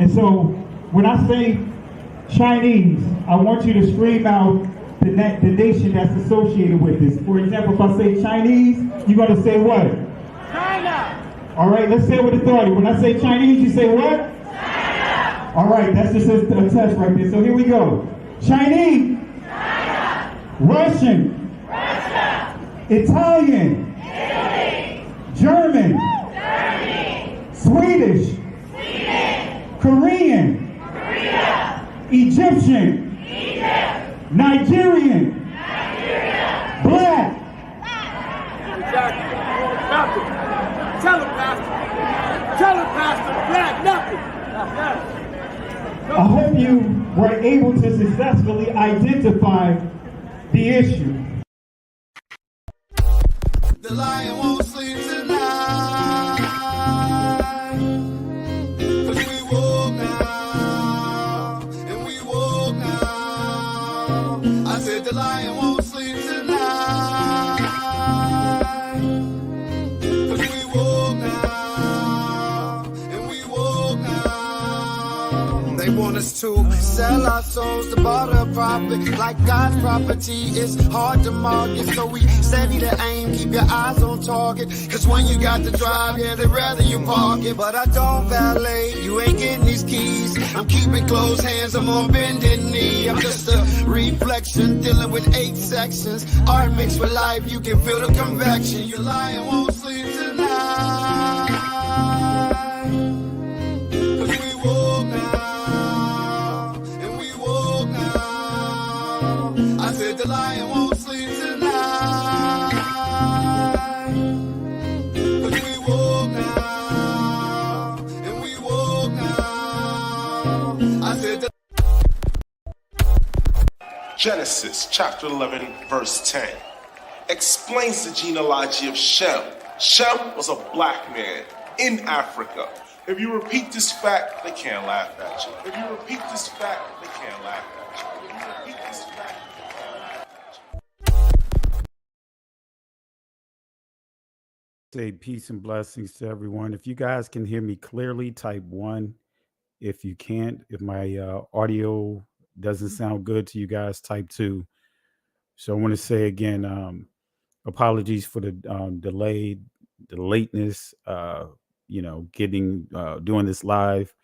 And so when I say Chinese, I want you to scream out the nation that's associated with this. For example, if I say Chinese, you're going to say what? China. All right, let's say it with authority. When I say Chinese, you say what? China. All right, that's just a test right there. So here we go. Chinese. China. Russian. Russia. Italian. Italy. German. Germany. Swedish. Sweden. Korean. Korea. Egyptian. Egypt. Nigerian. Nigeria. Black. Exactly. Nothing. Tell him, Pastor. Tell him, Pastor. Black, nothing. I hope you were able to successfully identify the issue. The lion won't sleep tonight. 'Cause we woke now, and we woke now. I said the lion won't sleep tonight. 'Cause we woke now, and we woke now. They want us to sell our souls to barter profit. Like God's property, it's hard to market. So we steady to aim, keep your eyes on target. Cause when you got to drive, yeah, they'd rather you park it. But I don't valet, you ain't getting these keys. I'm keeping closed hands, I'm on bended knee. I'm just a reflection, dealing with 8 sections. Art mixed with life, you can feel the convection. Your lion won't sleep tonight. 'Cause we woke now, and we woke now. I said the lion won't sleep tonight. 'Cause we woke now, and we woke now. I said the Genesis chapter 11 verse 10 explains the genealogy of Shem. Shem was a black man in Africa. If you repeat this fact, they can't laugh at you. If you repeat this fact, they can't laugh at you. If you repeat this fact, they can't laugh at you. Say peace and blessings to everyone. If you guys can hear me clearly, type 1. If you can't, if my audio doesn't sound good to you guys, type 2. So I want to say again, apologies for the delay, the lateness, doing this live.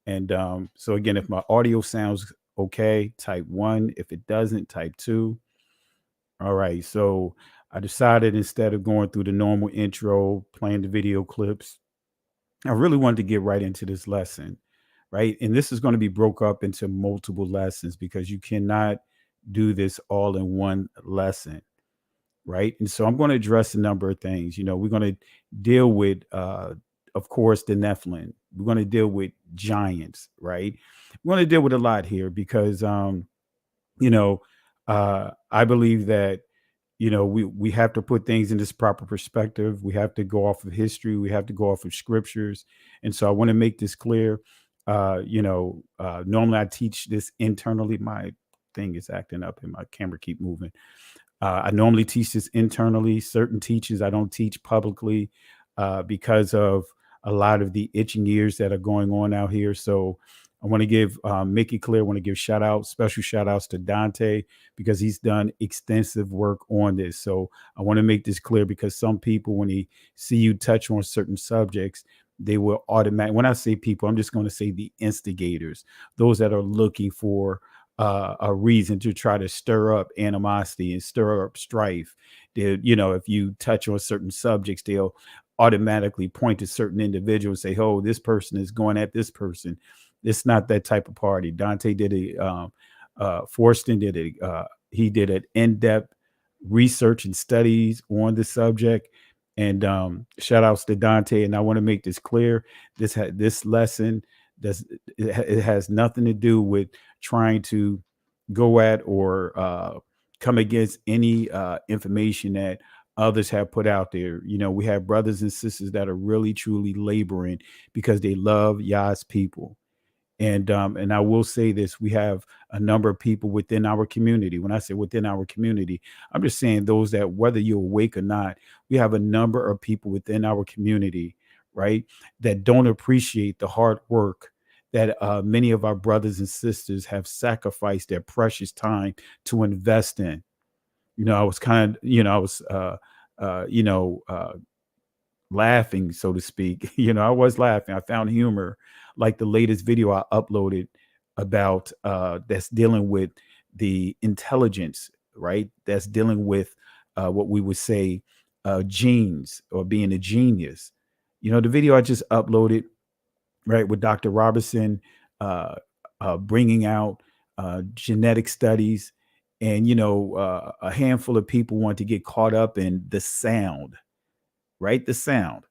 And so again, if my audio sounds okay, type 1. If it doesn't, type 2. All right. So I decided, instead of going through the normal intro, playing the video clips, I really wanted to get right into this lesson, right? And this is going to be broke up into multiple lessons because you cannot do this all in one lesson, right? And so I'm going to address a number of things. We're going to deal with, of course, the Nephilim. We're going to deal with giants, right? We're going to deal with a lot here because, I believe that, we have to put things in this proper perspective. We have to go off of history. We have to go off of scriptures. And so I want to make this clear. Normally I teach this internally. My thing is acting up and my camera keep moving. I normally teach this internally. Certain teachings I don't teach publicly because of a lot of the itching ears that are going on out here. So I want to make it clear. I want to give special shout outs to Dante because he's done extensive work on this. So I want to make this clear because some people, when they see you touch on certain subjects, they will automatically, when I say people, I'm just going to say the instigators, those that are looking for a reason to try to stir up animosity and stir up strife. If you touch on certain subjects, they'll automatically point to certain individuals and say, oh, this person is going at this person. It's not that type of party. Dante did Forston he did an in-depth research and studies on the subject. And shout outs to Dante. And I want to make this clear. This lesson it has nothing to do with trying to go at or come against any information that others have put out there. We have brothers and sisters that are really truly laboring because they love Yah's people. And I will say this, we have a number of people within our community. When I say within our community, I'm just saying those that, whether you're awake or not, we have a number of people within our community, right, that don't appreciate the hard work that many of our brothers and sisters have sacrificed their precious time to invest in. I was kind of, I was, laughing, so to speak. I was laughing. I found humor, like the latest video I uploaded about that's dealing with the intelligence, right? That's dealing with what we would say genes, or being a genius. The video I just uploaded, right, with Dr. Robertson, bringing out genetic studies, and a handful of people want to get caught up in the sound, right? The sound.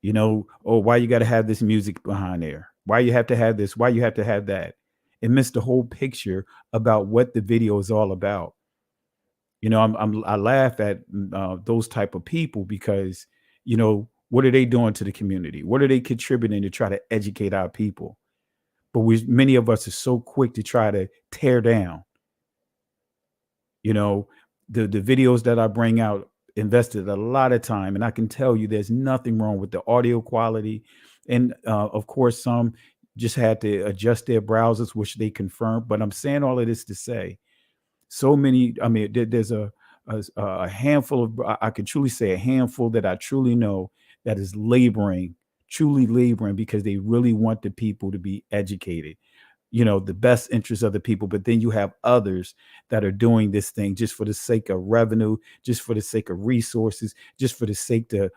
Oh, why you got to have this music behind there? Why you have to have this? Why you have to have that? It missed the whole picture about what the video is all about. I laugh at those type of people because, what are they doing to the community? What are they contributing to try to educate our people? But many of us are so quick to try to tear down. The videos that I bring out invested a lot of time, and I can tell you there's nothing wrong with the audio quality. And of course, some just had to adjust their browsers, which they confirmed. But I'm saying all of this to say, so many, there's a handful of, I can truly say a handful that I truly know that is truly laboring because they really want the people to be educated, the best interest of the people. But then you have others that are doing this thing just for the sake of revenue, just for the sake of resources, just for the sake to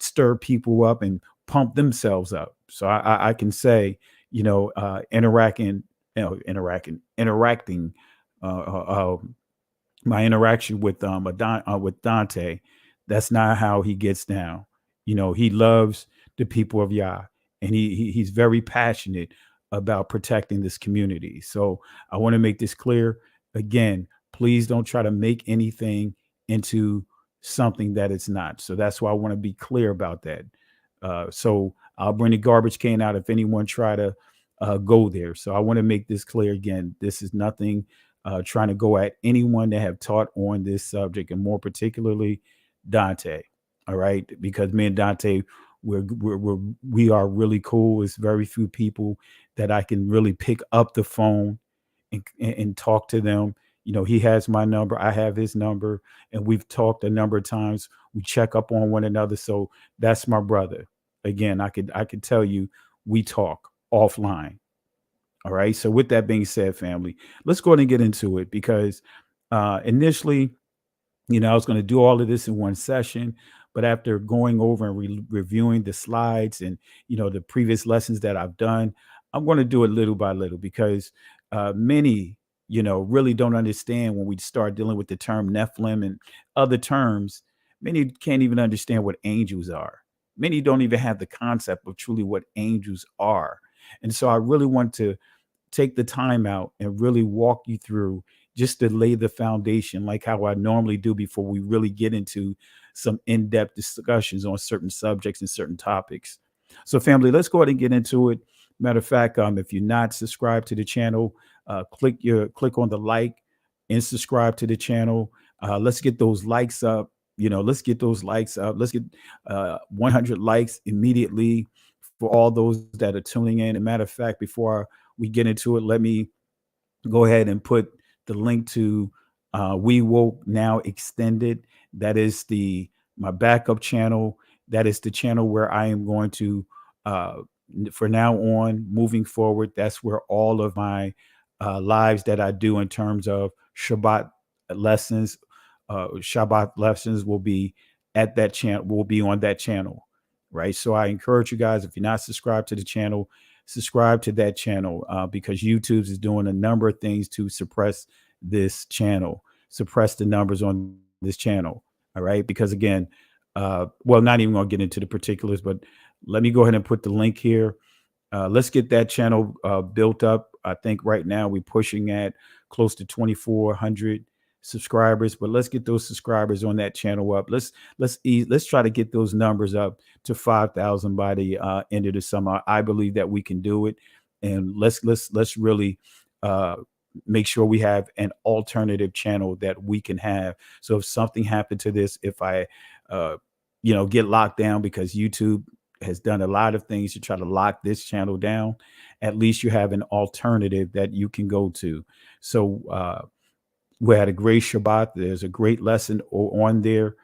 stir people up and pump themselves up. So I can say, interacting, my interaction with Dante, that's not how he gets down. He loves the people of Yah, and he's very passionate about protecting this community. So I want to make this clear. Again, please don't try to make anything into something that it's not. So that's why I want to be clear about that. So I'll bring the garbage can out if anyone try to go there. So I want to make this clear again. This is nothing trying to go at anyone that have taught on this subject, and more particularly Dante. All right, because me and Dante, we are really cool. It's very few people that I can really pick up the phone and talk to them. He has my number, I have his number, and we've talked a number of times. We check up on one another. So that's my brother. Again, I could tell you, we talk offline. All right. So with that being said, family, let's go ahead and get into it, because initially, I was going to do all of this in one session, but after going over and reviewing the slides and, the previous lessons that I've done, I'm going to do it little by little, because many, really don't understand when we start dealing with the term Nephilim and other terms. Many can't even understand what angels are. Many don't even have the concept of truly what angels are. And so I really want to take the time out and really walk you through, just to lay the foundation, like how I normally do before we really get into some in-depth discussions on certain subjects and certain topics. So family, let's go ahead and get into it. Matter of fact, if you're not subscribed to the channel, click on the like and subscribe to the channel. Let's get those likes up. Let's get those likes up. Let's get 100 likes immediately for all those that are tuning in. And matter of fact, before we get into it, let me go ahead and put the link to We Woke Now Extended. That is my backup channel. That is the channel where I am going to, for now on, moving forward, that's where all of my lives that I do in terms of Shabbat lessons will be at that channel, will be on that channel, right? So I encourage you guys, if you're not subscribed to the channel, subscribe to that channel, because YouTube is doing a number of things to suppress this channel, suppress the numbers on this channel. All right. Because again, not even going to get into the particulars, but let me go ahead and put the link here. Let's get that channel built up. I think right now we're pushing at close to 2,400 subscribers, but let's get those subscribers on that channel up. Let's try to get those numbers up to 5,000 by the end of the summer. I believe that we can do it, and let's really make sure we have an alternative channel that we can have. So if something happened to this, if I get locked down, because YouTube has done a lot of things to try to lock this channel down, at least you have an alternative that you can go to. So we had a great Shabbat. There's a great lesson on there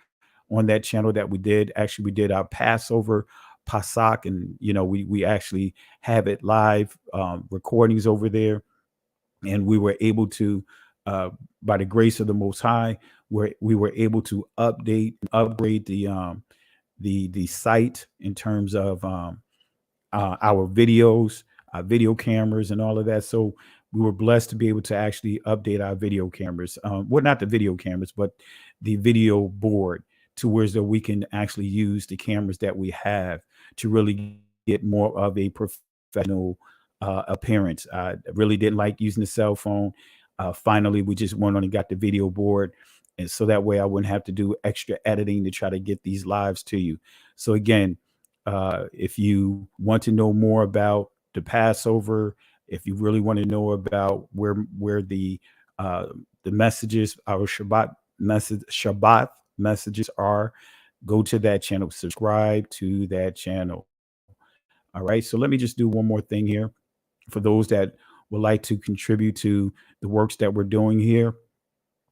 on that channel that we did. Actually, we did our Passover Pasach, and we actually have it live recordings over there, and we were able to, by the grace of the Most High, we were able to update and upgrade the site in terms of our videos, our video cameras, and all of that. So we were blessed to be able to actually update our video cameras. Well, not the video cameras, but the video board, to where so we can actually use the cameras that we have to really get more of a professional appearance. I really didn't like using the cell phone. Finally, we just went on and got the video board. And so that way I wouldn't have to do extra editing to try to get these lives to you. So again, if you want to know more about the Passover, if you really want to know about where the messages, our Shabbat messages are, go to that channel, subscribe to that channel. All right. So let me just do one more thing here for those that would like to contribute to the works that we're doing here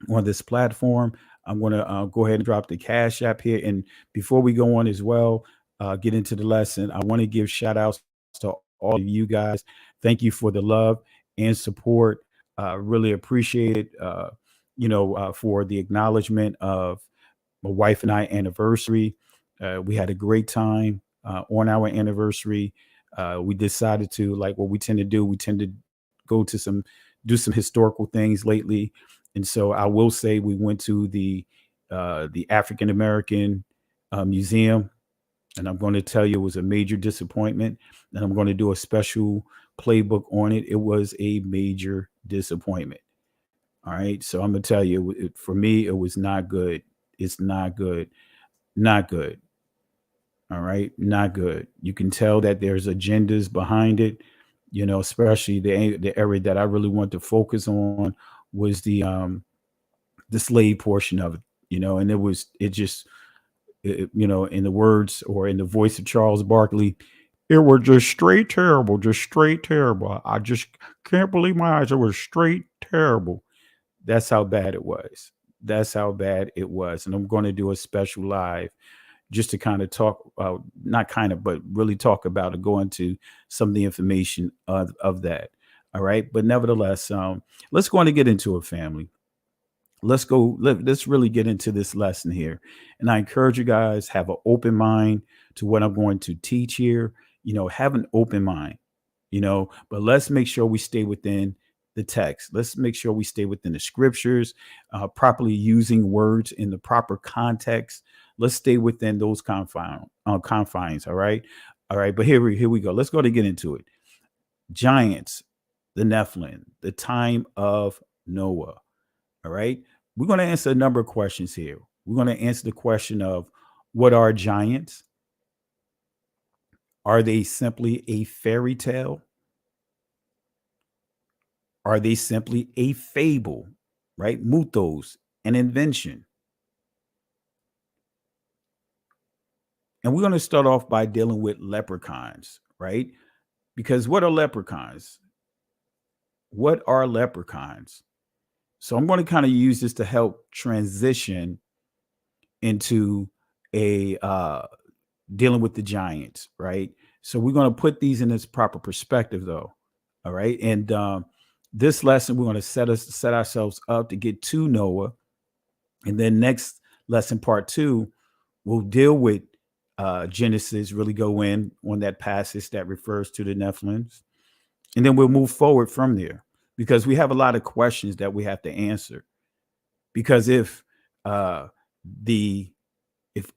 on this platform. I'm going to go ahead and drop the Cash App here. And before we go on as well, get into the lesson, I want to give shout outs to all of you guys. Thank you for the love and support. Really appreciate it. For the acknowledgement of my wife and I anniversary. We had a great time on our anniversary. We decided to, like what we tend to do, we tend to go to do some historical things lately. And so I will say we went to the African American Museum, and I'm going to tell you it was a major disappointment. And I'm going to do a special playbook on it. It was a major disappointment. All right. So I'm going to tell you, for me, it was not good. It's not good. Not good. All right. Not good. You can tell that there's agendas behind it, especially the area that I really want to focus on was the slave portion of it, and in the words or in the voice of Charles Barkley, it was just straight terrible, just straight terrible. I just can't believe my eyes. It was straight terrible. That's how bad it was. That's how bad it was. And I'm going to do a special live just to kind of talk, but really talk about it, go into some of the information of that. All right. But nevertheless, let's go on and get into it, family. Let's really get into this lesson here. And I encourage you guys, have an open mind to what I'm going to teach here. Have an open mind, but let's make sure we stay within the text. Let's make sure we stay within the scriptures, properly using words in the proper context. Let's stay within those confines. All right. All right. But here we go. Let's go to get into it. Giants, the Nephilim, the time of Noah. All right. We're going to answer a number of questions here. We're going to answer the question of, what are giants? Are they simply a fairy tale? Are they simply a fable, right? Mythos, an invention. And we're going to start off by dealing with leprechauns, right? Because what are leprechauns? What are leprechauns? So I'm going to kind of use this to help transition into a dealing with the giants, right? So we're going to put these in its proper perspective, though. All right. And this lesson, we're going to set ourselves up to get to Noah. And then next lesson, part 2, we'll deal with Genesis, really go in on that passage that refers to the Nephilims. And then we'll move forward from there, because we have a lot of questions that we have to answer. Because if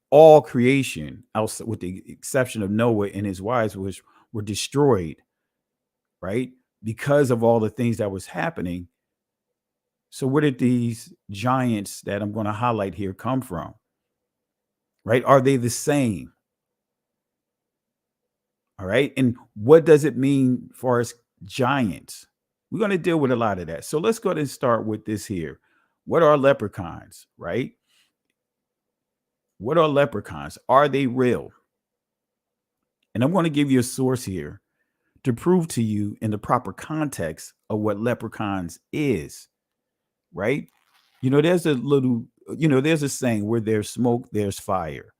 all creation, with the exception of Noah and his wives, were destroyed, right, because of all the things that was happening, so where did these giants that I'm going to highlight here come from? Right? Are they the same? All right. And what does it mean for us giants? We're going to deal with a lot of that. So let's go ahead and start with this here. What are leprechauns, right? What are leprechauns? Are they real? And I'm going to give you a source here to prove to you in the proper context of what leprechauns is, right? There's there's a saying, where there's smoke, there's fire.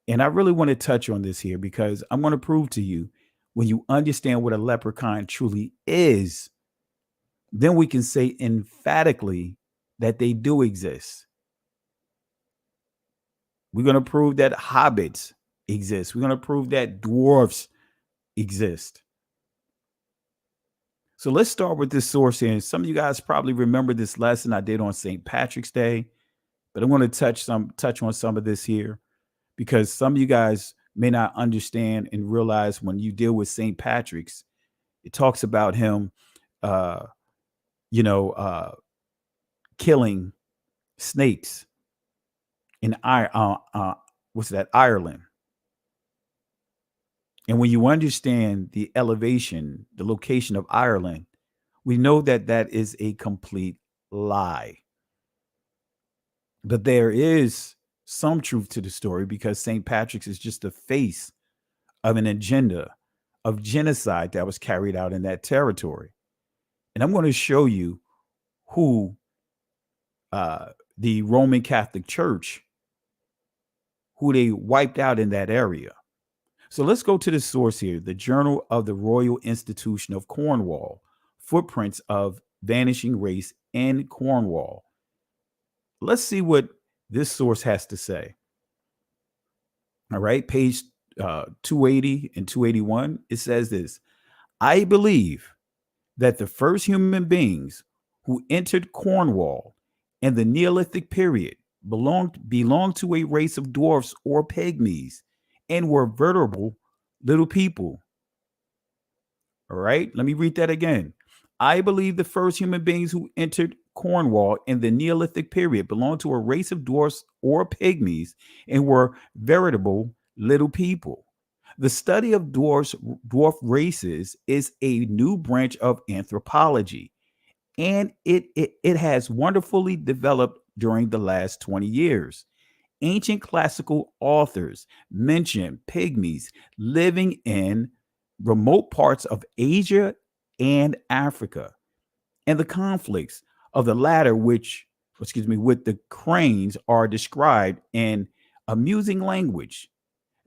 And I really want to touch on this here because I'm going to prove to you, when you understand what a leprechaun truly is, then we can say emphatically that they do exist. We're going to prove that hobbits exist. We're going to prove that dwarfs exist. So let's start with this source here. And some of you guys probably remember this lesson I did on St. Patrick's Day, but I'm going to touch on some of this here, because some of you guys may not understand and realize when you deal with St. Patrick's, it talks about him, killing snakes in Ireland. And when you understand the elevation, the location of Ireland, we know that that is a complete lie. But there is some truth to the story, because St. Patrick's is just the face of an agenda of genocide that was carried out in that territory. And I'm going to show you who the Roman Catholic Church, who they wiped out in that area. So let's go to the source here, the Journal of the Royal Institution of Cornwall, Footprints of Vanishing Race in Cornwall. Let's see what this source has to say. All right, page 280 and 281, it says this: I believe that the first human beings who entered Cornwall in the Neolithic period belonged to a race of dwarfs or pygmies, and were veritable little people. All right, let me read that again. I believe the first human beings who entered Cornwall in the Neolithic period belonged to a race of dwarfs or pygmies, and were veritable little people. The study of dwarf races is a new branch of anthropology, and it has wonderfully developed during the last 20 years. Ancient classical authors mention pygmies living in remote parts of Asia and Africa, and the conflicts of the latter, with the cranes, are described in amusing language.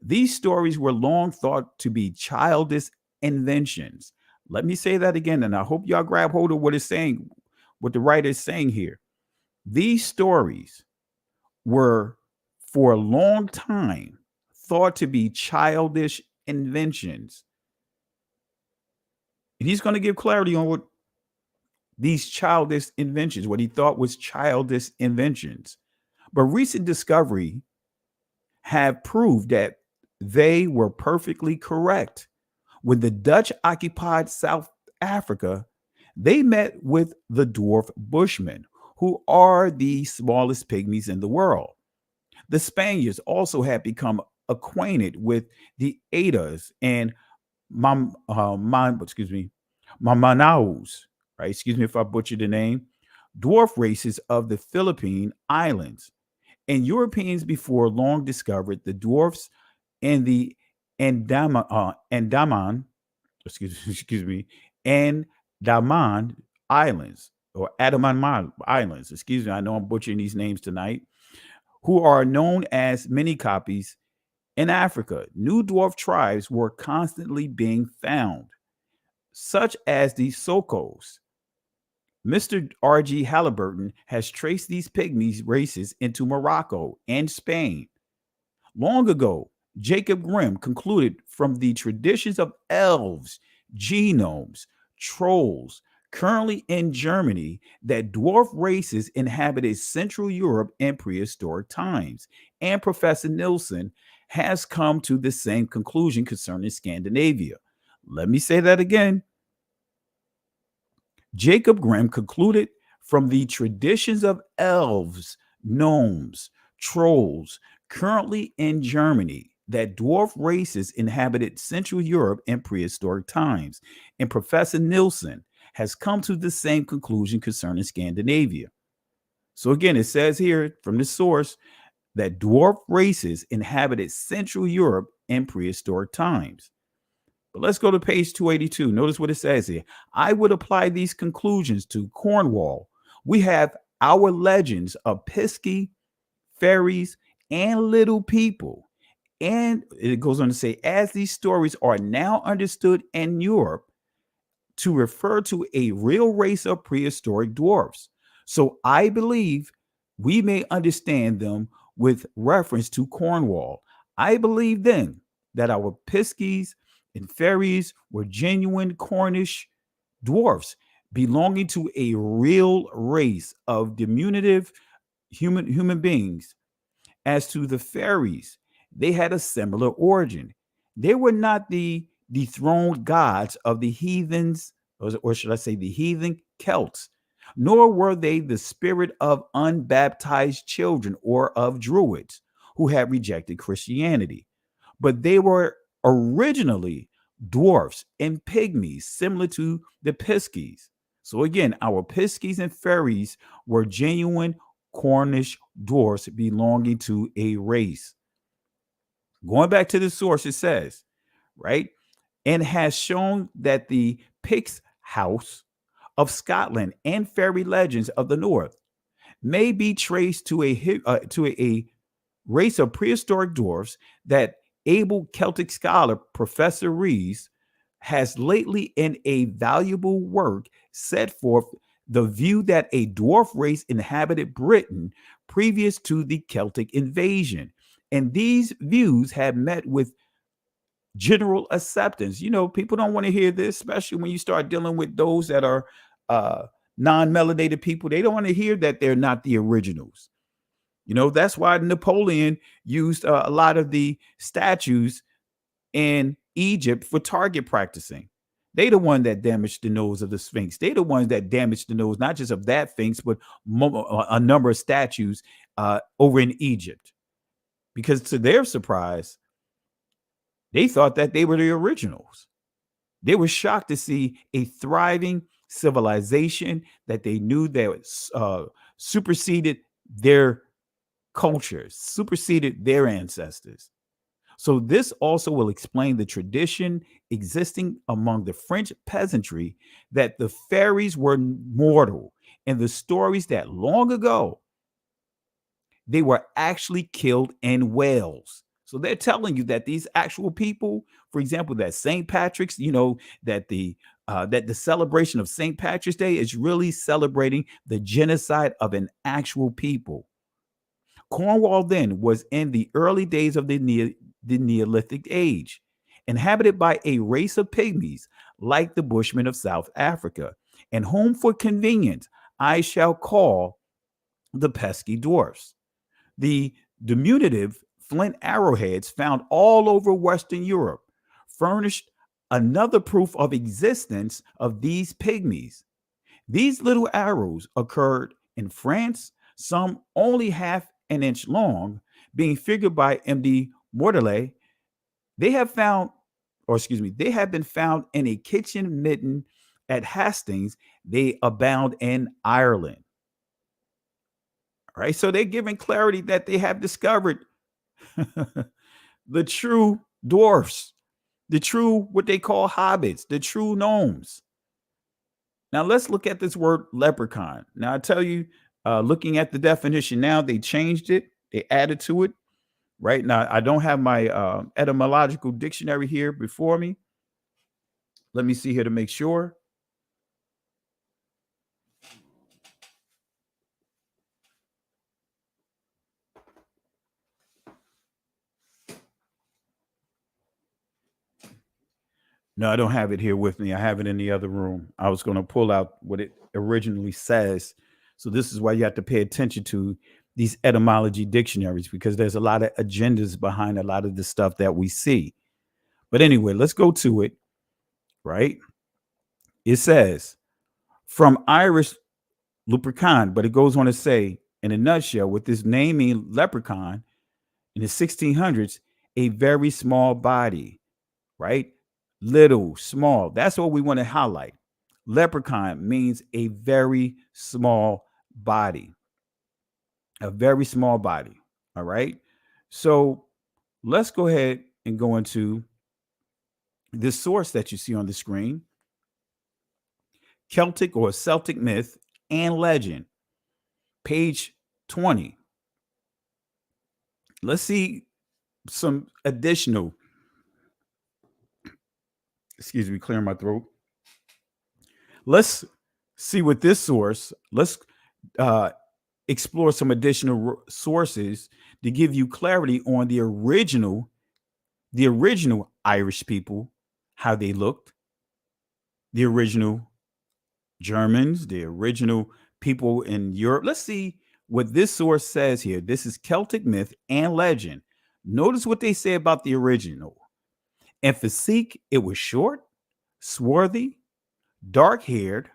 These stories were long thought to be childish inventions. Let me say that again, and I hope y'all grab hold of what the writer is saying here. These stories were, for a long time, thought to be childish inventions. And he's going to give clarity on what these childish inventions, what he thought was childish inventions. But recent discovery have proved that they were perfectly correct. When the Dutch occupied South Africa, they met with the dwarf Bushmen, who are the smallest pygmies in the world. The Spaniards also had become acquainted with the Adas and Mamanaus, right? Excuse me if I butchered the name, dwarf races of the Philippine Islands. And Europeans before long discovered the dwarfs in the Andaman Islands, or Andaman Islands. Excuse me, I know I'm butchering these names tonight. Who are known as many copies in Africa. New dwarf tribes were constantly being found, such as the Sokos. Mr. R.G. Halliburton has traced these pygmies races into Morocco and Spain. Long ago, Jacob Grimm concluded from the traditions of elves, genomes, trolls, currently in Germany, that dwarf races inhabited Central Europe in prehistoric times. And Professor Nielsen has come to the same conclusion concerning Scandinavia. Let me say that again. Jacob Grimm concluded from the traditions of elves, gnomes, trolls, currently in Germany, that dwarf races inhabited Central Europe in prehistoric times. And Professor Nielsen has come to the same conclusion concerning Scandinavia. So again, it says here from the source that dwarf races inhabited Central Europe in prehistoric times. But let's go to page 282. Notice what it says here. I would apply these conclusions to Cornwall. We have our legends of Pisky, fairies, and little people. And it goes on to say, as these stories are now understood in Europe, to refer to a real race of prehistoric dwarfs. So I believe we may understand them with reference to Cornwall. I believe then that our Piskies and fairies were genuine Cornish dwarfs belonging to a real race of diminutive human beings. As to the fairies, they had a similar origin. They were not the dethroned gods of the heathens, or should I say the heathen Celts, nor were they the spirit of unbaptized children or of druids who had rejected Christianity. But they were originally dwarfs and pygmies, similar to the Piskies. So again, our Piskies and fairies were genuine Cornish dwarfs belonging to a race. Going back to the source, it says, right, and has shown that the Picts house of Scotland and fairy legends of the North may be traced to a race of prehistoric dwarfs that able Celtic scholar Professor Rees has lately in a valuable work set forth the view that a dwarf race inhabited Britain previous to the Celtic invasion. And these views have met with general acceptance. You know, people don't want to hear this, especially when you start dealing with those that are non-melanated people. They don't want to hear that they're not the originals. You know, that's why Napoleon used a lot of the statues in Egypt for target practicing. They the one that damaged the nose of the Sphinx. They the ones that damaged the nose, not just of that Sphinx, but a number of statues over in Egypt. Because to their surprise, they thought that they were the originals. They were shocked to see a thriving civilization that they knew that superseded their culture, superseded their ancestors. So this also will explain the tradition existing among the French peasantry that the fairies were mortal, and the stories that long ago they were actually killed in Wales. So they're telling you that these actual people, for example, that St. Patrick's, you know, that the celebration of St. Patrick's Day is really celebrating the genocide of an actual people. Cornwall then was in the early days of the Neolithic age, inhabited by a race of pygmies like the Bushmen of South Africa, and whom for convenience I shall call the pesky dwarfs. The diminutive flint arrowheads found all over Western Europe furnished another proof of existence of these pygmies. These little arrows occurred in France, some only half an inch long, being figured by M.D. Mordellet. They have been found in a kitchen mitten at Hastings. They abound in Ireland. All right, so they're giving clarity that they have discovered the true dwarfs, the true what they call hobbits, the true gnomes. Now let's look at this word leprechaun. Now I tell you, looking at the definition now, they changed it, they added to it. Right now, I don't have my etymological dictionary here before me. Let me see here to make sure. No, I don't have it here with me. I have it in the other room. I was going to pull out what it originally says. So this is why you have to pay attention to these etymology dictionaries, because there's a lot of agendas behind a lot of the stuff that we see. But anyway, let's go to it, right? It says from Irish leprechaun, but it goes on to say in a nutshell, with this naming leprechaun in the 1600s, a very small body, right? Little, small. That's what we want to highlight. Leprechaun means a very small body. A very small body. All right. So let's go ahead and go into This source that you see on the screen, Celtic or Celtic myth and legend, page 20. Let's see some additional, excuse me, clearing my throat. Let's see what this source, let's explore some additional sources to give you clarity on the original Irish people, how they looked, the original Germans, the original people in Europe. Let's see what this source says here. This is Celtic myth and legend. Notice what they say about the original. In physique, it was short, swarthy, dark-haired,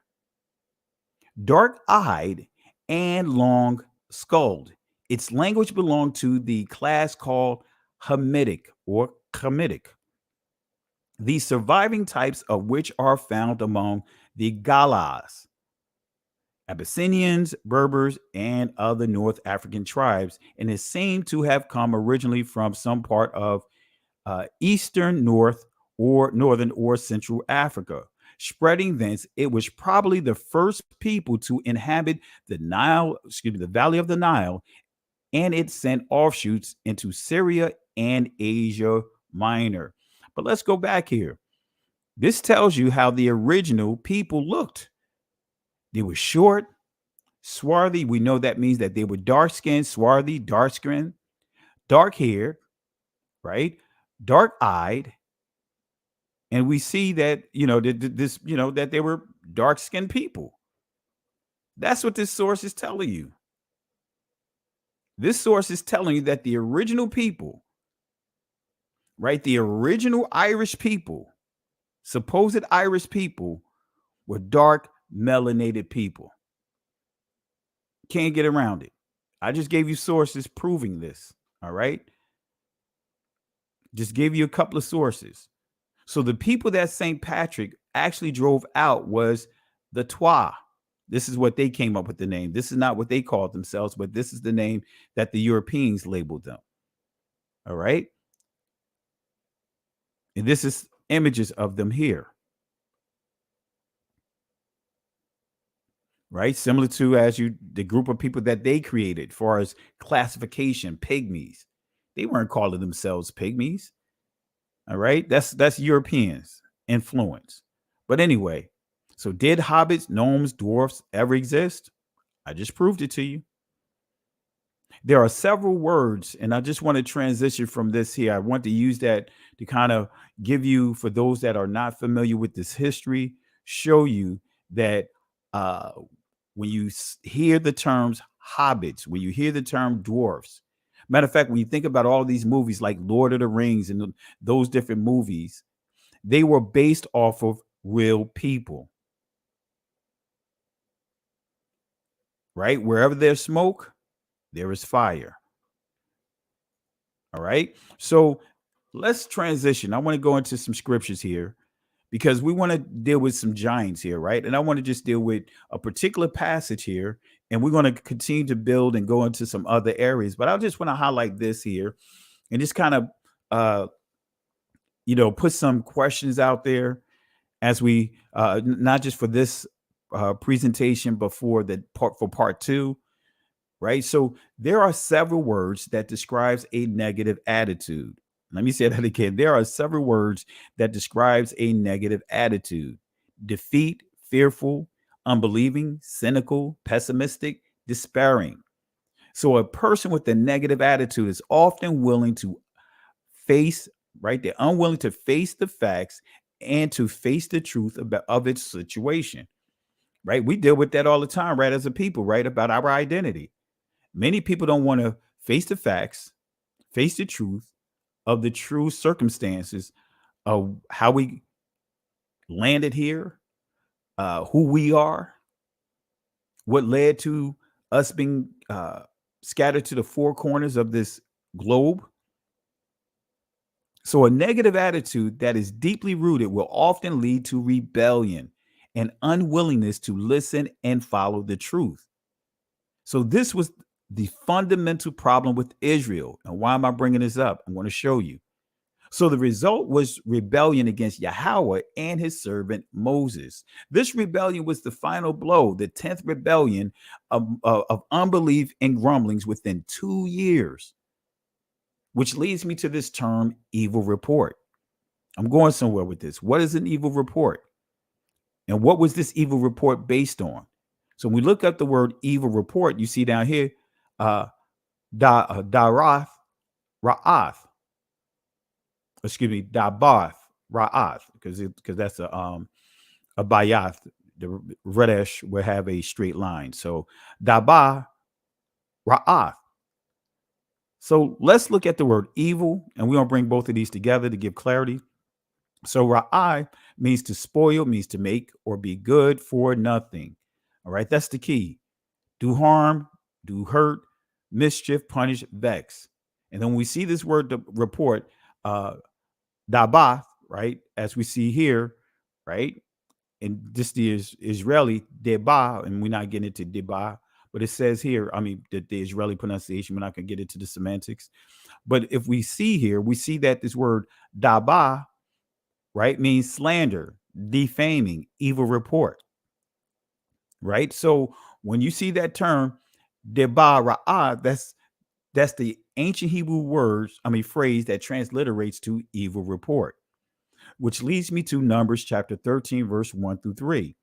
dark-eyed, and long-skulled. Its language belonged to the class called Hamitic or Chamitic. The surviving types of which are found among the Galas, Abyssinians, Berbers, and other North African tribes, and is seen to have come originally from some part of Eastern North or Northern or Central Africa. Spreading thence, it was probably the first people to inhabit the valley of the Nile, and it sent offshoots into Syria and Asia Minor. But let's go back here. This tells you how the original people looked. They were short, swarthy. We know that means that they were dark-skinned, swarthy, dark-skinned, dark-haired, right? Dark-eyed. And we see that, that they were dark-skinned people. That's what this source is telling you. This source is telling you that the original people, right? The original Irish people, supposed Irish people, were dark, melanated people. Can't get around it. I just gave you sources proving this. All right. Just gave you a couple of sources. So the people that St. Patrick actually drove out was the Twa. This is what they came up with the name. This is not what they called themselves, but this is the name that the Europeans labeled them. All right. And this is images of them here. Right. Similar to the group of people that they created, as far as classification, pygmies. They weren't calling themselves pygmies. All right. That's Europeans influence. But anyway, so did hobbits, gnomes, dwarfs ever exist? I just proved it to you. There are several words, and I just want to transition from this here. I want to use that to kind of give you, for those that are not familiar with this history, show you that when you hear the terms hobbits, when you hear the term dwarfs, matter of fact, when you think about all these movies like Lord of the Rings and those different movies, they were based off of real people. Right? Wherever there's smoke, there is fire. All right. So let's transition. I want to go into some scriptures here because we want to deal with some giants here. Right. And I want to just deal with a particular passage here. And we're going to continue to build and go into some other areas. But I just want to highlight this here and just kind of, put some questions out there as we not just for this presentation, but for part 2. Right. So there are several words that describes a negative attitude. Let me say that again. There are several words that describes a negative attitude: defeat, fearful, unbelieving, cynical, pessimistic, despairing. So a person with a negative attitude is often willing to face, right? They're unwilling to face the facts and to face the truth of its situation. Right. We deal with that all the time, right? As a people, right? About our identity. Many people don't want to face the facts, face the truth of the true circumstances of how we landed here, who we are, what led to us being scattered to the four corners of this globe. So a negative attitude that is deeply rooted will often lead to rebellion and unwillingness to listen and follow the truth. So this was the fundamental problem with Israel. And why am I bringing this up? I'm going to show you. So the result was rebellion against Yahweh and his servant Moses. This rebellion was the final blow, the 10th rebellion of unbelief and grumblings within 2 years, which leads me to this term, evil report. I'm going somewhere with this. What is an evil report? And what was this evil report based on? So when we look up the word evil report, you see down here, Darath Ra'ath. Excuse me, Dabath Ra'ath, because that's a bayath. The Redesh will have a straight line. So Dabah Ra'ath. So let's look at the word evil, and we're going to bring both of these together to give clarity. So Ra'ai means to spoil, means to make or be good for nothing. All right, that's the key. Do harm, do hurt, mischief, punish, vex. And then when we see this word report, Dabath, right, as we see here, right, and this is Israeli Deba, and we're not getting into Deba, but it says here, I mean, the Israeli pronunciation, we're not going to get into the semantics. But if we see here, we see that this word Daba, right, means slander, defaming, evil report, right? So when you see that term, Deba Ra'ah, that's the ancient Hebrew phrase that transliterates to evil report, which leads me to Numbers chapter 13, verse 1 through 3.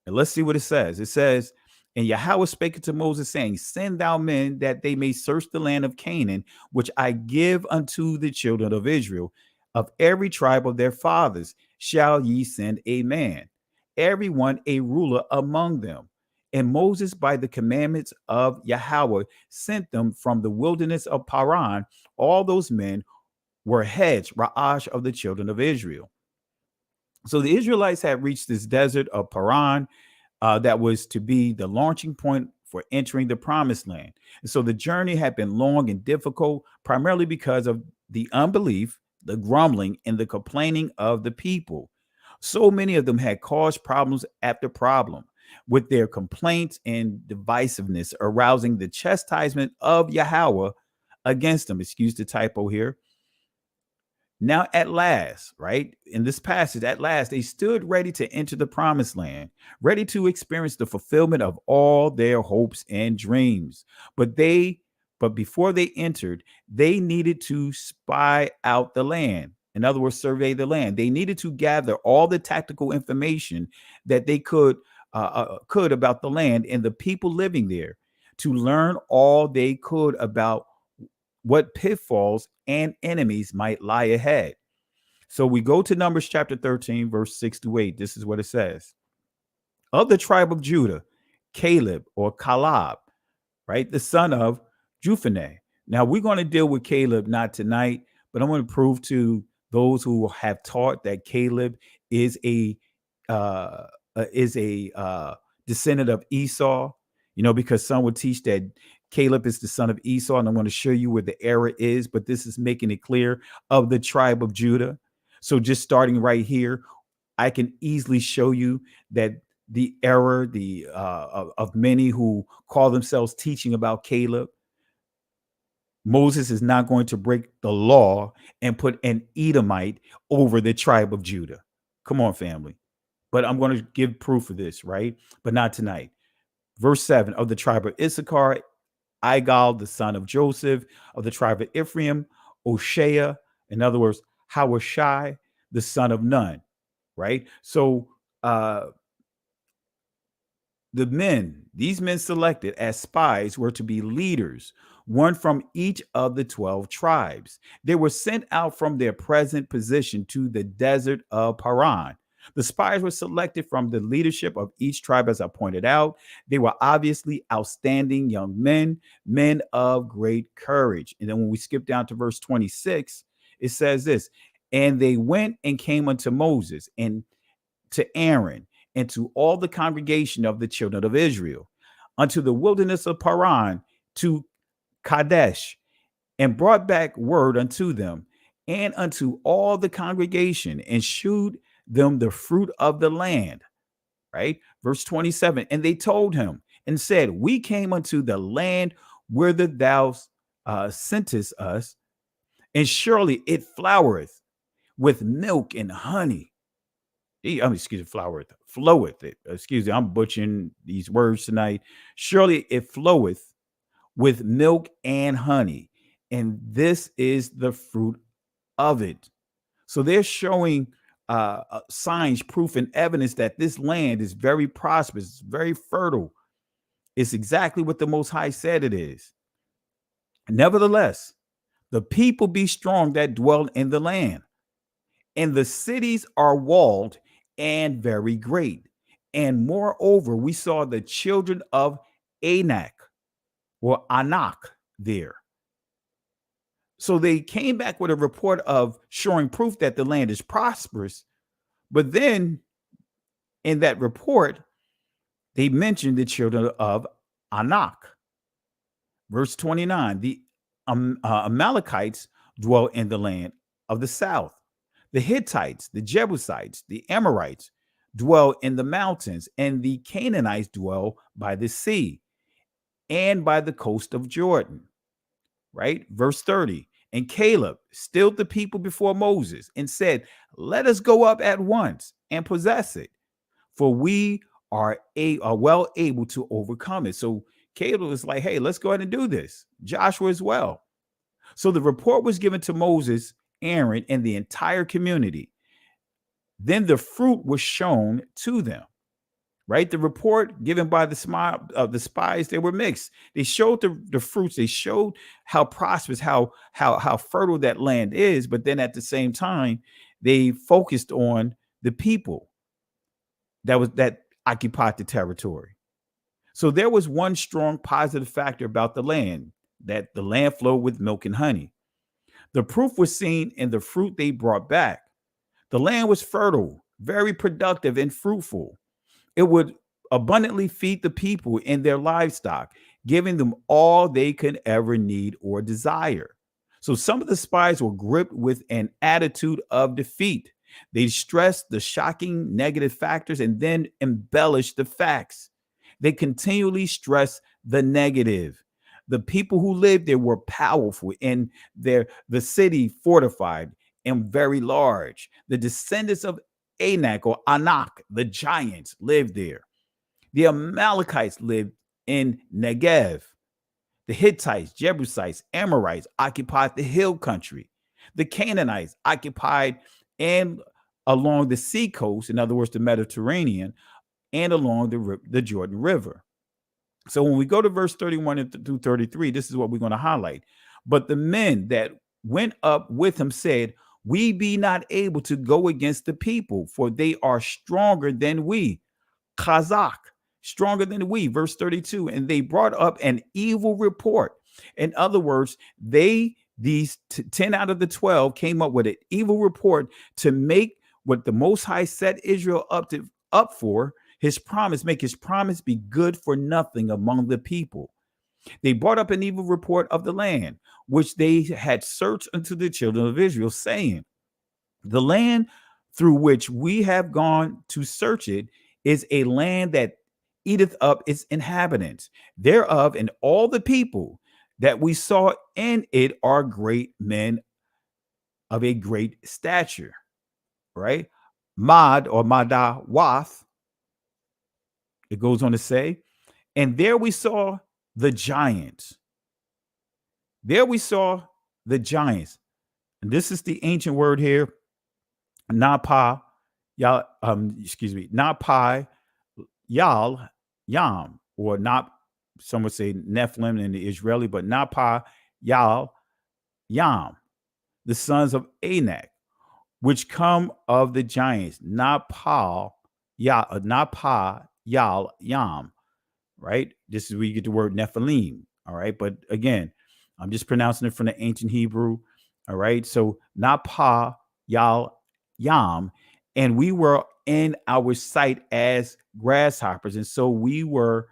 And let's see what it says. It says, and Yahweh spake unto Moses, saying, send thou men that they may search the land of Canaan, which I give unto the children of Israel. Of every tribe of their fathers shall ye send a man, every one a ruler among them. And Moses, by the commandments of Yahweh, sent them from the wilderness of Paran. All those men were heads, Ra'ash, of the children of Israel. So the Israelites had reached this desert of Paran that was to be the launching point for entering the promised land. And so the journey had been long and difficult, primarily because of the unbelief, the grumbling, and the complaining of the people. So many of them had caused problems after problem, with their complaints and divisiveness arousing the chastisement of Yahweh against them. Excuse the typo here. Now, at last, right, in this passage, at last, they stood ready to enter the promised land, ready to experience the fulfillment of all their hopes and dreams. But before they entered, they needed to spy out the land. In other words, survey the land. They needed to gather all the tactical information that they could about the land and the people living there, to learn all they could about what pitfalls and enemies might lie ahead. So we go to Numbers chapter 13, verse 6 to 8. This is what it says. Of the tribe of Judah, Caleb or Caleb, right, the son of Jephunneh. Now we're going to deal with Caleb not tonight, but I'm going to prove to those who have taught that Caleb is a descendant of Esau, because some would teach that Caleb is the son of Esau, and I'm going to show you where the error is, but this is making it clear, of the tribe of Judah. So just starting right here, I can easily show you that the error of many who call themselves teaching about Caleb. Moses is not going to break the law and put an Edomite over the tribe of Judah. Come on, family. But I'm going to give proof of this, right? But not tonight. Verse 7, of the tribe of Issachar, Igal, the son of Joseph. Of the tribe of Ephraim, Oshea, in other words, Hawashai, the son of Nun, right? So these men selected as spies were to be leaders, one from each of the 12 tribes. They were sent out from their present position to the desert of Paran. The spies were selected from the leadership of each tribe, as I pointed out. They were obviously outstanding young men, men of great courage. And then when we skip down to verse 26, it says this, and they went and came unto Moses and to Aaron and to all the congregation of the children of Israel, unto the wilderness of Paran, to Kadesh, and brought back word unto them and unto all the congregation, and shewed them the fruit of the land, right? Verse 27, and they told him and said, we came unto the land whither thou sentest us, and surely it flowereth with milk and honey. Floweth it. Excuse me, I'm butchering these words tonight. Surely it floweth with milk and honey, and this is the fruit of it. So they're showing signs, proof, and evidence that this land is very prosperous, very fertile. It's exactly what the Most High said it is. Nevertheless, the people be strong that dwell in the land, and the cities are walled and very great. And moreover, we saw the children of Anak or Anak there. So they came back with a report of showing proof that the land is prosperous. But then in that report, they mentioned the children of Anak. Verse 29, the Amalekites dwell in the land of the south. The Hittites, the Jebusites, the Amorites dwell in the mountains, and the Canaanites dwell by the sea and by the coast of Jordan. Right? Verse 30. And Caleb stilled the people before Moses and said, let us go up at once and possess it, for we are well able to overcome it. So Caleb was like, hey, let's go ahead and do this. Joshua as well. So the report was given to Moses, Aaron, and the entire community. Then the fruit was shown to them. Right? The report given by the spies, they were mixed. They showed the fruits. They showed how prosperous, how fertile that land is. But then at the same time, they focused on the people that occupied the territory. So there was one strong positive factor about the land, that the land flowed with milk and honey. The proof was seen in the fruit they brought back. The land was fertile, very productive and fruitful. It would abundantly feed the people and their livestock, giving them all they could ever need or desire. So some of the spies were gripped with an attitude of defeat. They stressed the shocking negative factors and then embellished the facts. They continually stressed the negative. The people who lived there were powerful, and the city fortified and very large. The descendants of Anak or Anak, the giants, lived there. The Amalekites lived in Negev. The Hittites, Jebusites, Amorites occupied the hill country. The Canaanites occupied and along the sea coast, in other words, the Mediterranean, and along the Jordan River. So when we go to verse 31 through 33, this is what we're going to highlight. But the men that went up with him said, we be not able to go against the people, for they are stronger than we. Chazak, stronger than we. Verse 32. And they brought up an evil report. In other words, these 10 out of the 12 came up with an evil report to make what the Most High set Israel up for, his promise, make his promise be good for nothing among the people. They brought up an evil report of the land, which they had searched unto the children of Israel, saying, the land through which we have gone to search it is a land that eateth up its inhabitants thereof, and all the people that we saw in it are great men of a great stature. Right? Mad or Madawath, it goes on to say, and there we saw the giants. There we saw the giants. And this is the ancient word here, Napa, Napa, Yal, Yam, or not, some would say Nephilim in the Israeli, but Napa, Yal, Yam, the sons of Anak, which come of the giants, Napa, Yal, Yam, right? This is where you get the word Nephilim, all right? But again, I'm just pronouncing it from the ancient Hebrew, all right? So Napa, Yal, Yam, and we were in our sight as grasshoppers, and so we were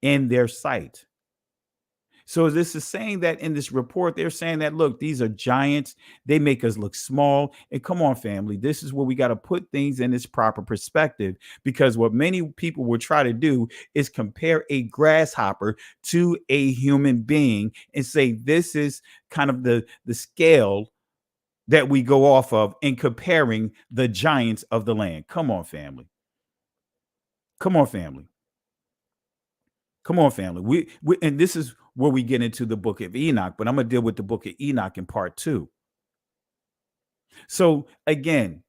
in their sight. So this is saying that in this report, they're saying that, look, these are giants. They make us look small. And come on, family, this is where we got to put things in its proper perspective, because what many people will try to do is compare a grasshopper to a human being and say, this is kind of the scale that we go off of in comparing the giants of the land. Come on, family. Come on, family. Come on, family. We and this is where we get into the book of Enoch, but I'm going to deal with the book of Enoch in part 2. So again,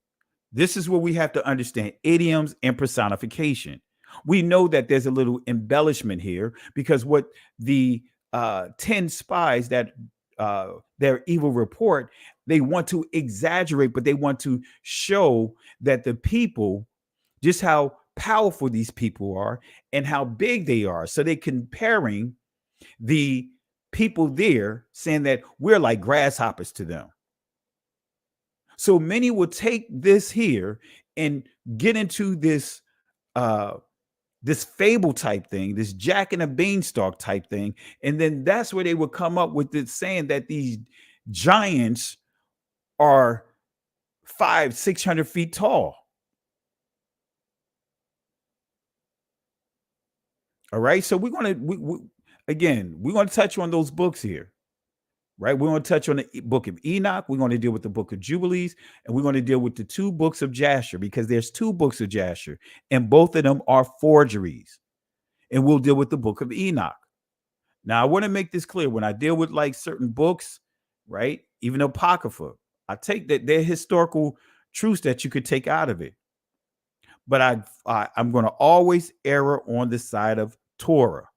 this is where we have to understand idioms and personification. We know that there's a little embellishment here because what the 10 spies that their evil report, they want to exaggerate, but they want to show that the people, just how powerful these people are and how big they are. So they're comparing the people there, saying that we're like grasshoppers to them. So many will take this here and get into this this fable type thing, this Jack and a Beanstalk type thing, and then that's where they would come up with it, saying that these giants are 500-600 feet tall. All right, so we're going to touch on those books here, right? We're going to touch on the book of Enoch. We're going to deal with the book of Jubilees, and we're going to deal with the 2 books of Jasher, because there's 2 books of Jasher, and both of them are forgeries. And we'll deal with the book of Enoch. Now, I want to make this clear. When I deal with like certain books, right, even Apocrypha, I take that they're historical truths that you could take out of it. But I'm going to always err on the side of Torah,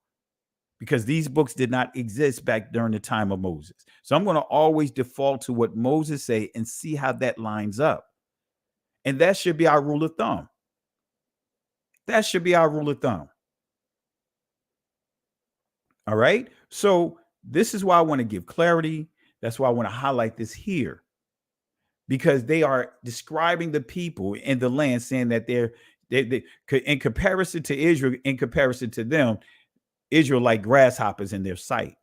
because these books did not exist back during the time of Moses. So I'm going to always default to what Moses say and see how that lines up. And that should be our rule of thumb. That should be our rule of thumb. All right. So this is why I want to give clarity. That's why I want to highlight this here, because they are describing the people in the land, saying that they in comparison to Israel, in comparison to them, Israel like grasshoppers in their sight.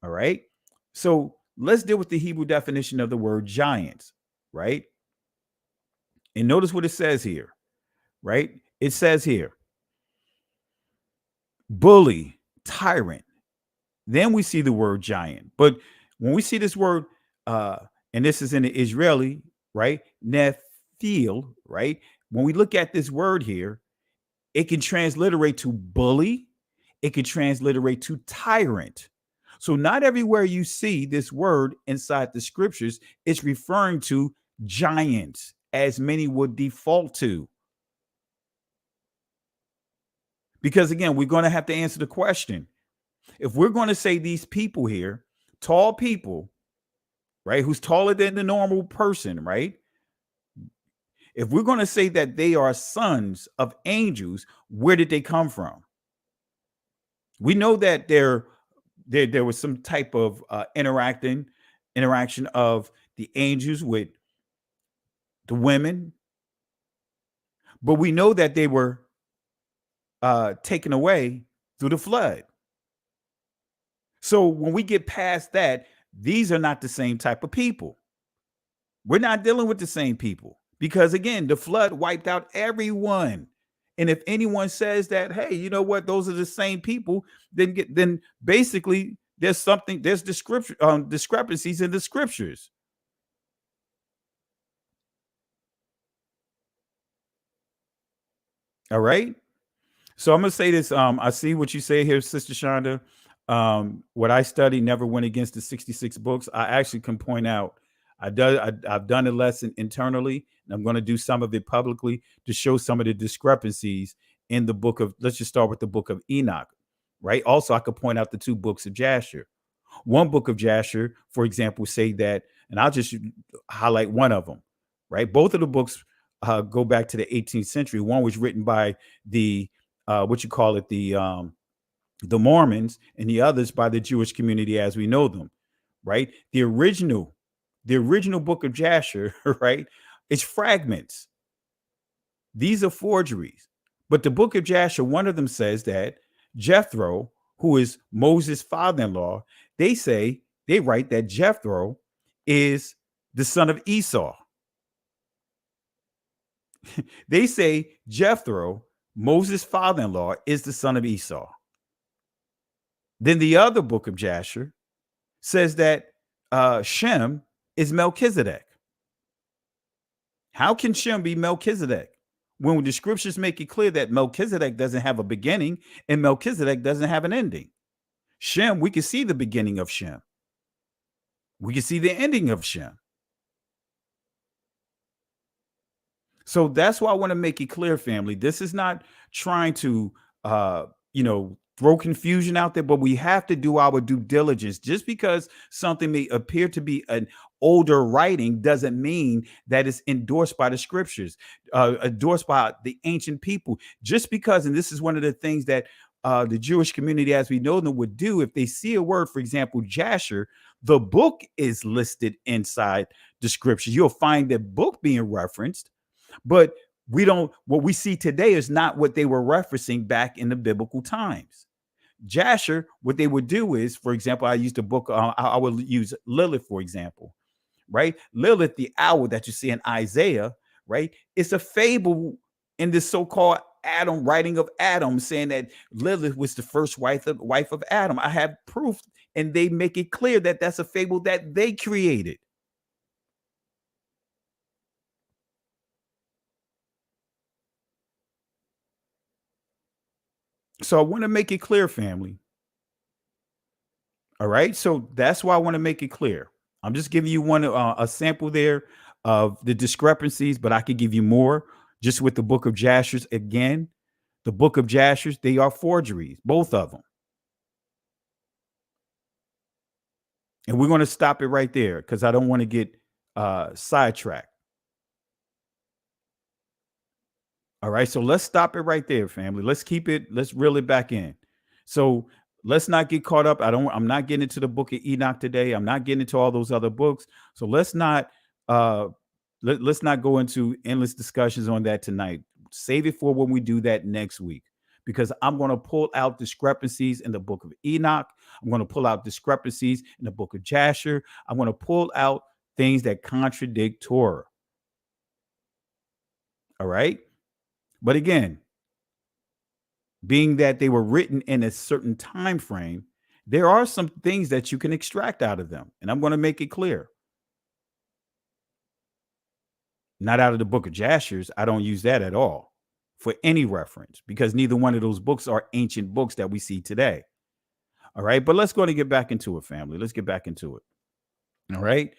All right. So let's deal with the Hebrew definition of the word giants. Right. And notice what it says here. Right. It says here, bully, tyrant. Then we see the word giant. But when we see this word, and this is in the Israeli, right? Nephil, right? When we look at this word here, it can transliterate to bully. It can transliterate to tyrant. So not everywhere you see this word inside the scriptures, it's referring to giants, as many would default to. Because again, we're going to have to answer the question. If we're going to say these people here, tall people, right, who's taller than the normal person, right? If we're going to say that they are sons of angels, where did they come from? We know that there was some type of interaction of the angels with the women, but we know that they were taken away through the flood. So when we get past that, these are not the same type of people. We're not dealing with the same people, because again, the flood wiped out everyone. And if anyone says that, hey, you know what, those are the same people, then basically there's discrepancies in the scriptures. All right. So I'm going to say this. I see what you say here, Sister Shonda. What I study never went against the 66 books. I actually can point out, I've done a lesson internally, and I'm going to do some of it publicly to show some of the discrepancies in the book of, let's just start with the book of Enoch, right? Also, I could point out the 2 books of Jasher. One book of Jasher, for example, say that, and I'll just highlight one of them, right? Both of the books go back to the 18th century. One was written by the the Mormons, and the others by the Jewish community as we know them, right? The original book of Jasher, right? It's fragments. These are forgeries. But the book of Jasher, one of them says that Jethro, who is Moses' father-in-law, they write that Jethro is the son of Esau. They say Jethro, Moses' father-in-law, is the son of Esau. Then the other book of Jasher says that Shem is Melchizedek. How can Shem be Melchizedek when the scriptures make it clear that Melchizedek doesn't have a beginning and Melchizedek doesn't have an ending? Shem, we can see the beginning of Shem. We can see the ending of Shem. So that's why I want to make it clear, family. This is not trying to, throw confusion out there, but we have to do our due diligence. Just because something may appear to be an older writing doesn't mean that it's endorsed by the scriptures, endorsed by the ancient people. Just because, and this is one of the things that the Jewish community, as we know them, would do if they see a word, for example, Jasher, the book is listed inside the scriptures. You'll find the book being referenced, but what we see today is not what they were referencing back in the biblical times. Jasher, what they would do is, for example, I used a book, I would use Lilith, for example, right? Lilith, the owl that you see in Isaiah, right? It's a fable in this so-called Adam, writing of Adam, saying that Lilith was the first wife of Adam. I have proof, and they make it clear that that's a fable that they created. So I want to make it clear, family. All right. So that's why I want to make it clear. I'm just giving you a sample there of the discrepancies, but I could give you more just with the book of Jasher. Again, the book of Jasher, they are forgeries, both of them. And we're going to stop it right there because I don't want to get sidetracked. All right. So let's stop it right there, family. Let's reel it back in. So let's not get caught up. I'm not getting into the book of Enoch today. I'm not getting into all those other books. So let's not go into endless discussions on that tonight. Save it for when we do that next week, because I'm going to pull out discrepancies in the book of Enoch. I'm going to pull out discrepancies in the book of Jasher. I'm going to pull out things that contradict Torah. All right. But again, being that they were written in a certain time frame, there are some things that you can extract out of them. And I'm going to make it clear. Not out of the book of Jasher's. I don't use that at all for any reference, because neither one of those books are ancient books that we see today. All right. But let's go and get back into it, family. Let's get back into it. All right.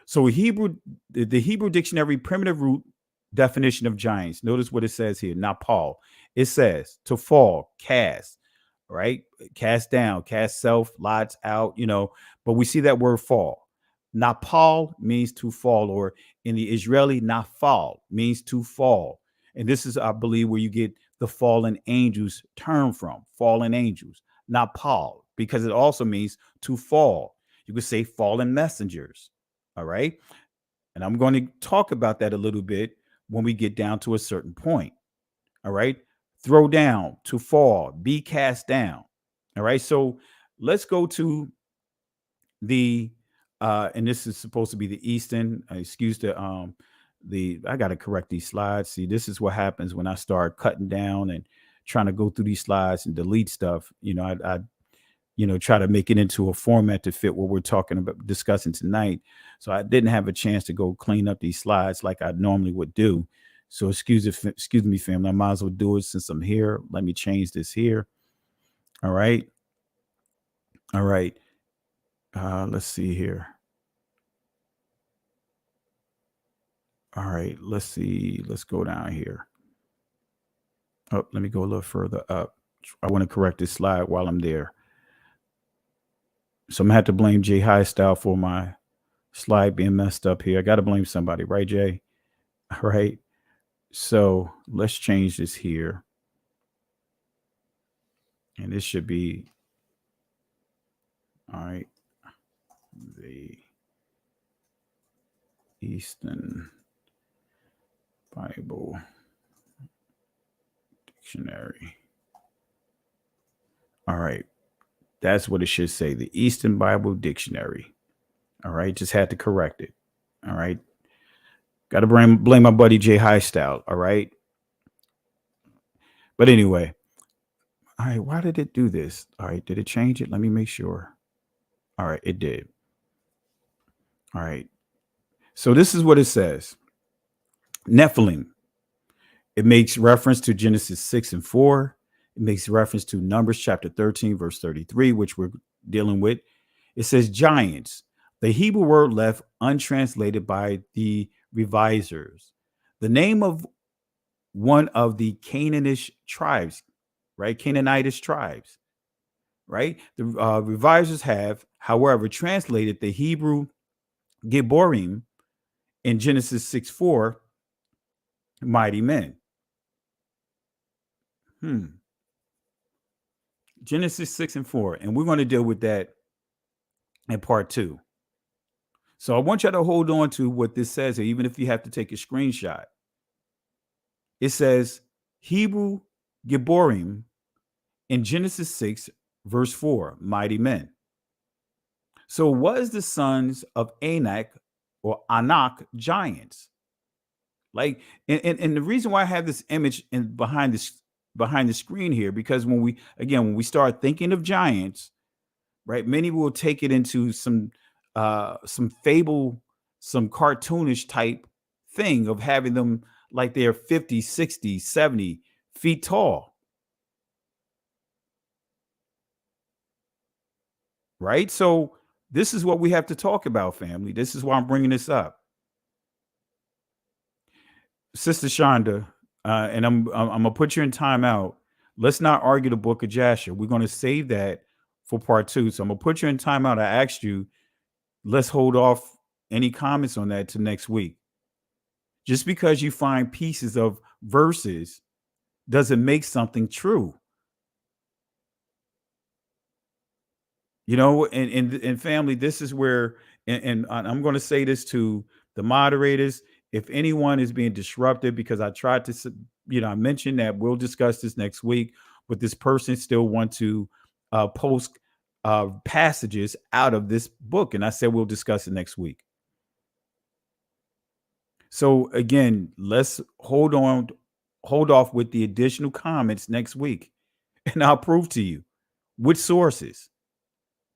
So the Hebrew dictionary primitive root definition of giants. Notice what it says here. Not Paul. It says to fall, cast, right? Cast down, cast self, lots out, but we see that word fall. Napal means to fall, or in the Israeli, nafal means to fall. And this is, I believe, where you get the fallen angels term from, fallen angels. Napal, because it also means to fall. You could say fallen messengers. All right. And I'm going to talk about that a little bit when we get down to a certain point. All right. Throw down, to fall, be cast down. All right. So let's go to the and this is supposed to be the Eastern. I got to correct these slides. See, this is what happens when I start cutting down and trying to go through these slides and delete stuff. I try to make it into a format to fit what we're talking about, discussing tonight. So I didn't have a chance to go clean up these slides like I normally would do. So excuse me, family. I might as well do it since I'm here. Let me change this here. All right. All right. Let's see here. All right. Let's see. Let's go down here. Oh, let me go a little further up. I want to correct this slide while I'm there. So I'm going to have to blame Jay High Style for my slide being messed up here. I got to blame somebody, right, Jay? All right. So let's change this here. And this should be, all right, the Eastern Bible Dictionary. All right. That's what it should say. The Eastern Bible Dictionary. All right. Just had to correct it. All right. Got to blame my buddy Jay High Style. All right. But anyway. All right. Why did it do this? All right. Did it change it? Let me make sure. All right. It did. All right. So this is what it says. Nephilim. It makes reference to Genesis 6 and 4. It makes reference to Numbers chapter 13, verse 33, which we're dealing with. It says giants. The Hebrew word left untranslated by the revisers. The name of one of the Canaanitish tribes, right? Canaanitish tribes, right? The revisers have, however, translated the Hebrew Geborim in Genesis 6:4, mighty men. Genesis 6 and 4. And we're going to deal with that in part 2. So I want you to hold on to what this says here, even if you have to take a screenshot. It says Hebrew Geborim in Genesis 6, verse 4, mighty men. So was the sons of Anak or Anak giants? Like, and the reason why I have this image behind the screen here, because when we start thinking of giants, right, many will take it into some fable, some cartoonish type thing of having them like they're 50, 60, 70 feet tall. Right? So this is what we have to talk about, family. This is why I'm bringing this up. Sister Shonda, and I'm gonna put you in timeout. Let's not argue the book of Jasher. We're going to save that for part 2. So I'm gonna put you in timeout. I asked you, let's hold off any comments on that to next week. Just because you find pieces of verses doesn't make something true. You know, and family, this is where, and I'm going to say this to the moderators. If anyone is being disrupted, because I tried to, I mentioned that we'll discuss this next week, but this person still want to post passages out of this book. And I said, we'll discuss it next week. So again, let's hold off with the additional comments next week. And I'll prove to you with sources,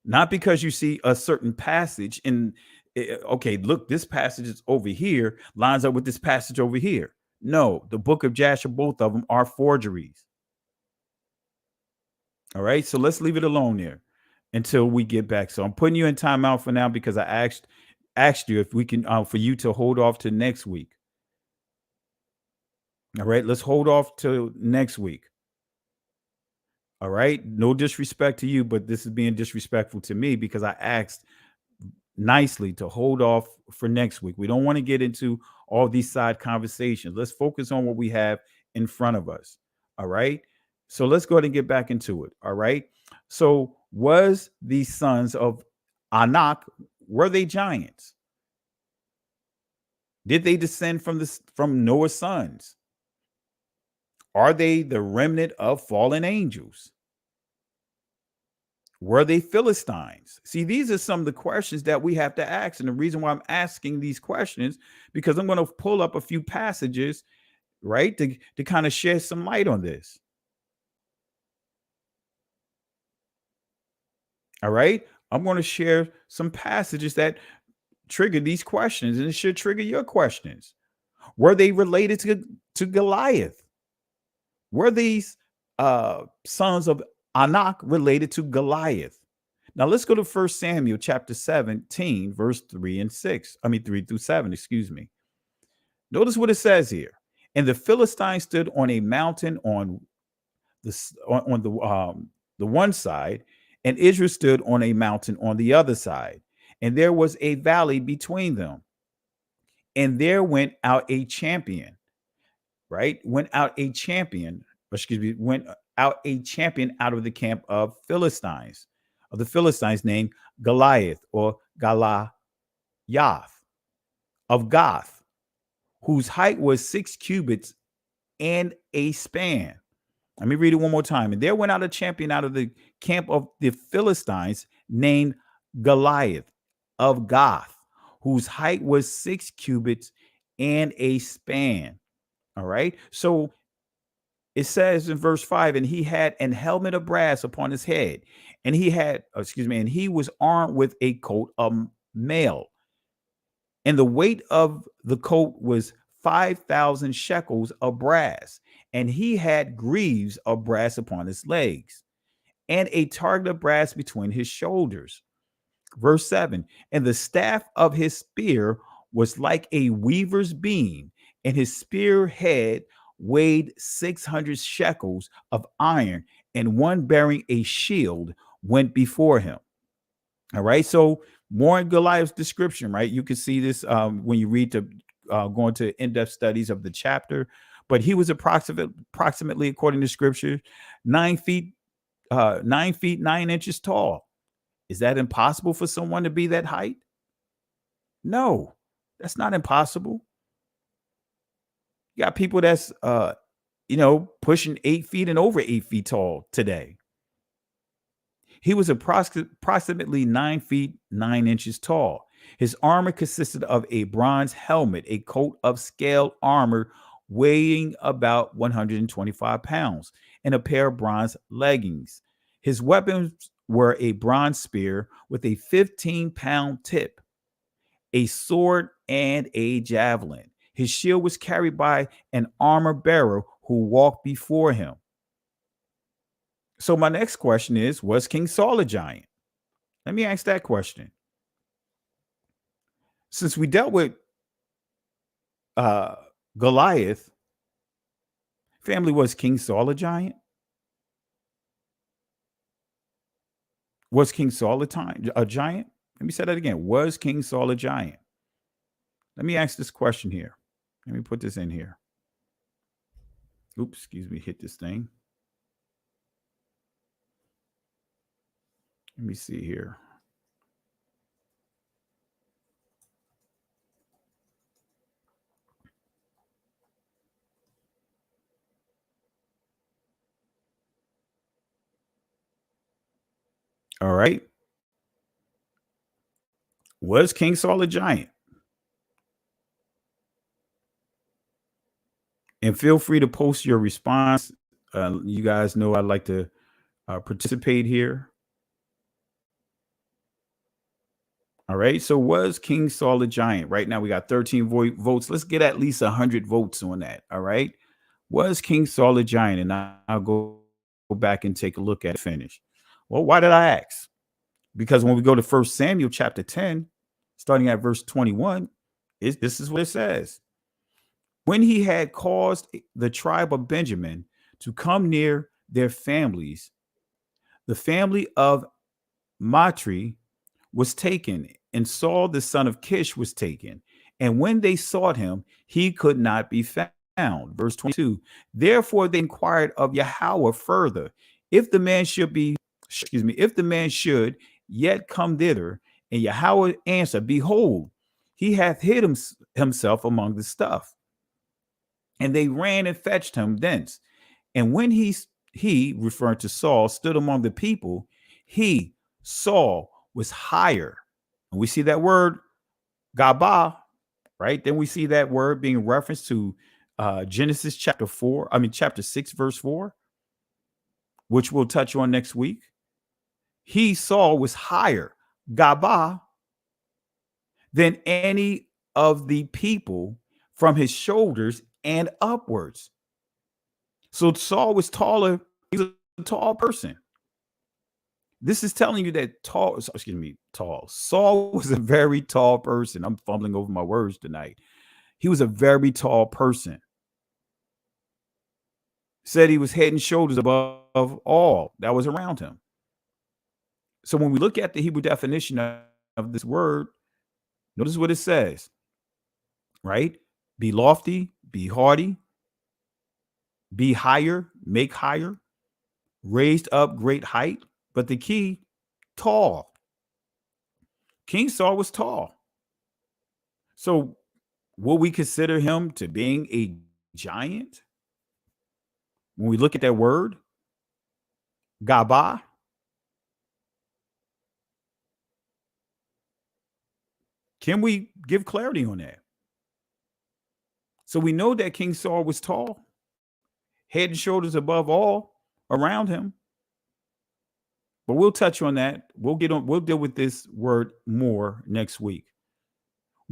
not because you see a certain passage in, okay, look, this passage is over here, lines up with this passage over here. No, the book of Jasher, both of them are forgeries. All right, so let's leave it alone there until we get back. So I'm putting you in timeout for now because I asked you if we can, for you to hold off to next week. All right, let's hold off till next week. All right, no disrespect to you, but this is being disrespectful to me because I asked nicely to hold off for next week. We don't want to get into all these side conversations. Let's focus on what we have in front of us. All right. So let's go ahead and get back into it. All right. So was the sons of Anak, were they giants? Did they descend from Noah's sons? Are they the remnant of fallen angels? Were they Philistines? See, these are some of the questions that we have to ask. And the reason why I'm asking these questions, because I'm going to pull up a few passages, right, to kind of shed some light on this. All right. I'm going to share some passages that trigger these questions, and it should trigger your questions. Were they related to Goliath? Were these sons of Anak related to Goliath? Now let's go to 1 Samuel chapter 17, verse 3 through 7, excuse me. Notice what it says here. And the Philistines stood on a mountain on the one side, and Israel stood on a mountain on the other side. And there was a valley between them. And there went out a champion, right? Went out a champion out of the camp of the Philistines named Goliath or Goliath of Gath, whose height was 6 cubits and a span. Let me read it one more time. And there went out a champion out of the camp of the Philistines named Goliath of Gath, whose height was 6 cubits and a span. All right. So it says in verse 5, and he had an helmet of brass upon his head, and he was armed with a coat of mail. And the weight of the coat was 5,000 shekels of brass. And he had greaves of brass upon his legs, and a target of brass between his shoulders. Verse 7, and the staff of his spear was like a weaver's beam, and his spear head weighed 600 shekels of iron, and one bearing a shield went before him. All right. So more in Goliath's description, right? You can see this when you read the going to in-depth studies of the chapter. But he was approximately, according to scripture, 9 feet, 9 inches tall. Is that impossible for someone to be that height? No, that's not impossible. You got people that's pushing 8 feet and over 8 feet tall today. He was approximately 9 feet 9 inches tall. His armor consisted of a bronze helmet, a coat of scale armor weighing about 125 pounds, and a pair of bronze leggings. His weapons were a bronze spear with a 15-pound tip, a sword, and a javelin. His shield was carried by an armor bearer who walked before him. So my next question is, was King Saul a giant? Let me ask that question. Since we dealt with Goliath, family, was King Saul a giant? Was King Saul a giant? Let me say that again. Was King Saul a giant? Let me ask this question here. Let me put this in here. Oops, excuse me, hit this thing. Let me see here. All right. Was King Saul a giant? And feel free to post your response. You guys know I like to participate here. All right. So was King Saul a giant? Right now we got 13 votes. Let's get at least 100 votes on that. All right. Was King Saul a giant? And I'll go back and take a look at it. Finish. Well, why did I ask? Because when we go to 1 Samuel chapter 10, starting at verse 21, this is what it says. When he had caused the tribe of Benjamin to come near their families, the family of Matri was taken, and Saul the son of Kish was taken. And when they sought him, he could not be found. Verse 22. Therefore they inquired of Yahweh further, if the man should yet come thither. And Yahweh answered, behold, he hath hid himself among the stuff. And they ran and fetched him thence. And when he referring to Saul, stood among the people, Saul, was higher. And we see that word Gabah, right? Then we see that word being referenced to Genesis chapter 6, verse 4, which we'll touch on next week. Saul, was higher, Gabah, than any of the people from his shoulders and upwards. So Saul was taller. He was a tall person. This is telling you that Saul was a very tall person. I'm fumbling over my words tonight. He was a very tall person. Said he was head and shoulders above all that was around him. So when we look at the Hebrew definition of this word, notice what it says, right? Be lofty, be haughty, be higher, make higher, raised up, great height. But the key, tall. King Saul was tall. So will we consider him to being a giant? When we look at that word, Gabah, can we give clarity on that? So we know that King Saul was tall, head and shoulders above all around him. But we'll touch on that. We'll deal with this word more next week.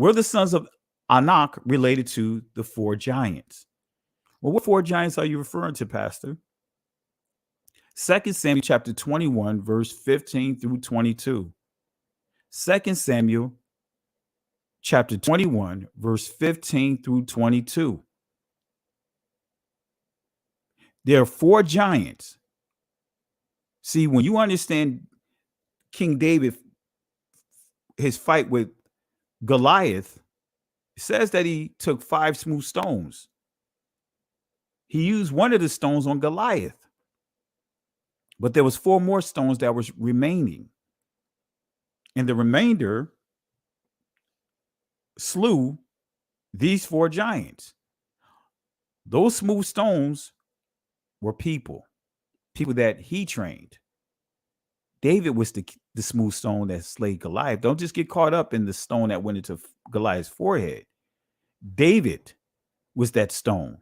Were the sons of Anak related to the 4 giants? Well, what 4 giants are you referring to, Pastor? 2 Samuel chapter 21, verse 15 through 22. 2 Samuel chapter 21, verse 15 through 22. There are 4 giants. See, when you understand King David, his fight with Goliath, it says that he took 5 smooth stones. He used one of the stones on Goliath, but there was 4 more stones that was remaining. And the remainder slew these 4 giants. Those smooth stones were people that he trained. David was the smooth stone that slayed Goliath. Don't just get caught up in the stone that went into Goliath's forehead. David was that stone.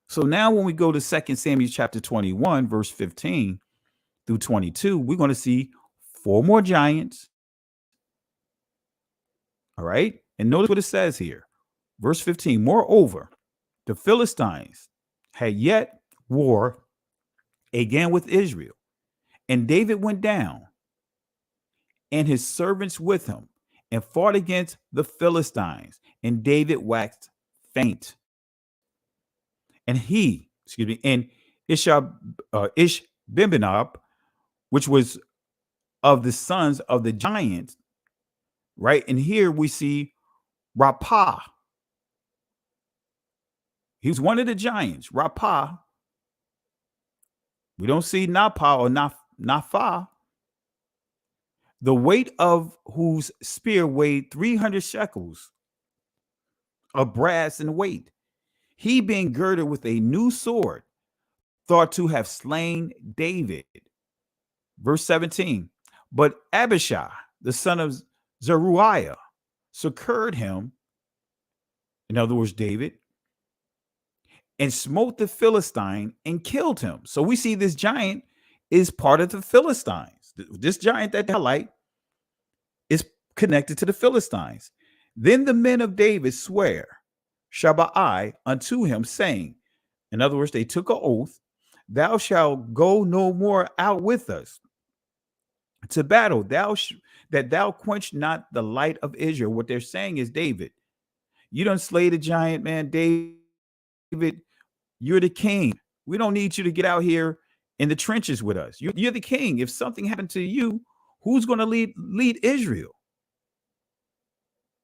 So now when we go to 2 Samuel chapter 21, verse 15 through 22, we're going to see 4 more giants. All right. And notice what it says here. Verse 15, moreover, the Philistines had yet war again with Israel. And David went down and his servants with him and fought against the Philistines. And David waxed faint. And Ishbibenob, which was of the sons of the giants, right? And here we see Rapah. He was one of the giants, Rapah. We don't see Napah or Napha. The weight of whose spear weighed 300 shekels of brass in weight. He being girded with a new sword, thought to have slain David. Verse 17. But Abishai, the son of Zeruiah, succored him, in other words, David, and smote the Philistine and killed him. So we see this giant is part of the Philistines. This giant that they highlight is connected to the Philistines. Then the men of David swear Shabbai unto him, saying, in other words, they took an oath, thou shalt go no more out with us to battle, that thou quench not the light of Israel. What they're saying is, David, you done slay the giant, man. David, you're the king. We don't need you to get out here in the trenches with us. You're the king. If something happened to you, who's going to lead Israel?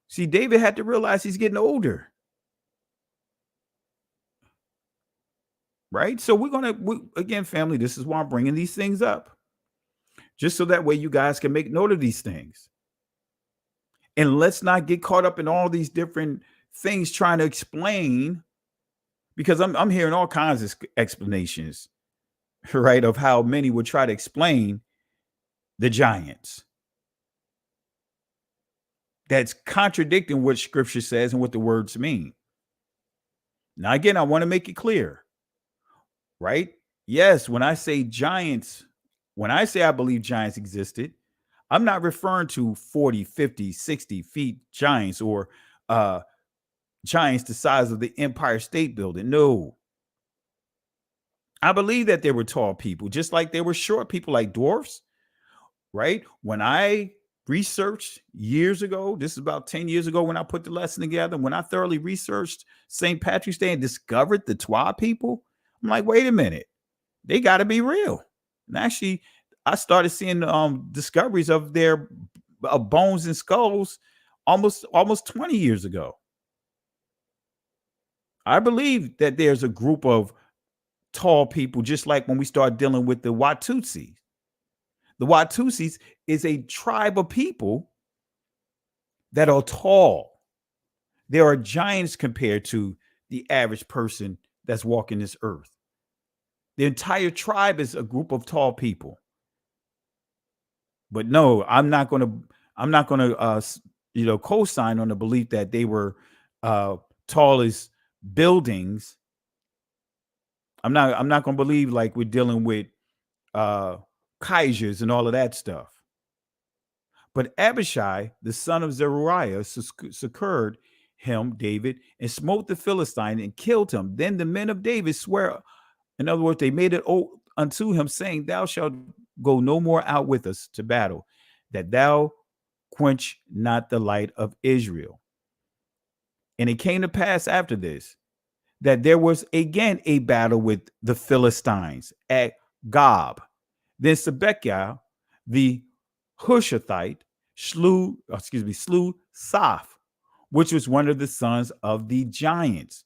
See, David had to realize he's getting older. Right? So again, family, this is why I'm bringing these things up. Just so that way you guys can make note of these things. And let's not get caught up in all these different things trying to explain, because I'm hearing all kinds of explanations, right, of how many would try to explain the giants. That's contradicting what scripture says and what the words mean. Now, again, I want to make it clear, right? Yes, when I say giants, when I say I believe giants existed, I'm not referring to 40, 50, 60 feet giants or giants the size of the Empire State Building. No. I believe that there were tall people, just like there were short people like dwarfs, right? When I researched years ago, this is about 10 years ago when I put the lesson together, when I thoroughly researched St. Patrick's Day and discovered the Twa people, I'm like, wait a minute, they got to be real. And actually, I started seeing discoveries of their bones and skulls almost 20 years ago. I believe that there's a group of tall people, just like when we start dealing with the Watusi. The Watusis is a tribe of people that are tall. There are giants compared to the average person that's walking this earth. The entire tribe is a group of tall people. But no, I'm not going to co-sign on the belief that they were tall as buildings. I'm not going to believe like we're dealing with kaijus and all of that stuff. But Abishai, the son of Zeruiah, succored him, David, and smote the Philistine and killed him. Then the men of David swear, in other words, they made an oath unto him, saying, thou shalt go no more out with us to battle, that thou quench not the light of Israel. And it came to pass after this, that there was again a battle with the Philistines at Gob. Then Sibekai, the Hushathite, slew Saph, which was one of the sons of the giants.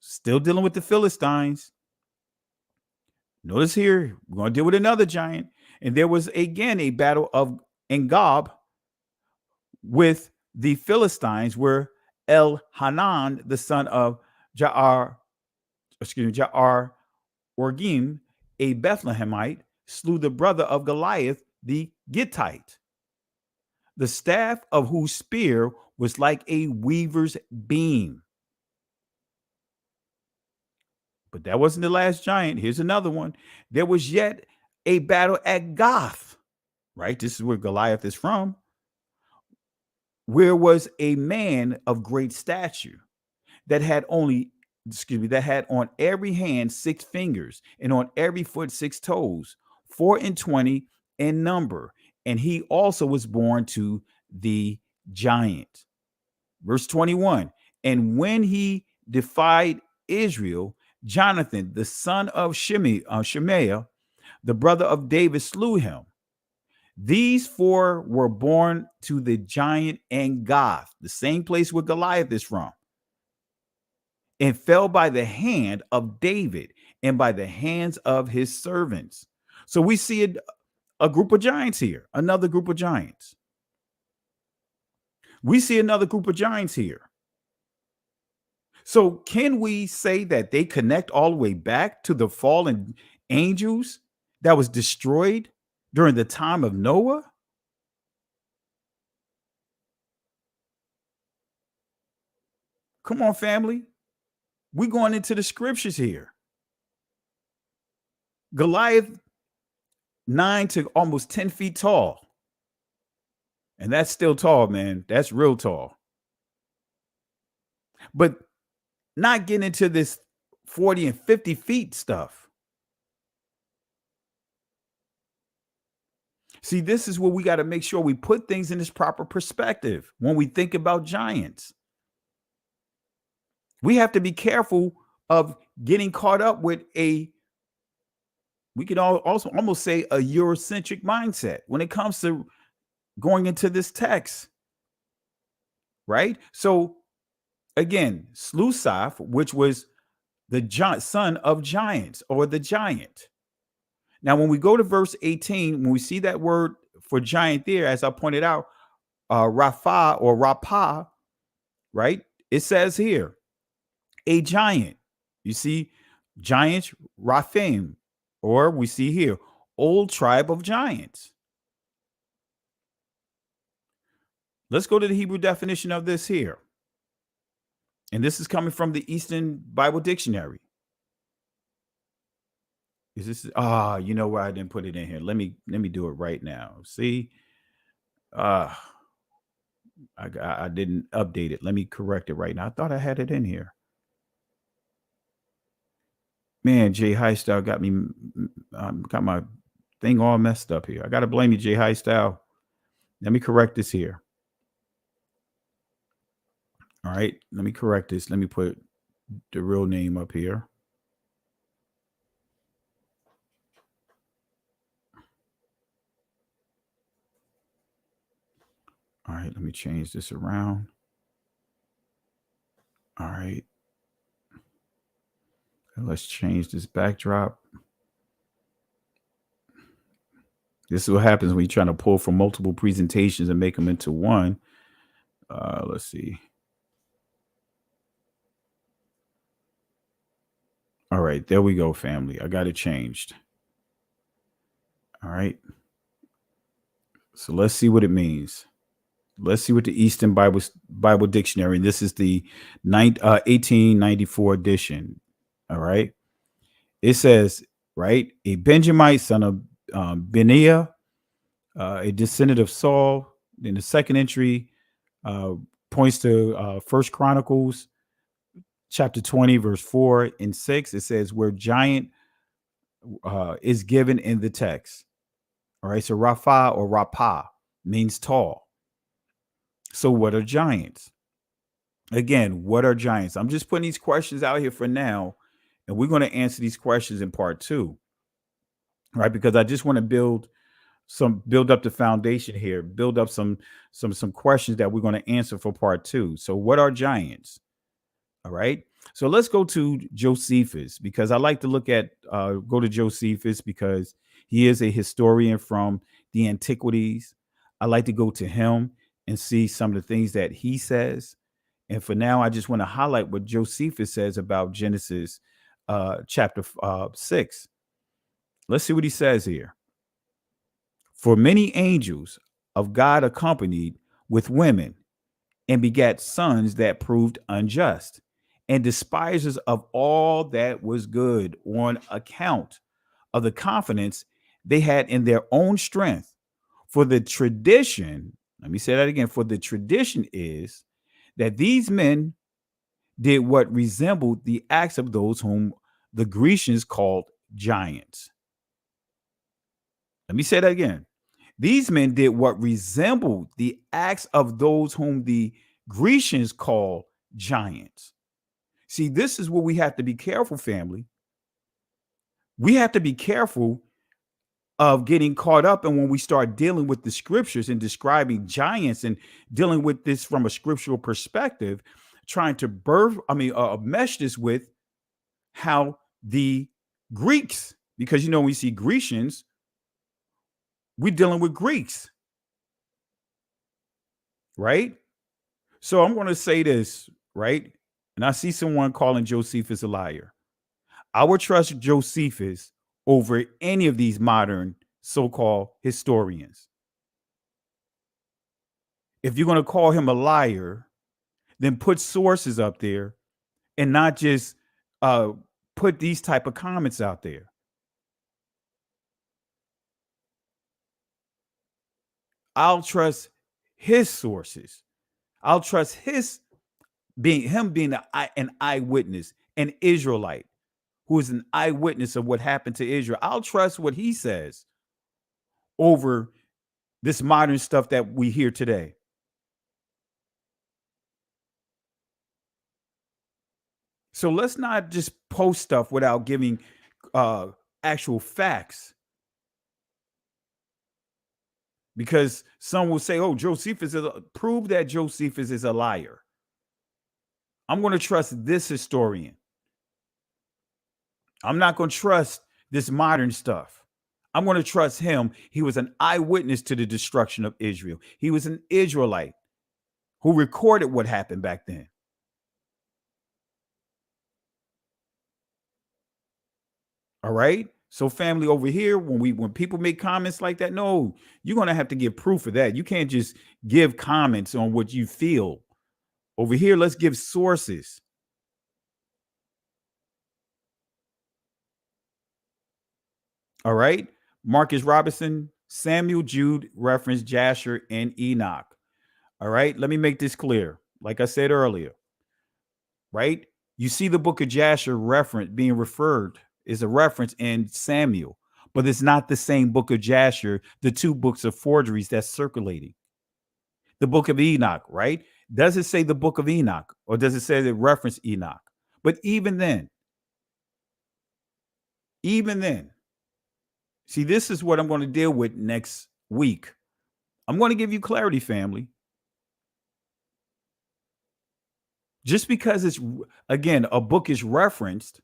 Still dealing with the Philistines. Notice here, we're going to deal with another giant. And there was again a battle of Engob with the Philistines, where Elhanan, the son of Ja'ar Orgim, a Bethlehemite, slew the brother of Goliath, the Gittite, the staff of whose spear was like a weaver's beam. But that wasn't the last giant. Here's another one. There was yet a battle at Gath, right? This is where Goliath is from, where was a man of great stature that had on every hand 6 fingers, and on every foot 6 toes, 24 in number. And he also was born to the giant. Verse 21. And when he defied Israel, Jonathan, the son of Shemaiah, the brother of David, slew him. These 4 were born to the giant and Gath, the same place where Goliath is from, and fell by the hand of David and by the hands of his servants. So we see a group of giants here, another group of giants. We see another group of giants here. So can we say that they connect all the way back to the fallen angels that was destroyed during the time of Noah? Come on, family. We're going into the scriptures here. Goliath, 9 to almost 10 feet tall. And that's still tall, man. That's real tall. But not getting into this 40 and 50 feet stuff. See, this is where we got to make sure we put things in this proper perspective when we think about giants. We have to be careful of getting caught up with we could also almost say a Eurocentric mindset when it comes to going into this text, right? So again, slew Saph, which was the son of giants, or the giant. Now, when we go to verse 18, when we see that word for giant there, as I pointed out, Rapha or Rapah, right? It says here, a giant. You see, giants, Raphaim, or we see here, old tribe of giants. Let's go to the Hebrew definition of this here. And this is coming from the Eastern Bible Dictionary. Is this, you know where I didn't put it in here. Let me do it right now. See, I didn't update it. Let me correct it right now. I thought I had it in here. Man, Jay Highstyle got me, got my thing all messed up here. I got to blame you, Jay Highstyle. Let me correct this here. All right, let me correct this. Let me put the real name up here. All right, let me change this around. All right. Let's change this backdrop. This is what happens when you're trying to pull from multiple presentations and make them into one. Let's see. All right, there we go, family. I got it changed. All right. So let's see what it means. Let's see what the Eastern Bible Dictionary, and this is the 1894 edition. All right. It says, right, a Benjamite son of Benaiah, a descendant of Saul, Then the second entry points to First Chronicles chapter 20, verse 4 and 6. It says where giant is given in the text. All right. So Rapha or Rapah means tall. So what are giants? Again, what are giants? I'm just putting these questions out here for now, and we're going to answer these questions in part 2. Right? Because I just want to build up the foundation here, build up some questions that we're going to answer for part 2. So what are giants? All right. So let's go to Josephus, because I like to look at go to Josephus because he is a historian from the antiquities. I like to go to him and see some of the things that he says. And for now, I just want to highlight what Josephus says about Genesis chapter 6. Let's see what he says here. For many angels of God accompanied with women and begat sons that proved unjust and despisers of all that was good on account of the confidence they had in their own strength. For the tradition, let me say that again, for the tradition is that these men did what resembled the acts of those whom the Grecians called giants. Let me say that again. These men did what resembled the acts of those whom the Grecians call giants. See, this is where we have to be careful, family. We have to be careful of getting caught up. And when we start dealing with the scriptures and describing giants and dealing with this from a scriptural perspective, trying to mesh this with how the Greeks, because, when we see Grecians, we're dealing with Greeks, right? So I'm going to say this, right? And I see someone calling Josephus a liar. I would trust Josephus over any of these modern so-called historians. If you're going to call him a liar, then put sources up there and not just put these type of comments out there. I'll trust his sources. I'll trust being an eyewitness, an Israelite who is an eyewitness of what happened to Israel. I'll trust what he says over this modern stuff that we hear today. So let's not just post stuff without giving actual facts. Because some will say, oh, prove that Josephus is a liar. I'm going to trust this historian. I'm not going to trust this modern stuff. I'm going to trust him. He was an eyewitness to the destruction of Israel. He was an Israelite who recorded what happened back then. All right. So family, over here, when people make comments like that, no, you're going to have to give proof of that. You can't just give comments on what you feel. Over here, let's give sources. All right. Marcus Robinson, Samuel, Jude referenced Jasher and Enoch. All right. Let me make this clear. Like I said earlier, right? You see the book of Jasher being referred is a reference in Samuel, but it's not the same book of Jasher, the two books of forgeries that's circulating. The book of Enoch, right? Does it say the book of Enoch, or does it say that reference Enoch? But even then, see, this is what I'm going to deal with next week. I'm going to give you clarity, family. Just because it's, again, a book is referenced,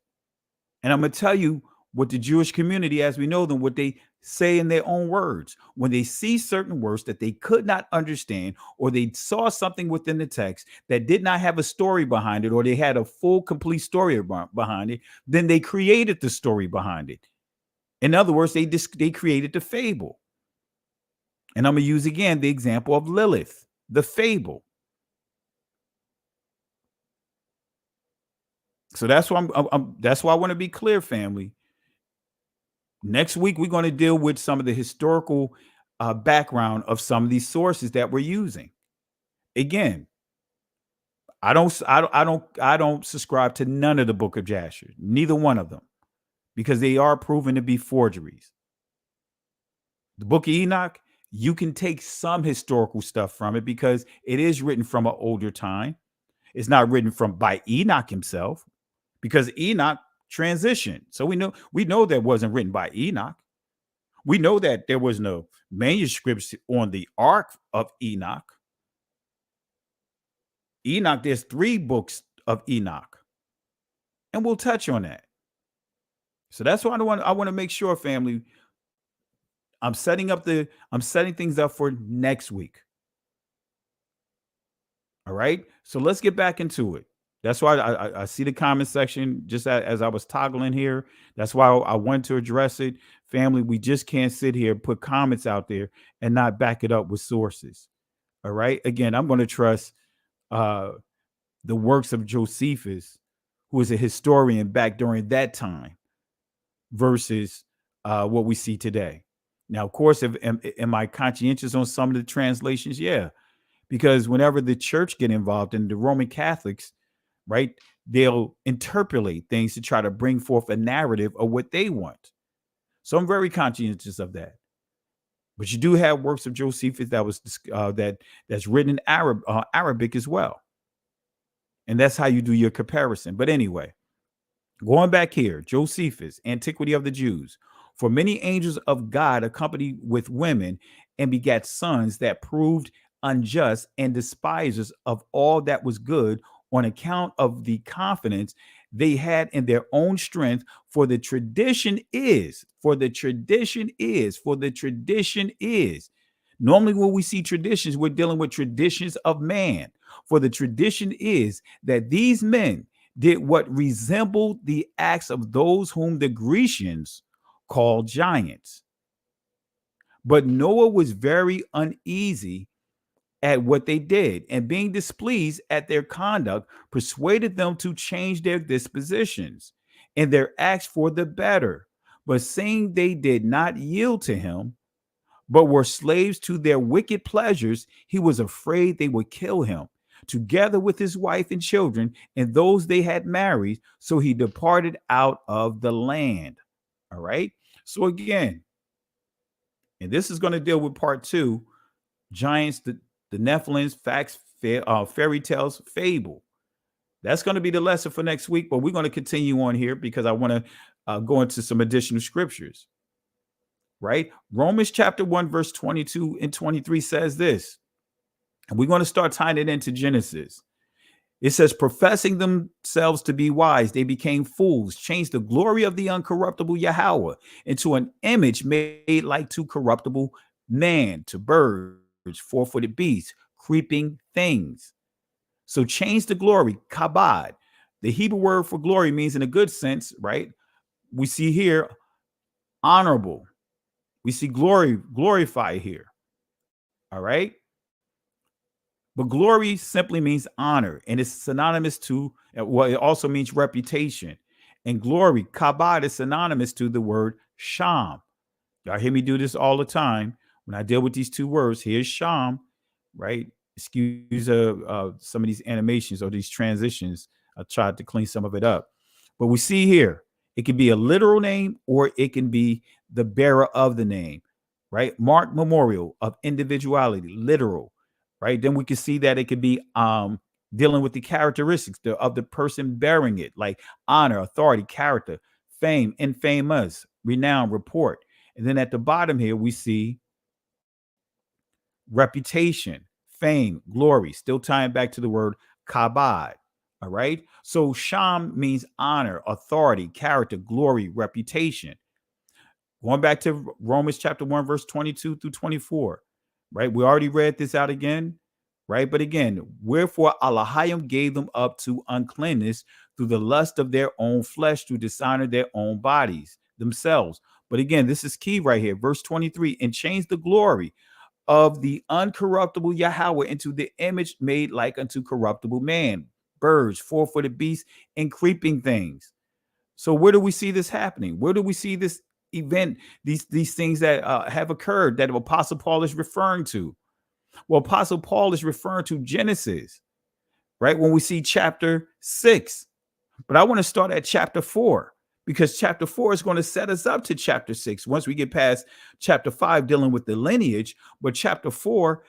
and I'm going to tell you what the Jewish community, as we know them, what they say in their own words. When they see certain words that they could not understand, or they saw something within the text that did not have a story behind it, or they had a full, complete story behind it, then they created the story behind it. In other words, they created the fable. And I'm going to use again the example of Lilith, the fable. So that's why that's why I want to be clear, family. Next week, we're going to deal with some of the historical background of some of these sources that we're using. Again, I don't subscribe to none of the Book of Jasher, neither one of them, because they are proven to be forgeries. The Book of Enoch, you can take some historical stuff from it because it is written from an older time. It's not written by Enoch himself, because Enoch transitioned. So we know that wasn't written by Enoch. We know that there was no manuscripts on the Ark of Enoch. Enoch, there's 3 books of Enoch, and we'll touch on that. So that's why I want to make sure, family, I'm setting things up for next week. All right. So let's get back into it. That's why I see the comment section just as I was toggling here. That's why I wanted to address it. Family, we just can't sit here, put comments out there and not back it up with sources. All right. Again, I'm going to trust the works of Josephus, who is a historian back during that time, versus what we see today. Now, of course, am I conscientious on some of the translations? Yeah, because whenever the church get involved in the Roman Catholics, right, they'll interpolate things to try to bring forth a narrative of what they want. So I'm very conscientious of that. But you do have works of Josephus that's written in Arabic as well, and that's how you do your comparison. But anyway, going back here, Josephus, Antiquity of the Jews. For many angels of God accompanied with women and begat sons that proved unjust and despisers of all that was good on account of the confidence they had in their own strength. For the tradition is. Normally when we see traditions, we're dealing with traditions of man. For the tradition is that these men did what resembled the acts of those whom the Grecians called giants. But Noah was very uneasy at what they did, and being displeased at their conduct, persuaded them to change their dispositions and their acts for the better. But seeing they did not yield to him, but were slaves to their wicked pleasures, he was afraid they would kill him, together with his wife and children, and those they had married. So he departed out of the land. All right. So again, and this is going to deal with part 2, giants, the Nephilim, facts, fairy tales, fable. That's going to be the lesson for next week, but we're going to continue on here because I want to go into some additional scriptures. Right? Romans chapter 1, verse 22 and 23 says this, and we're going to start tying it into Genesis. It says, professing themselves to be wise, they became fools, changed the glory of the uncorruptible Yahweh into an image made like to corruptible man, to birds, 4-footed beasts, creeping things. So change the glory, kabod. The Hebrew word for glory means in a good sense, right? We see here honorable. We see glorify here. All right. But glory simply means honor, and it's synonymous to, well, it also means reputation. And glory, kabod, is synonymous to the word sham. Y'all hear me do this all the time when I deal with these 2 words. Here's sham, right? Excuse some of these animations or these transitions. I tried to clean some of it up. But we see here, it can be a literal name or it can be the bearer of the name, right? Mark memorial of individuality, literal. Right. Then we can see that it could be dealing with the characteristics of the person bearing it, like honor, authority, character, fame, infamous, renown, report. And then at the bottom here, we see reputation, fame, glory, still tying back to the word kabod. All right. So sham means honor, authority, character, glory, reputation. Going back to Romans chapter 1, verse 22 through 24. Right. We already read this out again. Right. But again, wherefore Elohim gave them up to uncleanness through the lust of their own flesh, to dishonor their own bodies themselves. But again, this is key right here. Verse 23, and changed the glory of the uncorruptible Yahweh into the image made like unto corruptible man, birds, 4-footed beasts, and creeping things. So where do we see this happening? Where do we see this event, these things that have occurred that Apostle Paul is referring to? Well, Apostle Paul is referring to Genesis, right? When we see chapter 6. But I want to start at chapter 4, because chapter 4 is going to set us up to chapter 6 once we get past chapter 5 dealing with the lineage. But chapter 4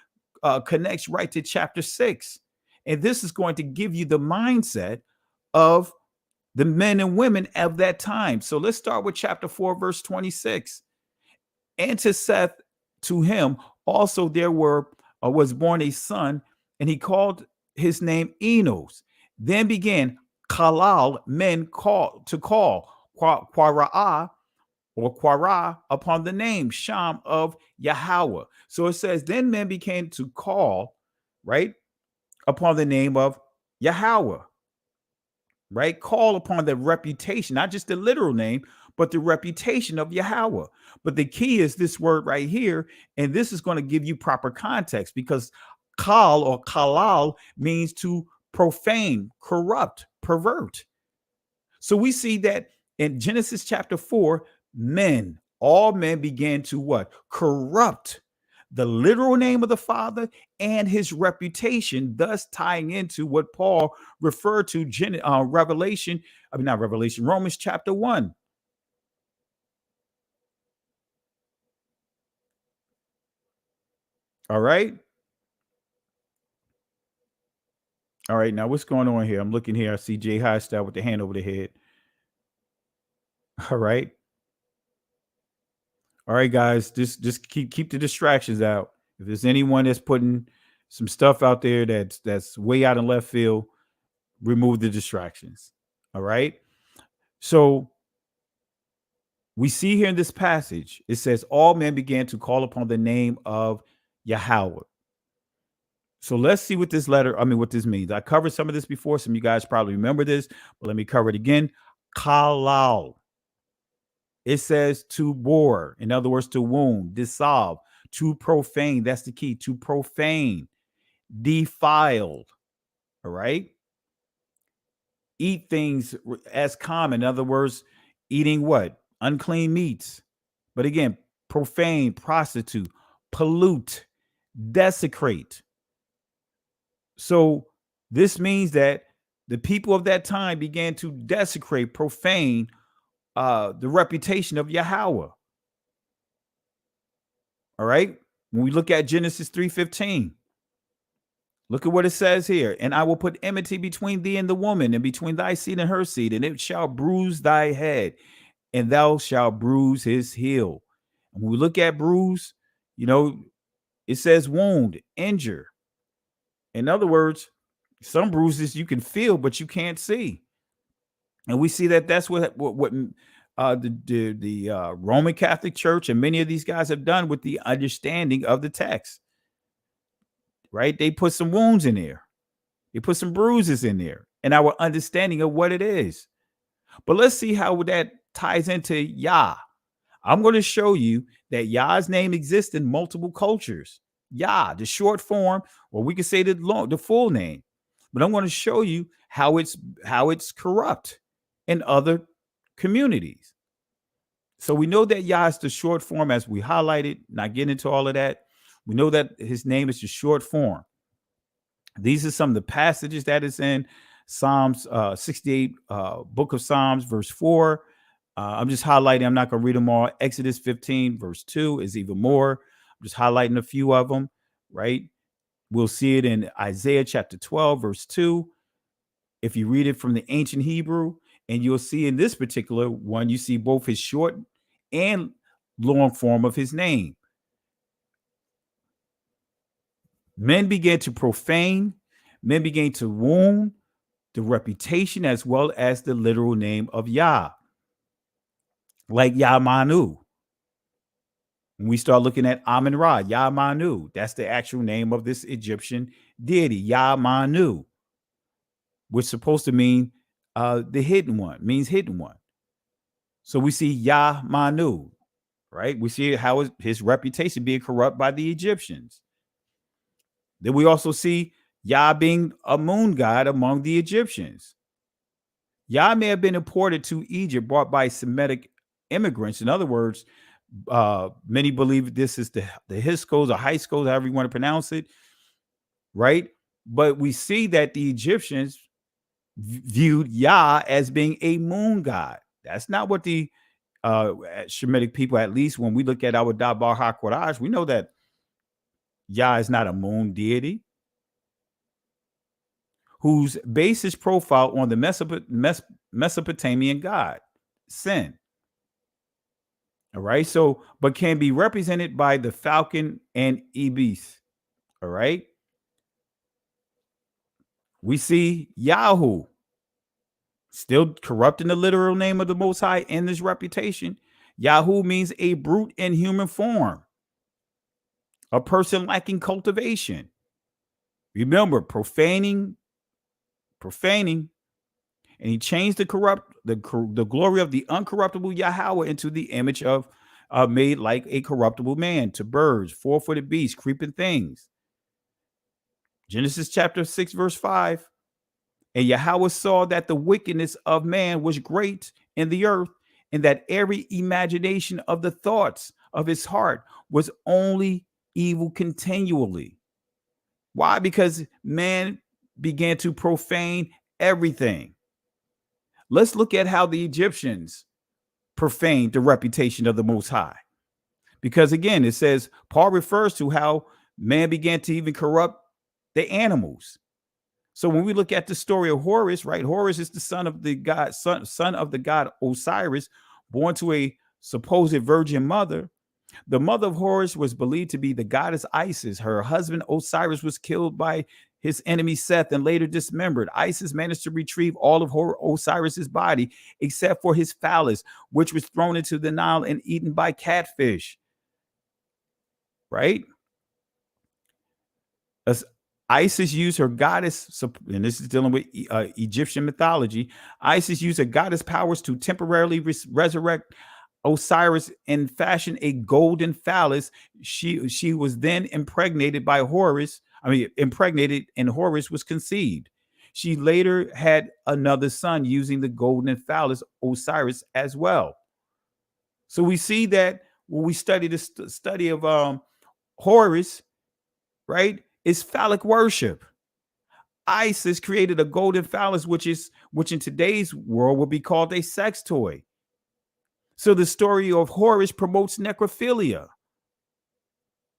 connects right to chapter 6. And this is going to give you the mindset of the men and women of that time. So let's start with chapter 4, verse 26. And to Seth, to him also there was born a son, and he called his name Enos. Then began Kalal, men call Quara or Quara upon the name Sham of Yahweh. So it says, then men began to call, right, upon the name of Yahweh, right? Call upon the reputation, not just the literal name, but the reputation of Yahweh. But the key is this word right here, and this is going to give you proper context, because kal or kalal means to profane, corrupt, pervert. So we see that in Genesis chapter 4, all men began to what? Corrupt the literal name of the Father and his reputation, thus tying into what Paul referred to Romans chapter 1. All right. All right, now what's going on here? I'm looking here. I see Jay Highstyle with the hand over the head. All right. All right, guys, just keep the distractions out. If there's anyone that's putting some stuff out there that's way out in left field, remove the distractions. All right. So we see here in this passage, it says, all men began to call upon the name of Yahweh. So let's see what what this means. I covered some of this before. Some of you guys probably remember this, but let me cover it again. Kalal. It says to bore, in other words, to wound, dissolve, to profane. That's the key. To profane, defiled. All right. Eat things as common. In other words, eating what? Unclean meats. But again, profane, prostitute, pollute, desecrate. So this means that the people of that time began to desecrate, profane the reputation of Yahweh. All right. When we look at Genesis 3:15, look at what it says here. And I will put enmity between thee and the woman, and between thy seed and her seed, and it shall bruise thy head, and thou shalt bruise his heel. And when we look at bruise, it says wound, injure. In other words, some bruises you can feel, but you can't see. And we see that that's what the Roman Catholic Church and many of these guys have done with the understanding of the text. Right? They put some wounds in there. They put some bruises in there, and our understanding of what it is. But let's see how that ties into Yah. I'm going to show you that Yah's name exists in multiple cultures. Yah, the short form, or we could say the full name. But I'm going to show you how it's corrupt in other communities. So we know that Yah is the short form, as we highlighted, not getting into all of that. We know that his name is the short form. These are some of the passages that is in Psalms 68, book of Psalms, verse 4. I'm just highlighting. I'm not going to read them all. Exodus 15, verse 2 is even more. I'm just highlighting a few of them, right? We'll see it in Isaiah chapter 12, verse 2. If you read it from the ancient Hebrew, and you'll see in this particular one, you see both his short and long form of his name. Men began to profane, men began to wound the reputation as well as the literal name of Yah, like Yah-Manu. When we start looking at Amun-Ra, Yah-Manu, that's the actual name of this Egyptian deity, Yah-Manu, which is supposed to mean the hidden one, means hidden one. So we see Yah-Manu, right? We see how his reputation being corrupt by the Egyptians. Then we also see Yah being a moon god among the Egyptians. Yah may have been imported to Egypt, brought by Semitic immigrants. In other words, many believe this is the Hyksos or Hyksos, however you want to pronounce it, right? But we see that the Egyptians viewed Yah as being a moon god. That's not what the Shemitic people, at least when we look at our Dabar HaQuadash, we know that Yah is not a moon deity whose basis profile on the Mesopotamian god, Sin. All right. So, but can be represented by the falcon and ibis. All right. We see Yahoo still corrupting the literal name of the Most High in this reputation. Yahoo means a brute in human form, a person lacking cultivation. Remember, profaning, and he changed the glory of the uncorruptible Yahweh into the image of made like a corruptible man, to birds, four-footed beasts, creeping things. Genesis chapter 6, verse 5. And Yahweh saw that the wickedness of man was great in the earth, and that every imagination of the thoughts of his heart was only evil continually. Why? Because man began to profane everything. Let's look at how the Egyptians profaned the reputation of the Most High. Because again, it says, Paul refers to how man began to even corrupt the animals. So when we look at the story of Horus, right? Horus is the son of the god, son of the god Osiris, born to a supposed virgin mother. The mother of Horus was believed to be the goddess Isis. Her husband Osiris was killed by his enemy Seth and later dismembered. Isis managed to retrieve all of Osiris's body except for his phallus, which was thrown into the Nile and eaten by catfish. Right? As Isis used her goddess, and this is dealing with Egyptian mythology. Isis used her goddess powers to temporarily resurrect Osiris and fashion a golden phallus. She was then impregnated by Horus. Impregnated, and Horus was conceived. She later had another son using the golden phallus, Osiris, as well. So we see that when we study the study of Horus, right, is phallic worship. Isis created a golden phallus, which in today's world would be called a sex toy. So the story of Horus promotes necrophilia.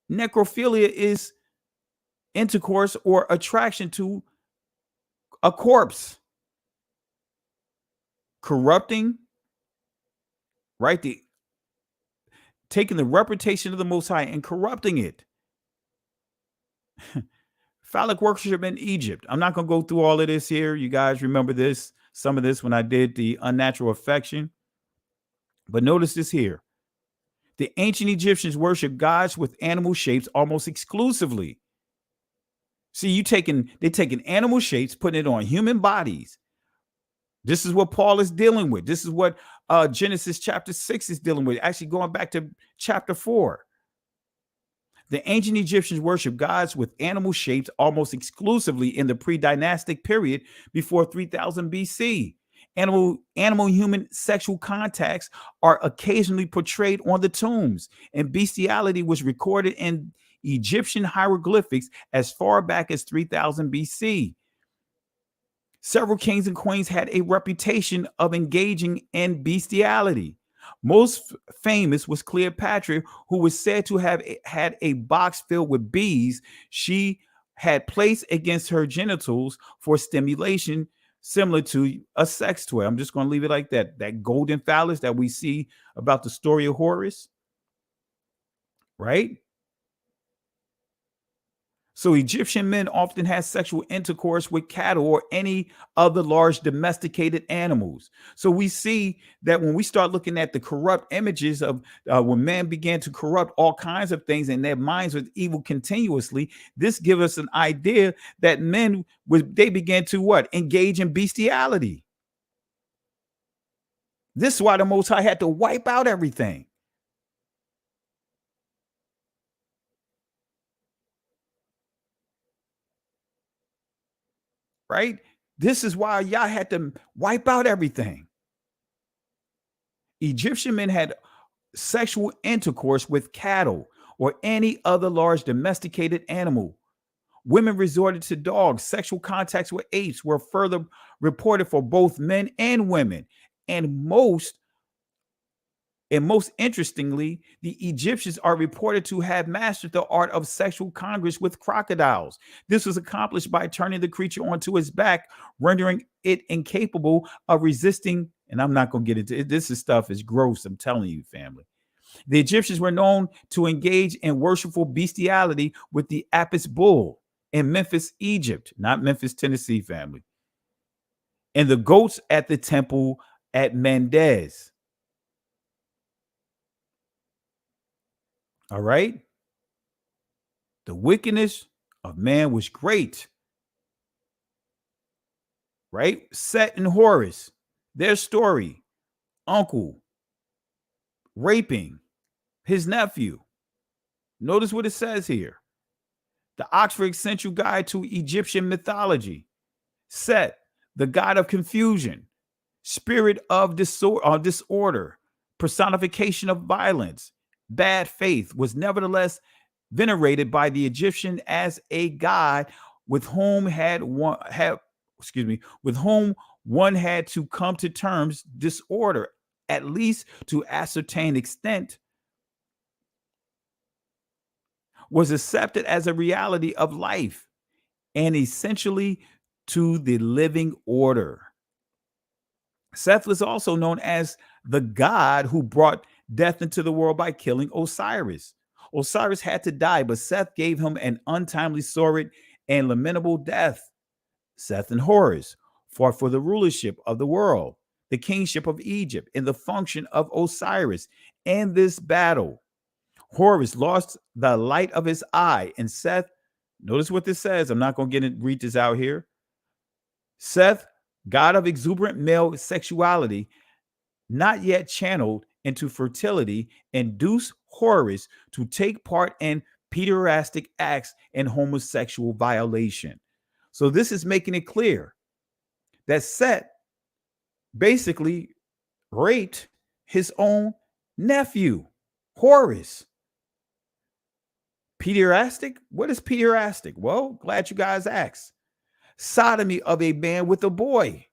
Necrophilia is intercourse or attraction to a corpse, corrupting, right? Taking the reputation of the Most High and corrupting it. Phallic worship in Egypt. I'm not going to go through all of this here. You guys remember this, some of this when I did the unnatural affection. But notice this here. The ancient Egyptians worship gods with animal shapes almost exclusively. See, they're taking animal shapes, putting it on human bodies. This is what Paul is dealing with. This is what Genesis chapter 6 is dealing with. Actually, going back to chapter 4. The ancient Egyptians worship gods with animal shapes almost exclusively in the pre-dynastic period before 3000 BC. Animal-human sexual contacts are occasionally portrayed on the tombs, and bestiality was recorded in Egyptian hieroglyphics as far back as 3000 BC. Several kings and queens had a reputation of engaging in bestiality. Most famous was Cleopatra, who was said to have had a box filled with bees she had placed against her genitals for stimulation, similar to a sex toy. I'm just going to leave it like that. That golden phallus that we see about the story of Horus, right? So Egyptian men often had sexual intercourse with cattle or any other large domesticated animals. So we see that when we start looking at the corrupt images of when man began to corrupt all kinds of things and their minds with evil continuously, this gives us an idea that men they began to what? Engage in bestiality. This is why the Most High had to wipe out everything. Right? This is why Yah had to wipe out everything. Egyptian men had sexual intercourse with cattle or any other large domesticated animal. Women resorted to dogs. Sexual contacts with apes were further reported for both men and women. And most interestingly, the Egyptians are reported to have mastered the art of sexual congress with crocodiles. This was accomplished by turning the creature onto its back, rendering it incapable of resisting. And I'm not going to get into it. This stuff is gross. I'm telling you, family. The Egyptians were known to engage in worshipful bestiality with the Apis bull in Memphis, Egypt, not Memphis, Tennessee, family, and the goats at the temple at Mendes. All right. The wickedness of man was great. Right? Set and Horus, their story, uncle raping his nephew. Notice what it says here. The Oxford Essential Guide to Egyptian Mythology. Set, the god of confusion, spirit of disorder, personification of violence, bad faith, was nevertheless venerated by the Egyptian as a god with whom one had to come to terms. Disorder, at least to ascertain extent, was accepted as a reality of life and essentially to the living order. Seth was also known as the god who brought death into the world by killing Osiris. Osiris had to die, but Seth gave him an untimely, sordid, and lamentable death. Seth and Horus fought for the rulership of the world, the kingship of Egypt, and the function of Osiris. In this battle, Horus lost the light of his eye, and Seth, notice what this says. I'm not going to read this out here. Seth, god of exuberant male sexuality, not yet channeled into fertility, induced Horus to take part in pederastic acts and homosexual violation. So this is making it clear that Seth basically raped his own nephew, Horus. Pederastic? What is pederastic? Well, glad you guys asked. Sodomy of a man with a boy.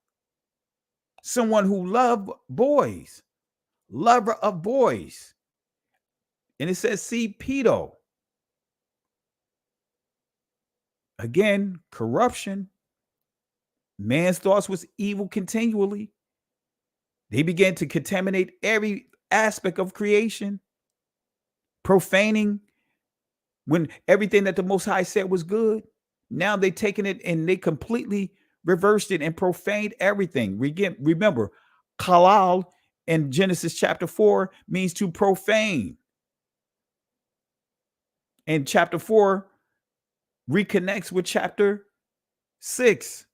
Someone who loved boys. Lover of boys. And it says, see, pedo. Again, corruption. Man's thoughts was evil continually. They began to contaminate every aspect of creation. Profaning when everything that the Most High said was good. Now they've taken it and they completely reversed it and profaned everything. Remember, halal in Genesis chapter 4 means to profane. And chapter 4 reconnects with chapter 6.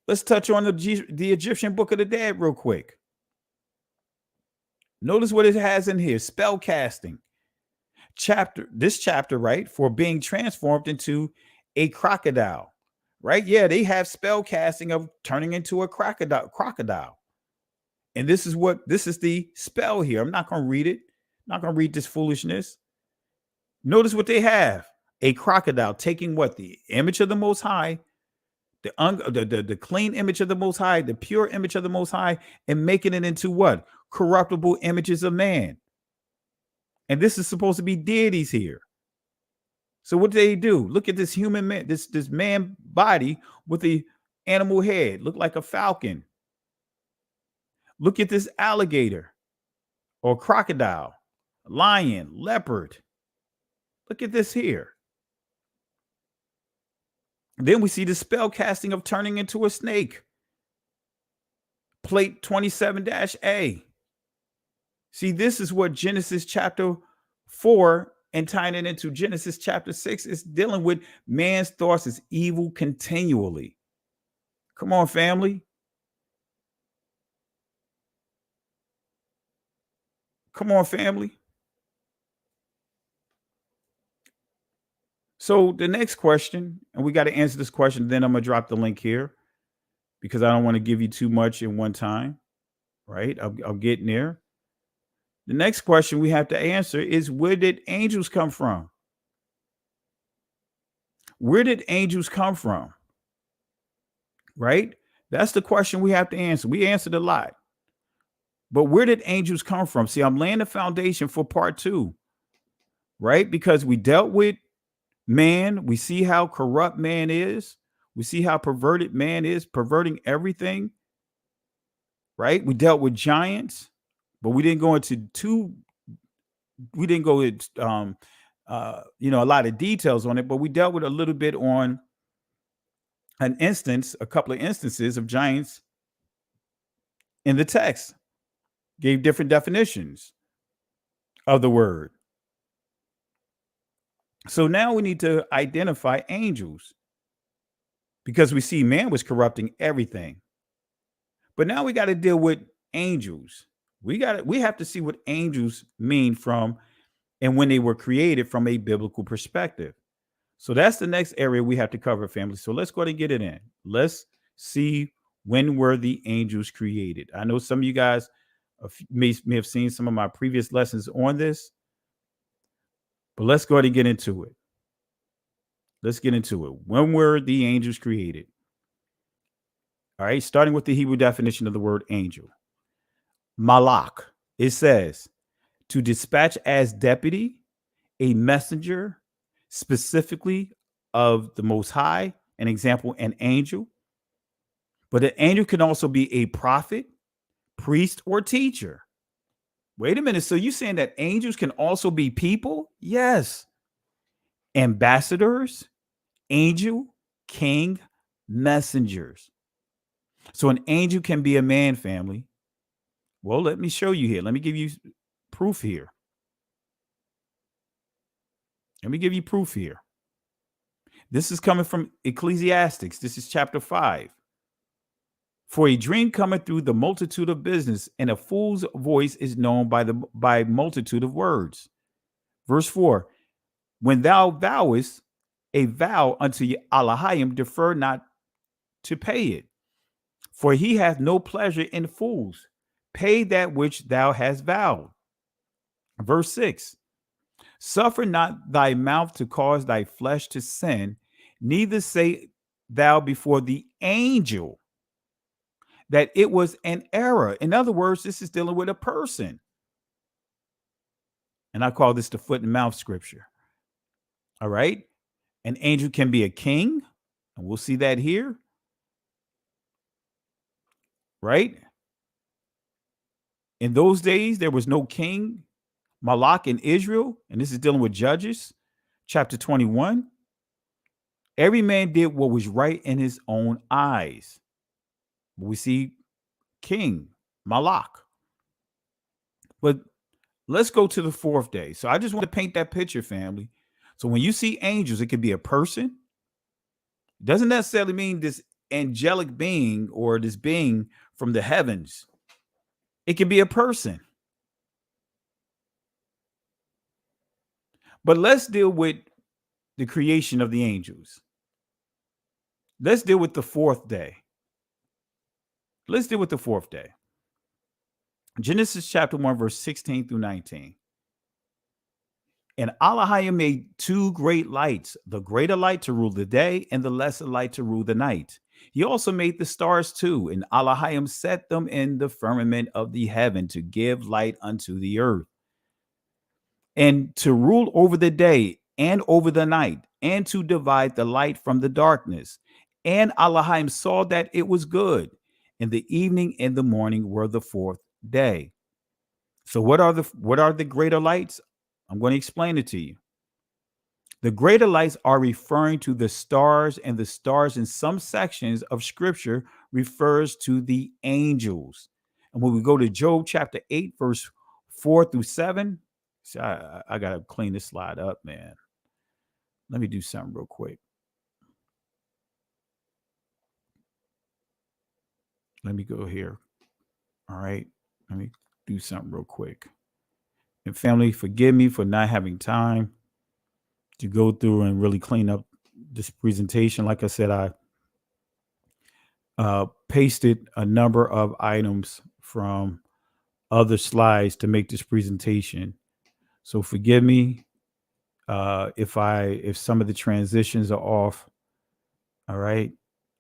Let's touch on the Egyptian Book of the Dead real quick. Notice what it has in here. Spell casting. This chapter, right? For being transformed into a crocodile. Right? Yeah, they have spell casting of turning into a crocodile. And this is the spell here. I'm not going to read it. I'm not going to read this foolishness. Notice what they have. A crocodile taking what? The image of the Most High, the clean image of the Most High, the pure image of the Most High, and making it into what? Corruptible images of man. And this is supposed to be deities here. So what do they do? Look at this human man, this man body with the animal head, look like a falcon. Look at this alligator or crocodile, lion, leopard. Look at this here. Then we see the spell casting of turning into a snake. Plate 27-A. See, this is what Genesis chapter 4 and tying it into Genesis chapter 6 is dealing with. Man's thoughts is evil continually. Come on, family. Come on, family. So the next question, and we got to answer this question, then I'm going to drop the link here. because I don't want to give you too much in one time, right? I'm getting there. The next question we have to answer is, where did angels come from? Where did angels come from? Right? That's the question we have to answer. We answered a lot. But where did angels come from? See, I'm laying the foundation for part 2, right? Because we dealt with man. We see how corrupt man is. We see how perverted man is, perverting everything, right? We dealt with giants, but we didn't go into a lot of details on it, but we dealt with a little bit on a couple of instances of giants in the text, gave different definitions of the word. So now we need to identify angels, because we see man was corrupting everything. But now we got to deal with angels. We have to see what angels mean from and when they were created from a biblical perspective. So that's the next area we have to cover, family. So let's go ahead and get it in. Let's see, when were the angels created? I know some of you guys may have seen some of my previous lessons on this, but let's go ahead and get into it. Let's get into it. When were the angels created? All right, starting with the Hebrew definition of the word angel. Malak. It says, to dispatch as deputy, a messenger, specifically of the Most High. An example, an angel. But an angel can also be a prophet, priest, or teacher. Wait a minute. So you're saying that angels can also be people? Yes. Ambassadors, angel, king, messengers. So an angel can be a man, family. Well, let me show you here. Let me give you proof here. This is coming from Ecclesiastes. This is chapter 5. For a dream cometh through the multitude of business, and a fool's voice is known by multitude of words. Verse 4. When thou vowest a vow unto Elohim, defer not to pay it, for he hath no pleasure in fools. Pay that which thou hast vowed. Verse 6. Suffer not thy mouth to cause thy flesh to sin, neither say thou before the angel that it was an error. In other words, this is dealing with a person. And I call this the foot and mouth scripture. All right. An angel can be a king, and we'll see that here. Right. In those days, there was no king, Malak, in Israel. And this is dealing with Judges, chapter 21. Every man did what was right in his own eyes. We see king, Malak. But let's go to the 4th day. So I just want to paint that picture, family. So when you see angels, it could be a person. It doesn't necessarily mean this angelic being or this being from the heavens. It can be a person. But let's deal with the creation of the angels. Let's deal with the 4th day. Genesis chapter 1, verse 16 through 19. And Elohim made 2 great lights, the greater light to rule the day and the lesser light to rule the night. He also made the stars too, and Elohim set them in the firmament of the heaven to give light unto the earth, and to rule over the day and over the night, and to divide the light from the darkness. And Elohim saw that it was good. And the evening and the morning were the 4th day. So what are the greater lights? I'm going to explain it to you. The greater lights are referring to the stars, and the stars in some sections of scripture refers to the angels. And when we go to Job chapter 8, verse 4 through 7, see, I got to clean this slide up, man. Let me do something real quick. Let me go here. All right. Let me do something real quick. And family, forgive me for not having time to go through and really clean up this presentation. Like I said, I pasted a number of items from other slides to make this presentation. So forgive me if some of the transitions are off. All right.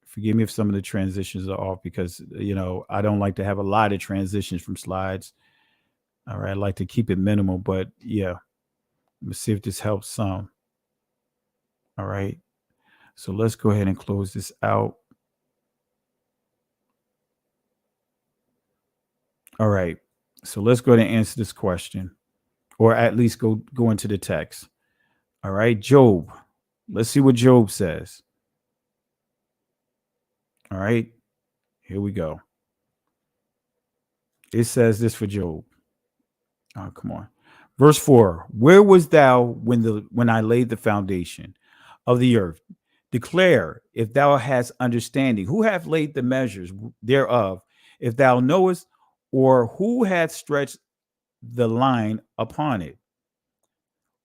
Forgive me if some of the transitions are off because, I don't like to have a lot of transitions from slides. All right. I like to keep it minimal, but yeah, let's see if this helps some. All right. So let's go ahead and close this out. All right. So let's go ahead and answer this question, or at least go into the text. All right. Job. Let's see what Job says. All right. Here we go. It says this for Job. Oh, come on. Verse 4. Where was thou when I laid the foundation of the earth? Declare if thou hast understanding. Who hath laid the measures thereof? If thou knowest, or who hath stretched the line upon it?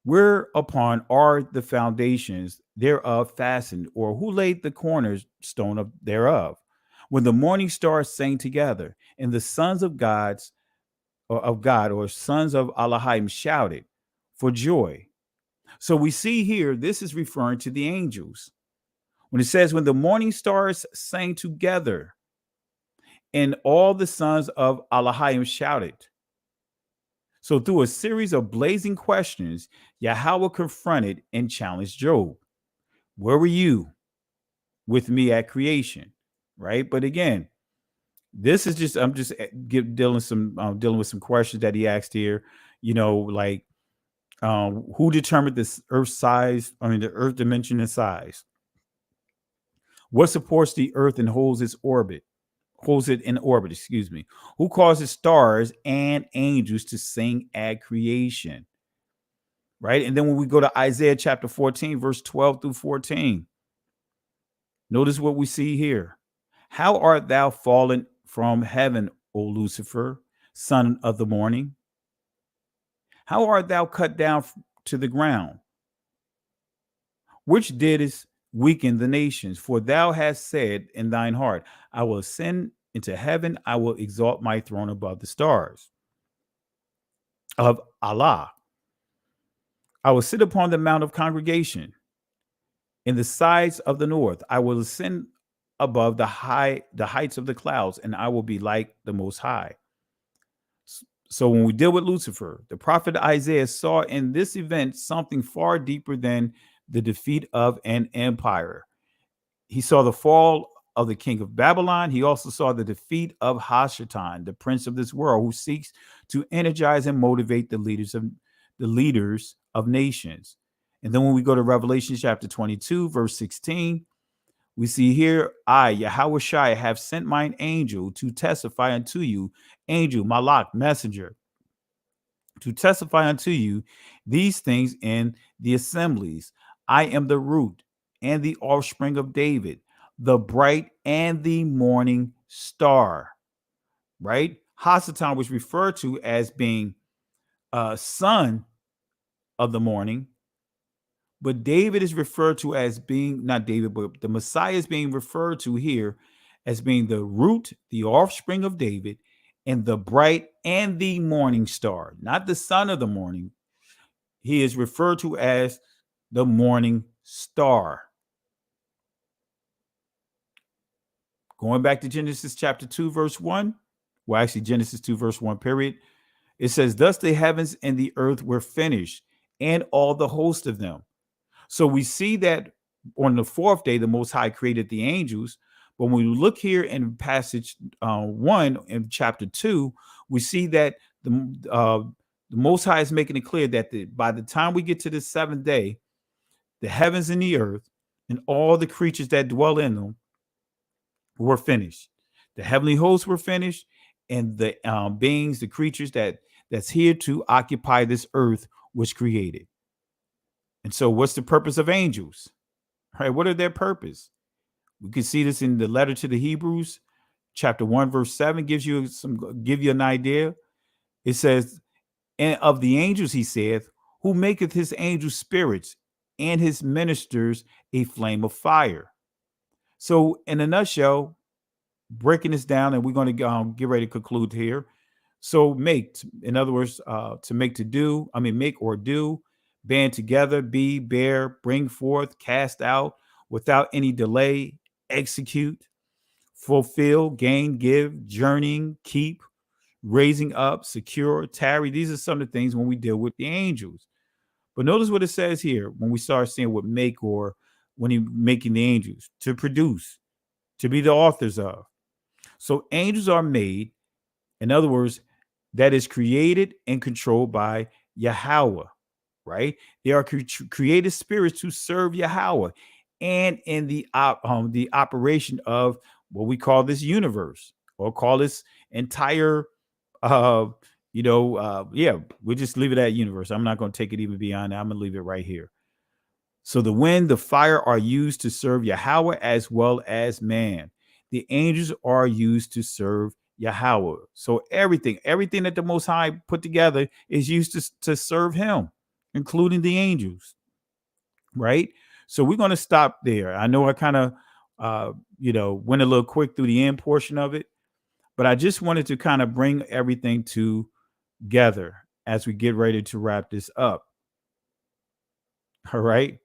Whereupon are the foundations thereof fastened, or who laid the cornerstone thereof? When the morning stars sang together, and the sons of God, or sons of Elohim shouted for joy. So we see here, this is referring to the angels. When it says, when the morning stars sang together, and all the sons of Elohim shouted. So through a series of blazing questions, Yahweh confronted and challenged Job. Where were you with me at creation? Right. But again, this is just, I'm just dealing with some questions that he asked here, like who determined this earth size? The earth dimension and size. What supports the earth and holds it in orbit, excuse me. Who causes stars and angels to sing at creation? Right. And then when we go to Isaiah chapter 14, verse 12 through 14, notice what we see here. How art thou fallen from heaven, O Lucifer, son of the morning? How art thou cut down to the ground, which didst weaken the nations? For thou hast said in thine heart, I will ascend into heaven, I will exalt my throne above the stars of Allah. I will sit upon the mount of congregation in the sides of the north. I will ascend above the heights of the clouds, and I will be like the Most High. So when we deal with Lucifer, the prophet Isaiah saw in this event something far deeper than the defeat of an empire. He saw the fall of the king of Babylon. He also saw the defeat of Hashatan, the prince of this world, who seeks to energize and motivate the leaders of nations. And then when we go to Revelation chapter 22, verse 16, we see here, I, Yahweh Shai, have sent mine angel to testify unto you, angel, Malak, messenger, to testify unto you these things in the assemblies. I am the root and the offspring of David, the bright and the morning star. Right? Hasatan was referred to as being son of the morning, but David is referred to as being, not David, but the Messiah is being referred to here as being the root, the offspring of David, and the bright and the morning star, not the son of the morning. He is referred to as the morning star. Going back to Genesis chapter 2, verse 1. Well, actually, Genesis 2, verse 1, period. It says, thus the heavens and the earth were finished, and all the host of them. So we see that on the fourth day, the Most High created the angels. But when we look here in passage 1 in chapter 2, we see that the Most High is making it clear that by the time we get to the seventh day, the heavens and the earth and all the creatures that dwell in them were finished. The heavenly hosts were finished, and the beings, the creatures that's here to occupy this earth was created. And so what's the purpose of angels? Right? What are their purpose? We can see this in the letter to the Hebrews, chapter 1, verse 7 give you an idea. It says, and of the angels, he saith, who maketh his angels spirits and his ministers a flame of fire. So in a nutshell, breaking this down, and we're going to get ready to conclude here. So make, in other words, to make, to do, make or do, band together, be, bear, bring forth, cast out, without any delay, execute, fulfill, gain, give, journeying, keep, raising up, secure, tarry. These are some of the things when we deal with the angels. But notice what it says here when we start seeing what make, or when he's making the angels: to produce, to be the authors of. So angels are made, in other words, that is created and controlled by Yahweh, right? They are created spirits to serve Yahweh, and in the operation of what we call this universe, or call this entire, we'll just leave it at universe. I'm not going to take it even beyond that. I'm going to leave it right here. So the wind, the fire are used to serve Yahweh as well as man. The angels are used to serve Yahweh. So everything that the Most High put together is used to serve him, including the angels, right? So we're going to stop there. I know I kind of, went a little quick through the end portion of it, but I just wanted to kind of bring everything together as we get ready to wrap this up. All right.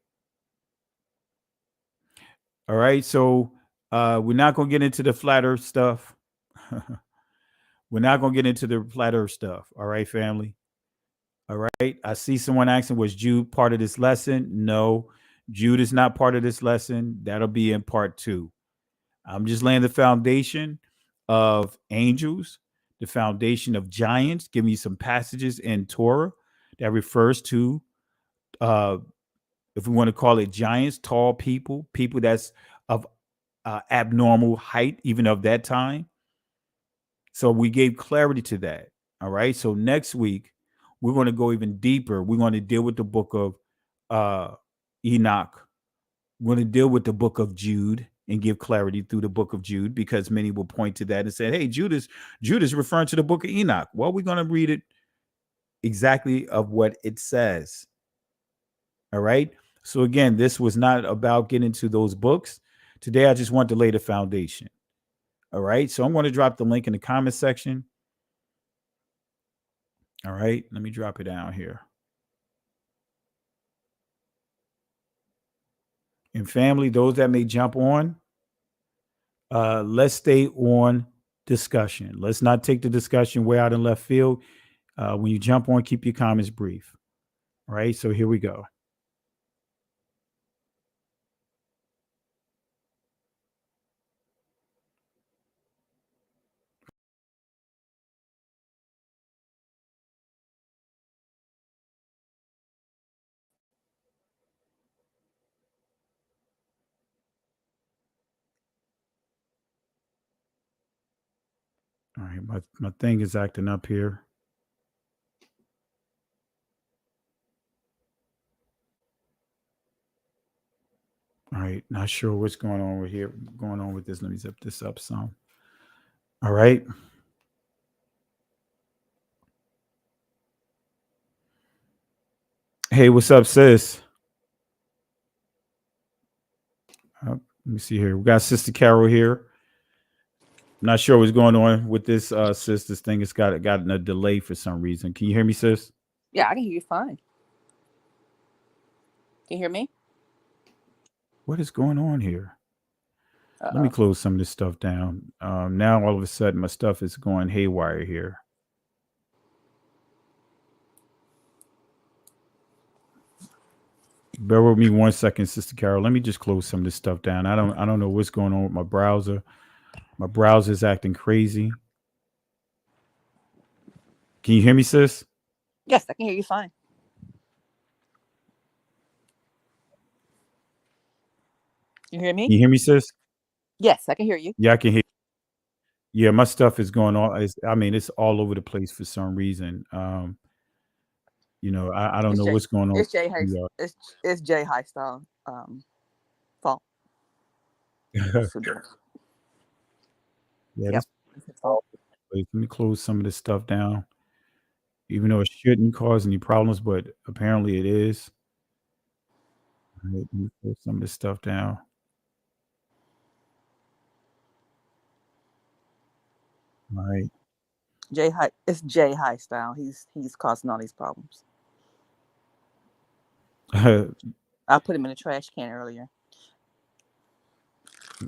All right. So we're not going to get into the flat earth stuff. We're not going to get into the flat earth stuff. All right, family. All right. I see someone asking, was Jude part of this lesson? No, Jude is not part of this lesson. That'll be in part 2. I'm just laying the foundation of angels, the foundation of giants, giving you some passages in Torah that refers to, if we want to call it giants, tall people that's of abnormal height, even of that time. So we gave clarity to that. All right. So next week, we're going to go even deeper. We're going to deal with the book of Enoch. We're going to deal with the book of Jude and give clarity through the book of Jude, because many will point to that and say, hey, Jude is referring to the book of Enoch. Well, we're going to read it exactly of what it says. All right. So again, this was not about getting to those books. Today, I just want to lay the foundation. All right. So I'm going to drop the link in the comment section. All right. Let me drop it down here. And family, those that may jump on, let's stay on discussion. Let's not take the discussion way out in left field. When you jump on, keep your comments brief. All right. So here we go. All right, my thing is acting up here. All right, not sure what's going on with this. Let me zip this up some. All right. Hey, what's up, sis? Let me see here. We got Sister Carol here. I'm not sure what's going on with this, sis. This thing has gotten a delay for some reason. Can you hear me, sis? Yeah, I can hear you fine. Can you hear me? What is going on here? Let me close some of this stuff down. Now all of a sudden my stuff is going haywire here. Bear with me 1 second, Sister Carol. Let me just close some of this stuff down. I don't know what's going on with my browser. My browser is acting crazy. Can you hear me, sis? Yes, I can hear you fine. You hear me? Can you hear me, sis? Yes, I can hear you. Yeah, I can hear you. Yeah, my stuff is going on. It's all over the place for some reason. I don't know what's going on. It's Jay High. It's Jay Highstyle fault. Yeah, let me close some of this stuff down. Even though it shouldn't cause any problems, but apparently it is. All right, let me close some of this stuff down. Right. It's Jay High Style. He's causing all these problems. I put him in a trash can earlier.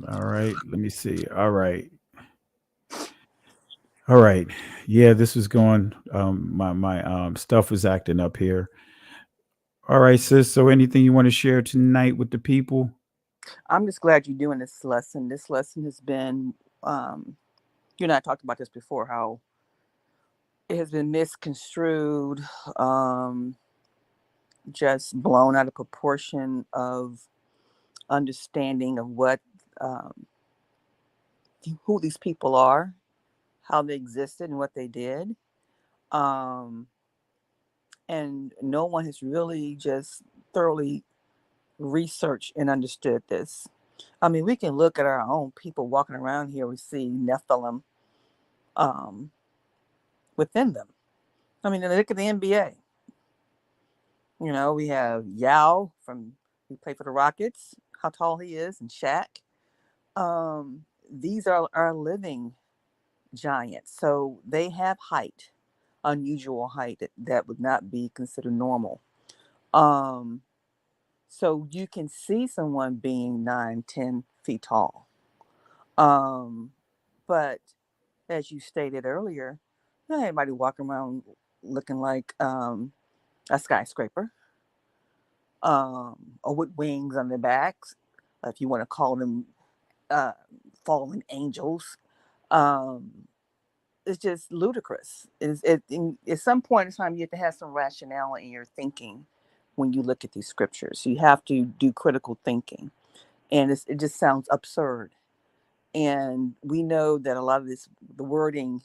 All right. Let me see. All right. All right. Yeah, this was going. My stuff was acting up here. All right, sis. So, anything you want to share tonight with the people? I'm just glad you're doing this lesson. This lesson has been, you and I talked about this before, how it has been misconstrued, just blown out of proportion of understanding of what, um, who these people are, how they existed, and what they did. Um, and no one has really just thoroughly researched and understood this. I mean, we can look at our own people walking around here. We see Nephilim um, within them. I mean, look at the NBA. You know, we have Yao from who played for the Rockets. How tall he is, and Shaq. These are our living giants, so they have height, unusual height that would not be considered normal. Um, so you can see someone being 9, 10 feet tall. But as you stated earlier, not everybody walking around looking like a skyscraper, or with wings on their backs, if you want to call them uh, fallen angels. Um, it's just ludicrous. At some point in time, you have to have some rationale in your thinking when you look at these scriptures. You have to do critical thinking, and it just sounds absurd. And we know that a lot of the wording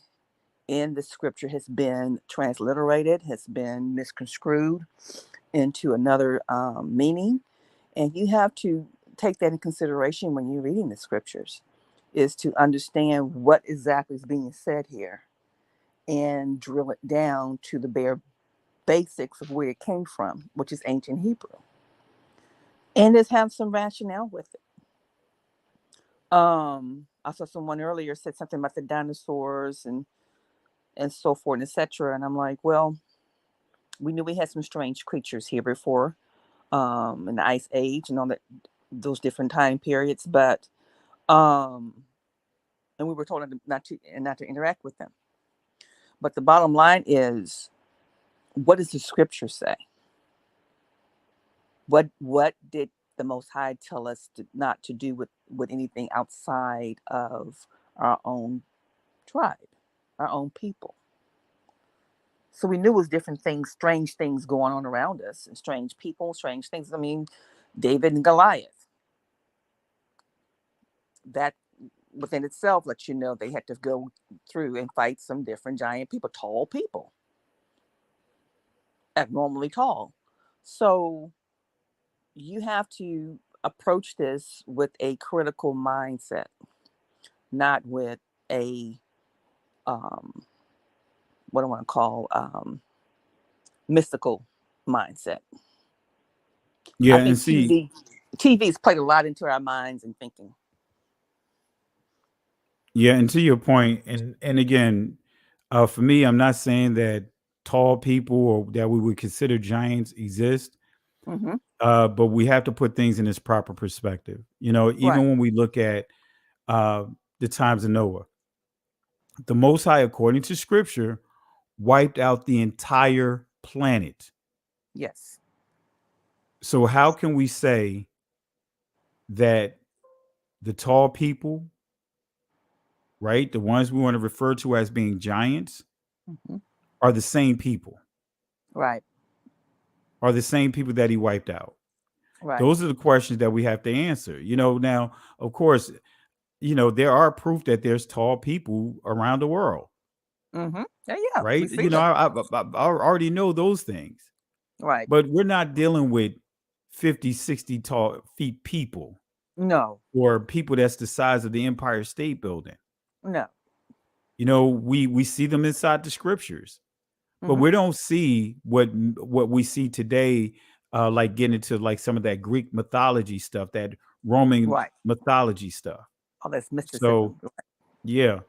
in the scripture has been transliterated, has been misconstrued into another meaning. And you have to take that in consideration when you're reading the scriptures, is to understand what exactly is being said here and drill it down to the bare basics of where it came from, which is ancient Hebrew. And just have some rationale with it. I saw someone earlier said something about the dinosaurs and so forth, etc. And I'm like, well, we knew we had some strange creatures here before, in the Ice Age and all that, those different time periods, but and we were told not to interact with them. But the bottom line is, what does the scripture say? What did the Most High tell us not to do with anything outside of our own tribe, our own people? So we knew it was different things, strange things going on around us, and strange people, strange things. I mean, David and Goliath. That within itself lets you know they had to go through and fight some different giant people, tall people, abnormally tall. So you have to approach this with a critical mindset, not with a what I want to call mystical mindset. Yeah, I and think see, TV's played a lot into our minds and thinking. yeah, and to your point, and again, for me, I'm not saying that tall people or that we would consider giants exist, Mm-hmm. but we have to put things in its proper perspective. You know, Right. even when we look at uh, the times of Noah, the Most High, according to Scripture, wiped out the entire planet. Yes. So how can we say that the tall people, right, the ones we want to refer to as being giants, Mm-hmm. are the same people? Right. Are the same people that he wiped out? Right. Those are the questions that we have to answer. You know, now, of course, you know, there are proof that there's tall people around the world, Mm-hmm. Yeah, yeah. We right? see You know, that. I already know those things, Right. but we're not dealing with 50, 60 tall feet people No. or people that's the size of the Empire State Building. No. You know, we see them inside the scriptures, but Mm-hmm. we don't see what we see today, like getting into like some of that Greek mythology stuff, that Roman Right. mythology stuff. All that's So mysticism. yeah.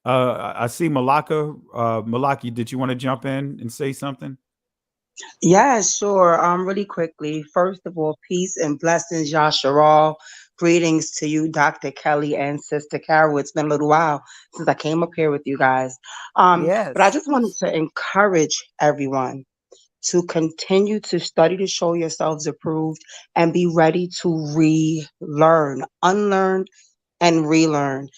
I see Malaka. Malaki, did you want to jump in and say something? Yeah, sure. Really quickly. First of all, peace and blessings, Yasharal. Greetings to you, Dr. Kelly and Sister Carol. It's been a little while since I came up here with you guys. But I Yes. just wanted to encourage everyone to continue to study to show yourselves approved and be ready to relearn, unlearn, and relearn.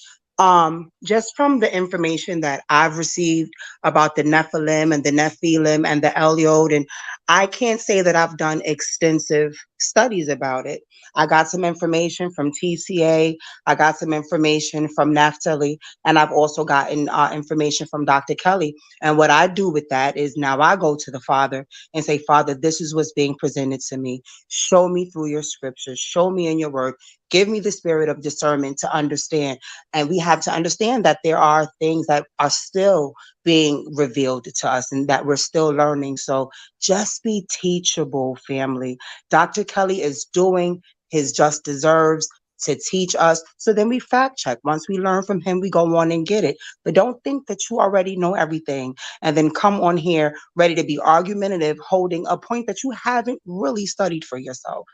Just from the information that I've received about the Nephilim and the Nephilim and the Eliod, and I can't say that I've done extensive studies about it. I got some information from TCA, I got some information from Naphtali, and I've also gotten information from Dr. Kelly. And what I do with that is now I go to the Father and say, Father, this is what's being presented to me. Show me through your scriptures, show me in your word. Give me the spirit of discernment to understand. And we have to understand that there are things that are still being revealed to us and that we're still learning. So just be teachable, family. Dr. Kelly is doing his just deserves to teach us. So then we fact check. Once we learn from him, we go on and get it. But don't think that you already know everything and then come on here ready to be argumentative, holding a point that you haven't really studied for yourself.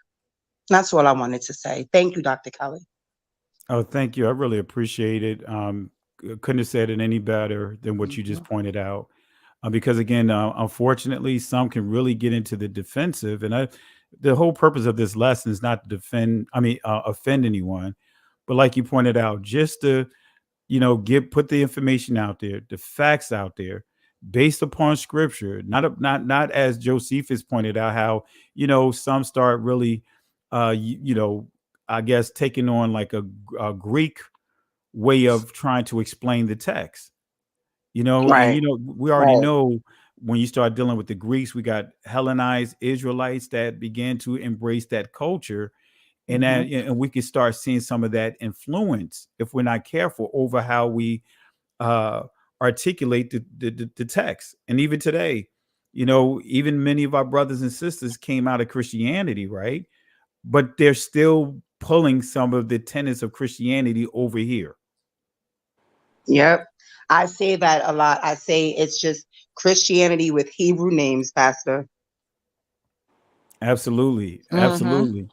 That's all I wanted to say. Thank you, Dr. Kelly. Oh, thank you. I really appreciate it. Couldn't have said it any better than what you just pointed out. Because again, unfortunately, some can really get into the defensive, and the whole purpose of this lesson is not to offend anyone, but like you pointed out, just to put the information out there, the facts out there, based upon scripture, not as Josephus pointed out, how some start really, I guess taking on like a Greek way of trying to explain the text. And Right. we already know when you start dealing with the Greeks, we got Hellenized Israelites that began to embrace that culture, and and we can start seeing some of that influence if we're not careful over how we articulate the text. And even today, even many of our brothers and sisters came out of Christianity, right? But they're still pulling some of the tenets of Christianity over here. Yep. I say that a lot. I say it's just Christianity with Hebrew names, Pastor. Absolutely. Absolutely.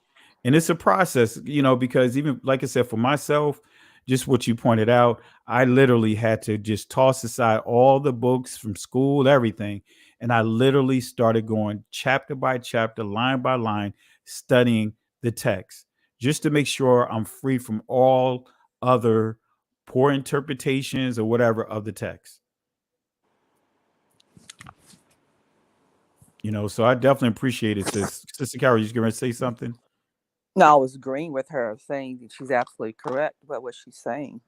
And it's a process, because even like I said, for myself, just what you pointed out, I literally had to just toss aside all the books from school, everything. And I literally started going chapter by chapter, line by line, studying the text just to make sure I'm free from all other poor interpretations or whatever of the text. So I definitely appreciate it, sis. Sister Carol, you going to say something? No, I was agreeing with her, saying that she's absolutely correct about what she's saying.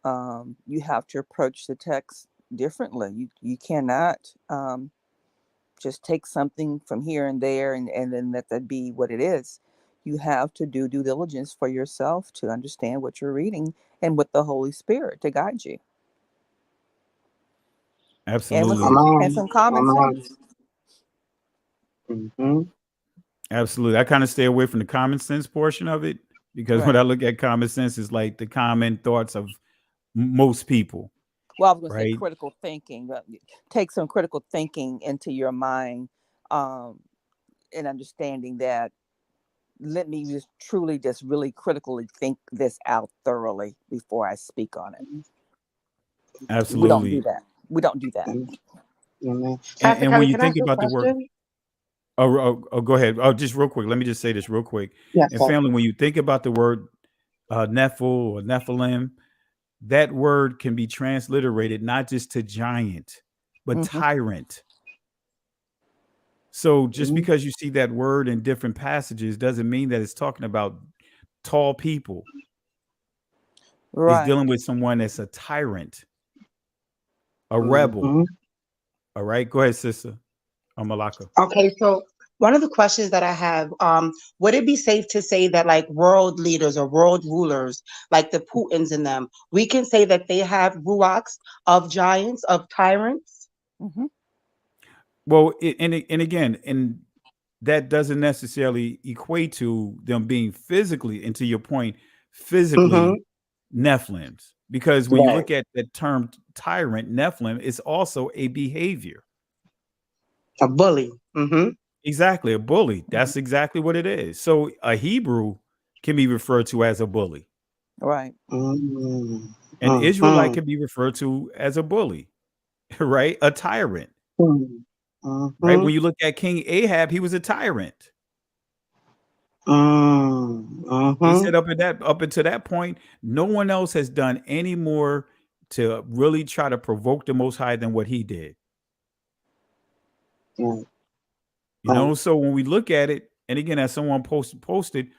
You have to approach the text differently. You cannot just take something from here and there and then let that be what it is. You have to do due diligence for yourself to understand what you're reading and with the Holy Spirit to guide you. Absolutely. And some common sense. Absolutely. I kind of stay away from the common sense portion of it because when I look at common sense, it's like the common thoughts of most people. Well, I was going to say critical thinking. Take some critical thinking into your mind and understanding that let me just truly just really critically think this out thoroughly before I speak on it. Absolutely. We don't do that. And when you think about the word, go ahead. Oh, just real quick. Let me just say this real quick. Yes, and family, when you think about the word Nephil or Nephilim, that word can be transliterated not just to giant, but tyrant. So just because you see that word in different passages doesn't mean that it's talking about tall people. Right. It's dealing with someone that's a tyrant, a rebel. All right. Go ahead, sister. Malaka. Okay, so one of the questions that I have, would it be safe to say that like world leaders or world rulers, like the Putins in them, we can say that they have ruachs of giants, of tyrants? Well, and again, that doesn't necessarily equate to them being physically, and to your point, physically Nephilims. because when you Right. look at the term tyrant, Nephilim, it's also a behavior. A bully. Mm-hmm. Exactly, a bully. That's exactly what it is. So a Hebrew can be referred to as a bully. Right. Mm-hmm. An Israelite can be referred to as a bully, right? A tyrant, right? Mm-hmm. When you look at King Ahab, he was a tyrant. He Mm-hmm. said up until that point, no one else has done any more to really try to provoke the Most High than what he did. Right. You know, so when we look at it, and again, as someone posted,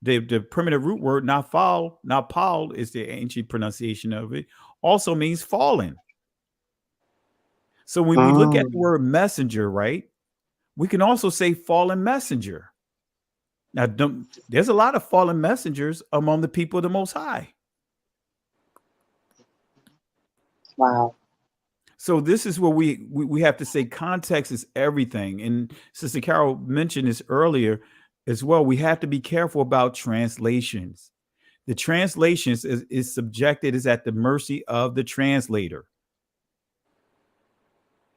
the primitive root word napal is the ancient pronunciation of it, also means fallen. So when we look at the word messenger, right, we can also say fallen messenger. Now, there's a lot of fallen messengers among the people of the Most High. Wow. So this is where we have to say context is everything. And Sister Carol mentioned this earlier as well. We have to be careful about translations. The translations is subjected, is at the mercy of the translator.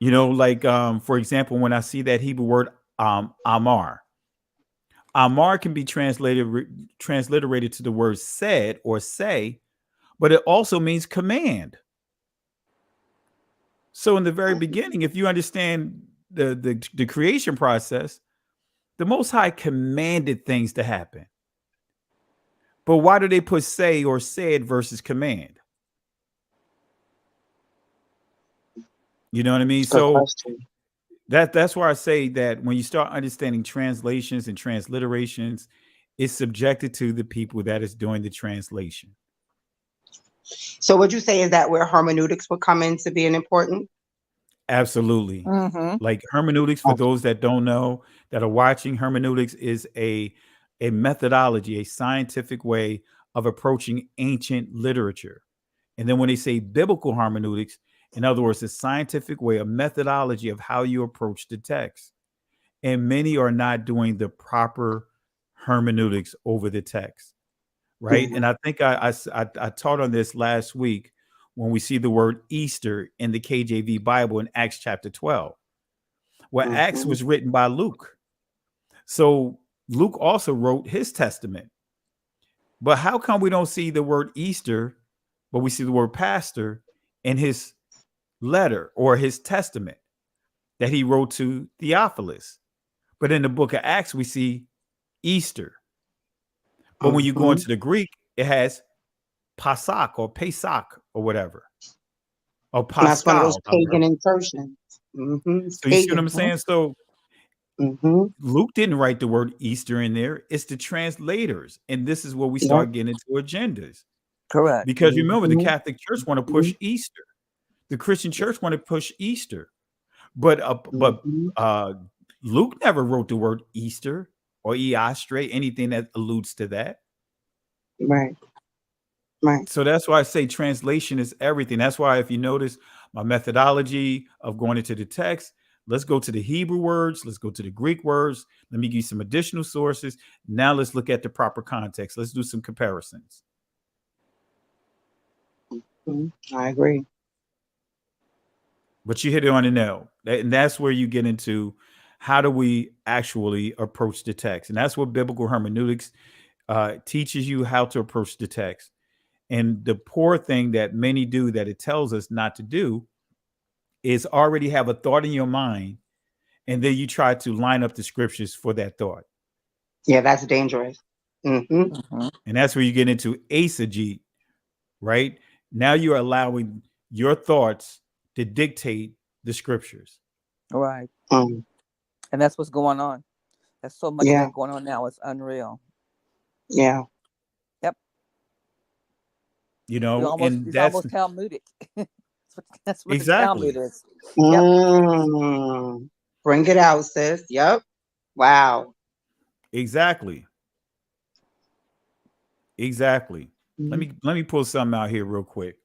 You know, like for example, when I see that Hebrew word Amar can be transliterated to the word said or say, but it also means command. So in the very beginning, if you understand the creation process, the Most High commanded things to happen. But why do they put say or said versus command? You know what I mean? Good So question. that's why I say that when you start understanding translations and transliterations, it's subjected to the people that is doing the translation. So would you say is that where hermeneutics would come into being important? Absolutely. Mm-hmm. Like hermeneutics, for those that don't know, that are watching, hermeneutics is a methodology, a scientific way of approaching ancient literature. And then when they say biblical hermeneutics, in other words, a scientific way, a methodology of how you approach the text. And many are not doing the proper hermeneutics over the text, right? Mhm. And I think I taught on this last week when we see the word Easter in the KJV Bible in Acts chapter 12. Well, Acts Mhm. was written by Luke. So Luke also wrote his testament. But how come we don't see the word Easter, but we see the word pastor in his letter or his testament that he wrote to Theophilus? But in the book of Acts, we see Easter. But when you go Mhm. into the Greek, it has Pesach or Pesach or whatever, or And that's one of those Pascal. pagan insertions. It's So you see what pagan. I'm saying? So Mm-hmm. Luke didn't write the word Easter in there. It's the translators. And this is where we Yep. start getting into agendas. Correct. Because remember, the Mm-hmm. Catholic Church want to push Easter. The Christian Church want to push Easter. But Mm-hmm. Luke never wrote the word Easter or Eastre, anything that alludes to that. Right. Right. So that's why I say translation is everything. That's why if you notice my methodology of going into the text, let's go to the Hebrew words, let's go to the Greek words. Let me give you some additional sources. Now let's look at the proper context. Let's do some comparisons. I agree. But you hit it on the nail. And that's where you get into how do we actually approach the text. And that's what biblical hermeneutics teaches you, how to approach the text. And the poor thing that many do that it tells us not to do is already have a thought in your mind, and then you try to line up the scriptures for that thought. Yeah, that's dangerous. Mm-hmm. Mm-hmm. And that's where you get into eisegete, right? Now you're allowing your thoughts to dictate the scriptures. Right. Mm. And that's what's going on. There's so much of Yeah. that going on now. It's unreal. Yeah. Yep. You know, and It's that's almost Talmudic. That's what the exactly. Talmud is. Yep. Mm. Bring it out, sis. Yep. Wow. Exactly. Let Mm. me pull something out here real quick.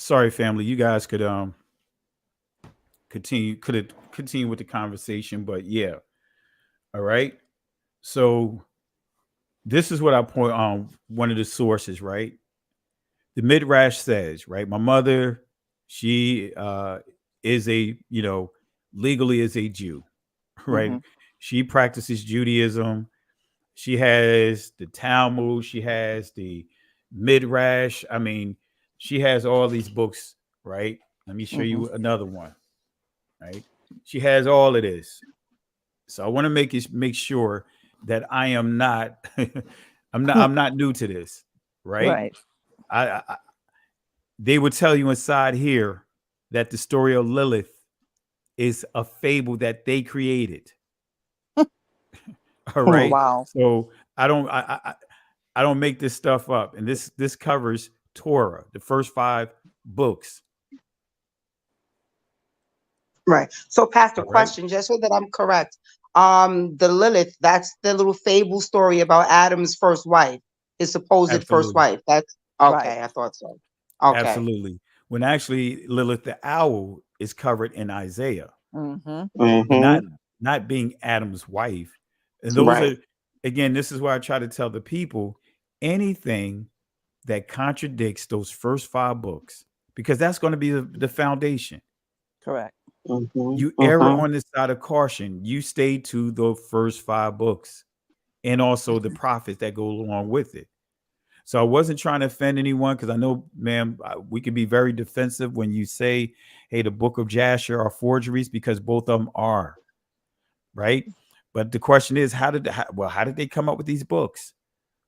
sorry, family. You guys could continue with the conversation, but yeah. All right. So this is what I point on one of the sources, right? The Midrash says, right? My mother, she is a, legally is a Jew, right? Mm-hmm. She practices Judaism. She has the Talmud, she has the Midrash. I mean, she has all these books, right? Let me show Mm-hmm. you another one, right? She has all of this. So I want to make sure that I am not I'm not new to this, right? Right. I they would tell you inside here that the story of Lilith is a fable that they created. All right. Wow. So I don't make this stuff up. And this covers Torah, the first 5 books. Right. So, Pastor, All right. question, just so that I'm correct. The Lilith, that's the little fable story about Adam's first wife, his supposed first Absolutely. wife. That's Right. okay. I thought so. Okay. Absolutely. When actually Lilith the owl is covered in Isaiah, Mm-hmm. but Mm-hmm. not being Adam's wife. And those Right. are, again, this is why I try to tell the people anything that contradicts those first 5 books, because that's going to be the foundation. Correct. Mm-hmm. You err Mm-hmm. on the side of caution. You stay to the first 5 books and also the prophets that go along with it. So I wasn't trying to offend anyone, because I know, ma'am, we can be very defensive when you say, hey, the book of Jasher are forgeries, because both of them are, right? But the question is, how did they come up with these books?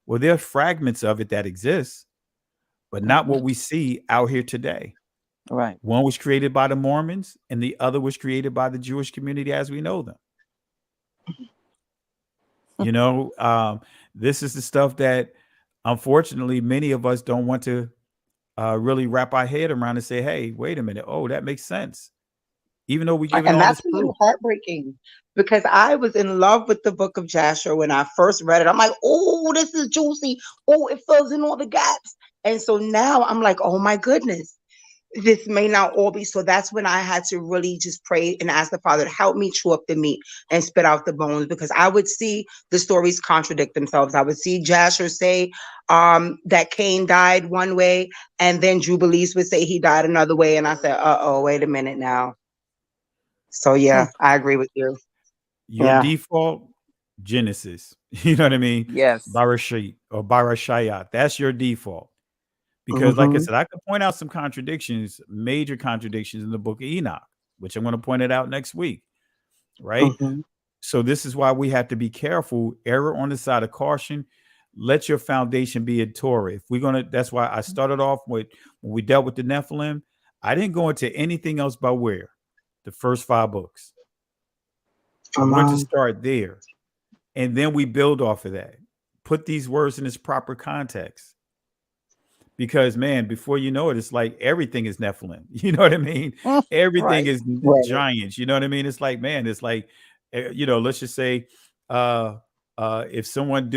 Well, there are fragments of it that exist, but not what we see out here today. Right. One was created by the Mormons and the other was created by the Jewish community as we know them. This is the stuff that unfortunately many of us don't want to really wrap our head around and say, hey, wait a minute. Oh, that makes sense. Even though we give it And all that's this a little proof. heartbreaking, because I was in love with the book of Jasher when I first read it. I'm like, oh, this is juicy. Oh, it fills in all the gaps. And so now I'm like, oh my goodness, this may not all be. So that's when I had to really just pray and ask the Father to help me chew up the meat and spit out the bones, because I would see the stories contradict themselves. I would see Jasher say that Cain died one way, and then Jubilees would say he died another way. And I said, uh-oh, wait a minute now. So yeah, I agree with you. Your Yeah. default, Genesis. You know what I mean? Yes. Barashayat or Barashayat. That's your default. Because like I Mhm. said, I could point out some contradictions, major contradictions in the book of Enoch, which I'm going to point it out next week. Right. Mhm. So this is why we have to be careful, error on the side of caution. Let your foundation be in Torah. If we're going to, that's why I started off with, when we dealt with the Nephilim, I didn't go into anything else but where? The first 5 books. I wanted to start there. And then we build off of that. Put these words in its proper context. Because, man, before you know it, it's like everything is Nephilim. You know what I mean? Everything Right. is Right. giants. You know what I mean? It's like, man, it's like, let's just say, if someone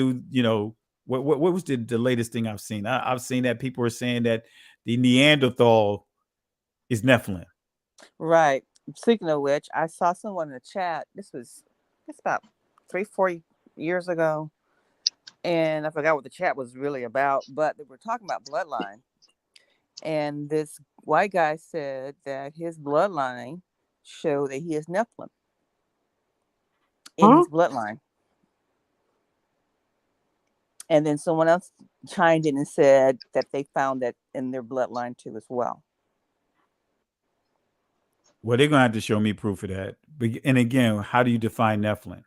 what was the latest thing I've seen? I've seen that people are saying that the Neanderthal is Nephilim. Right. Speaking of which, I saw someone in the chat. It's about 3-4 years ago, and I forgot what the chat was really about, but they were talking about bloodline. And this white guy said that his bloodline showed that he is Nephilim in his bloodline. And then someone else chimed in and said that they found that in their bloodline too as well. Well, they're gonna have to show me proof of that. And again, how do you define Nephilim?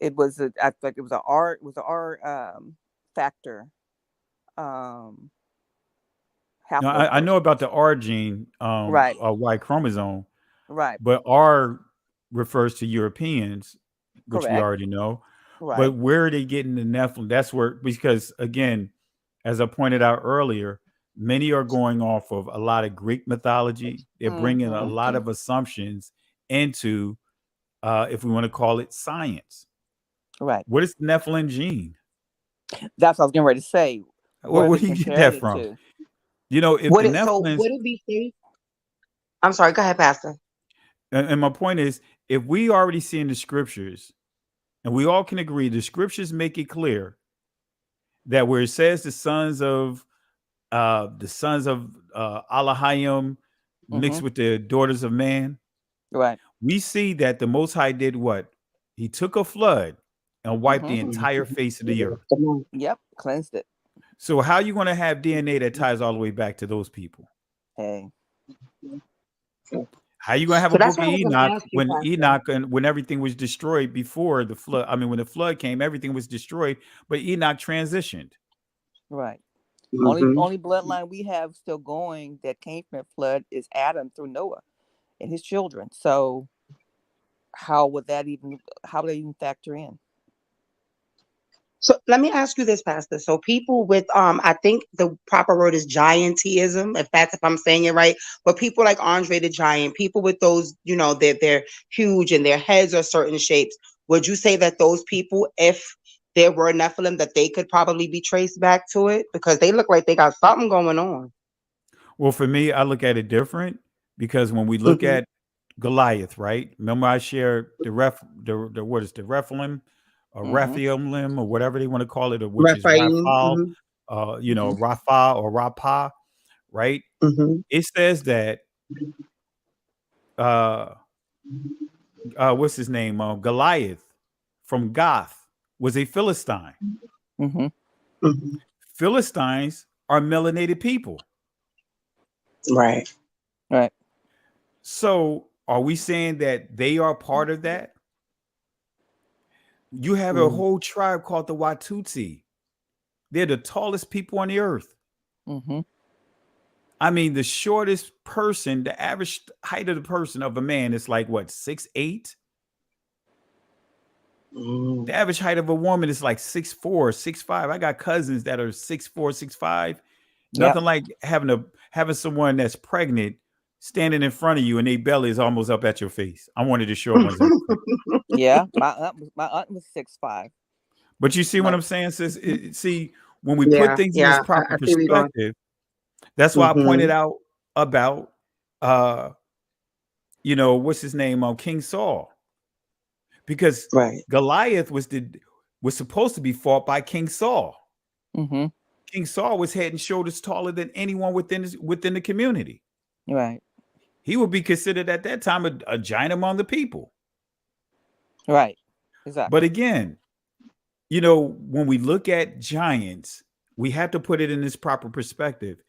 It was I think it was an R factor. No, I know about the R gene, Right. Y chromosome, Right. but R refers to Europeans, which we Correct. already know. Right. But where are they getting the Nephilim? That's where, because again, as I pointed out earlier, many are going off of a lot of Greek mythology. They're bringing a lot of assumptions into, if we want to call it, science. Right. What is the Nephilim gene? That's what I was getting ready to say. Where do you get that from? You know, if the Would it so Nephilims, would it be safe? I'm sorry, go ahead, Pastor. and my point is, if we already see in the scriptures, and we all can agree, the scriptures make it clear that where it says the sons of Alahayim mixed with the daughters of man, Right. we see that the Most High did what? He took a flood and wiped the entire face of the earth. Yep. Cleansed it. So how are you going to have DNA that ties all the way back to those people? Hey. How are you going to have So a that's book what of I was gonna Enoch ask you, when Pastor. Enoch and when everything was destroyed before the flood? I mean, when the flood came, everything was destroyed, but Enoch transitioned. Right. Mhm. Only bloodline we have still going that came from the flood is Adam through Noah and his children. So how would they even factor in? So let me ask you this, Pastor. So people with I think the proper word is giantism, if I'm saying it right. But people like Andre the Giant, people with those, they're huge and their heads are certain shapes. Would you say that those people, if there were Nephilim, that they could probably be traced back to it? Because they look like they got something going on. Well, for me, I look at it different because when we look Mhm. at Goliath, right? Remember, I shared the what is the Rephilim or Rephilim or whatever they want to call it, or which is Raphaim. Raphal, Mhm. Rapha or Rapha, right? Mhm. It says that what's his name? Goliath from Gath was a Philistine. Mhm. Mhm. Philistines are melanated people. Right. Right. So are we saying that they are part of that? You have a whole tribe called the Watusi. They're the tallest people on the earth. Mhm. I mean, the shortest person, the average height of the person of a man is like what, 6'8"? The average height of a woman is like 6'4", 6'5". I got cousins that are 6'4", 6'5". Yep. Nothing like having someone that's pregnant standing in front of you and their belly is almost up at your face. I'm one of the short ones. Yeah. My aunt was 6'5". But you see what My I'm saying, sis? See, when we put Yeah, things in this yeah. proper I see where you're going. perspective, that's why I pointed out about what's his name on King Saul, because Right. Goliath was supposed to be fought by King Saul. Mhm. King Saul was head and shoulders taller than anyone within the community. Right. He would be considered at that time a giant among the people. Right. Exactly. But again, when we look at giants, we have to put it in this proper perspective.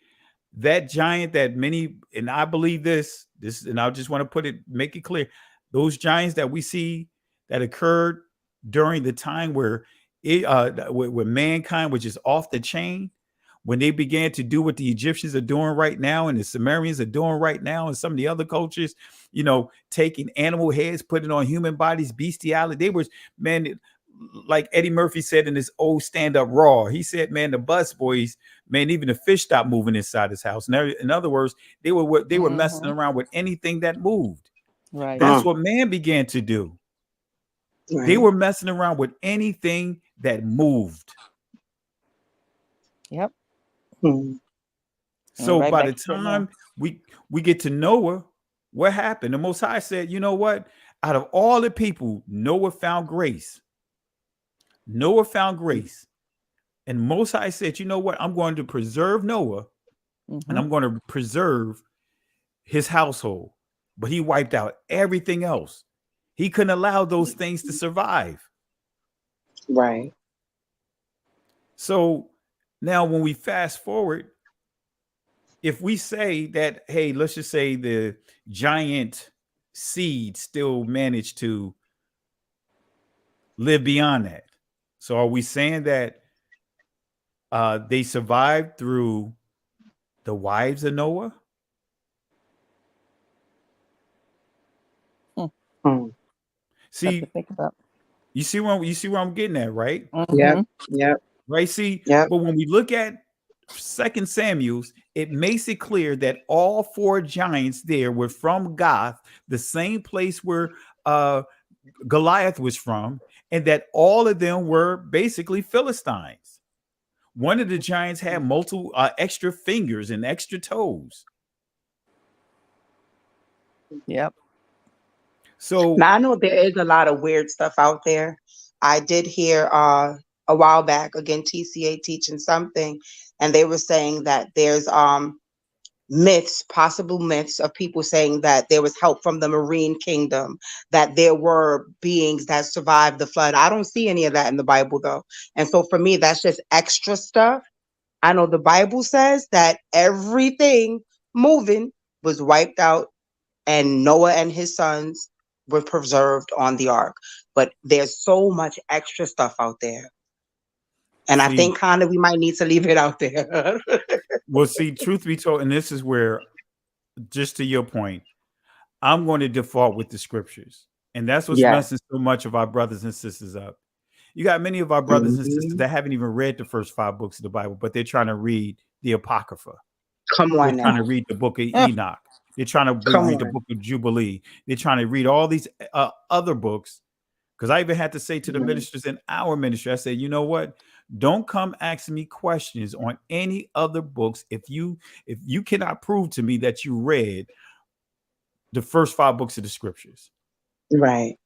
That giant that many, and I believe this, and I just want to make it clear, those giants that we see that occurred during the time where mankind was just off the chain, when they began to do what the Egyptians are doing right now and the Sumerians are doing right now, and some of the other cultures, taking animal heads, putting on human bodies, bestiality. They were, man, like Eddie Murphy said in his old stand-up Raw, he said, man, the bus boys, man, even the fish stopped moving inside his house. In other words, they were messing around with anything that moved. Right. That's what man began to do. They Right. were messing around with anything that moved. Yep. So right by back the to it now. time we get to Noah, what happened? The Most High said, you know what? Out of all the people, Noah found grace. Noah found grace. And Most High said, you know what? I'm going to preserve Noah and I'm going to preserve his household. But he wiped out everything else. He couldn't allow those things to survive. Right. So now when we fast forward, if we say that, hey, let's just say the giant seed still managed to live beyond that. So are we saying that they survived through the wives of Noah? See, think about. you see where I'm getting at, right? Yep. Yep. Right. See, Yep. but when we look at 2 Samuel's, it makes it clear that all 4 giants there were from Gath, the same place where Goliath was from, and that all of them were basically Philistines. One of the giants had multiple extra fingers and extra toes. Yep. So Now I know there is a lot of weird stuff out there. I did hear a while back, again, TCA teaching something, and they were saying that there's myths, possible myths of people saying that there was help from the marine kingdom, that there were beings that survived the flood. I don't see any of that in the Bible though. And so for me, that's just extra stuff. I know the Bible says that everything moving was wiped out and Noah and his sons were preserved on the ark. But there's so much extra stuff out there. And I see, think kind of we might need to leave it out there. well, see, truth be told, and this is where, just to your point, I'm going to default with the scriptures. And that's what's Yeah. messing so much of our brothers and sisters up. You got many of our brothers and sisters that haven't even read the first 5 books of the Bible, but they're trying to read the Apocrypha. Come They're on trying to now. read the book of Enoch. They're trying to Come read the on. book of Jubilee. They're trying to read all these other books. Because I even had to say to the ministers in our ministry, I said, you know what? Don't come asking me questions on any other books if you cannot prove to me that you read the first 5 books of the scriptures. Right.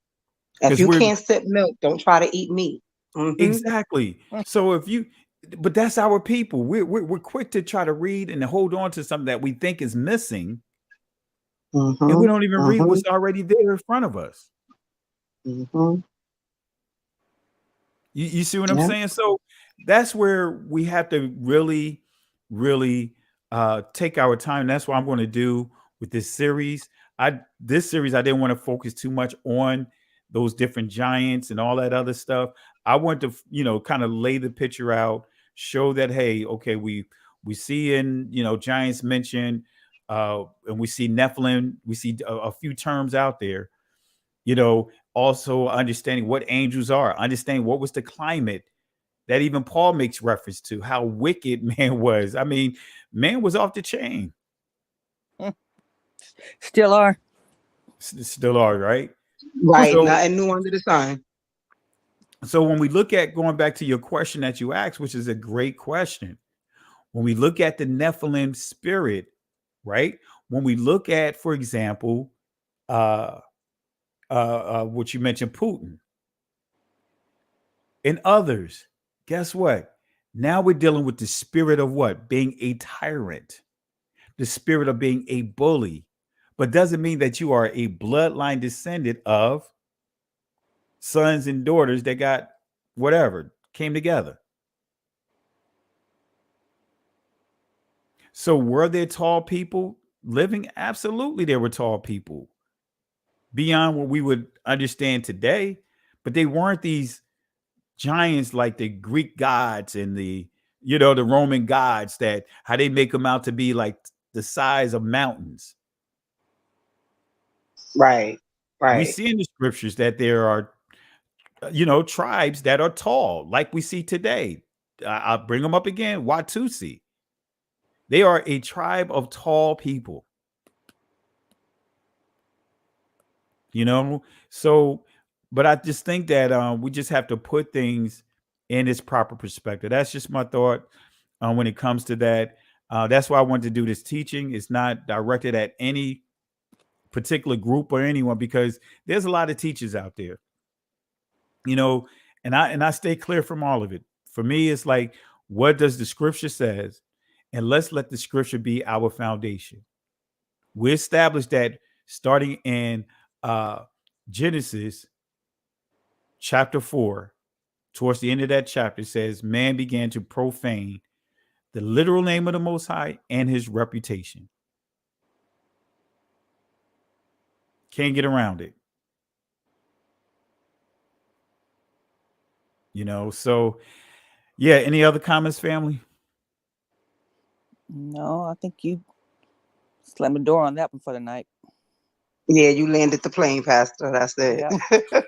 If you can't sip milk, don't try to eat meat. Exactly. So but that's our people. We're quick to try to read and hold on to something that we think is missing, and we don't even read what's already there in front of us. You see what I'm saying? So that's where we have to really, really take our time. That's what I'm going to do with this series. This series, I didn't want to focus too much on those different giants and all that other stuff. I want to, kind of lay the picture out, show that, hey, okay, we see in, giants mentioned, and we see Nephilim, we see a few terms out there, also understanding what angels are, understanding what was the climate that even Paul makes reference to, how wicked man was. I mean, man was off the chain. Still are. Still are, right? Right. So, Nothing new under the sun. So when we look at, going back to your question that you asked, which is a great question, when we look at the Nephilim spirit, right? When we look at, for example, what you mentioned, Putin and others, guess what? Now we're dealing with the spirit of what? Being a tyrant, the spirit of being a bully, but doesn't mean that you are a bloodline descendant of sons and daughters that got whatever, came together. So were there tall people living? Absolutely, there were tall people beyond what we would understand today, but they weren't these giants like the Greek gods and the Roman gods, that how they make them out to be like the size of mountains. Right. We see in the scriptures that there are tribes that are tall, like we see today. I'll bring them up again. Watusi. They are a tribe of tall people. So, but I just think that we just have to put things in its proper perspective. That's just my thought when it comes to that. That's why I wanted to do this teaching. It's not directed at any particular group or anyone, because there's a lot of teachers out there, and I stay clear from all of it. For me, it's like, what does the scripture says? And let's let the scripture be our foundation. We established that starting in Genesis chapter 4, towards the end of that chapter, says man began to profane the literal name of the Most High and his reputation. Can't get around it. So yeah, any other comments, family? No, I think you slammed the door on that one for the night. Yeah, you landed the plane, Pastor. That's it. Yep.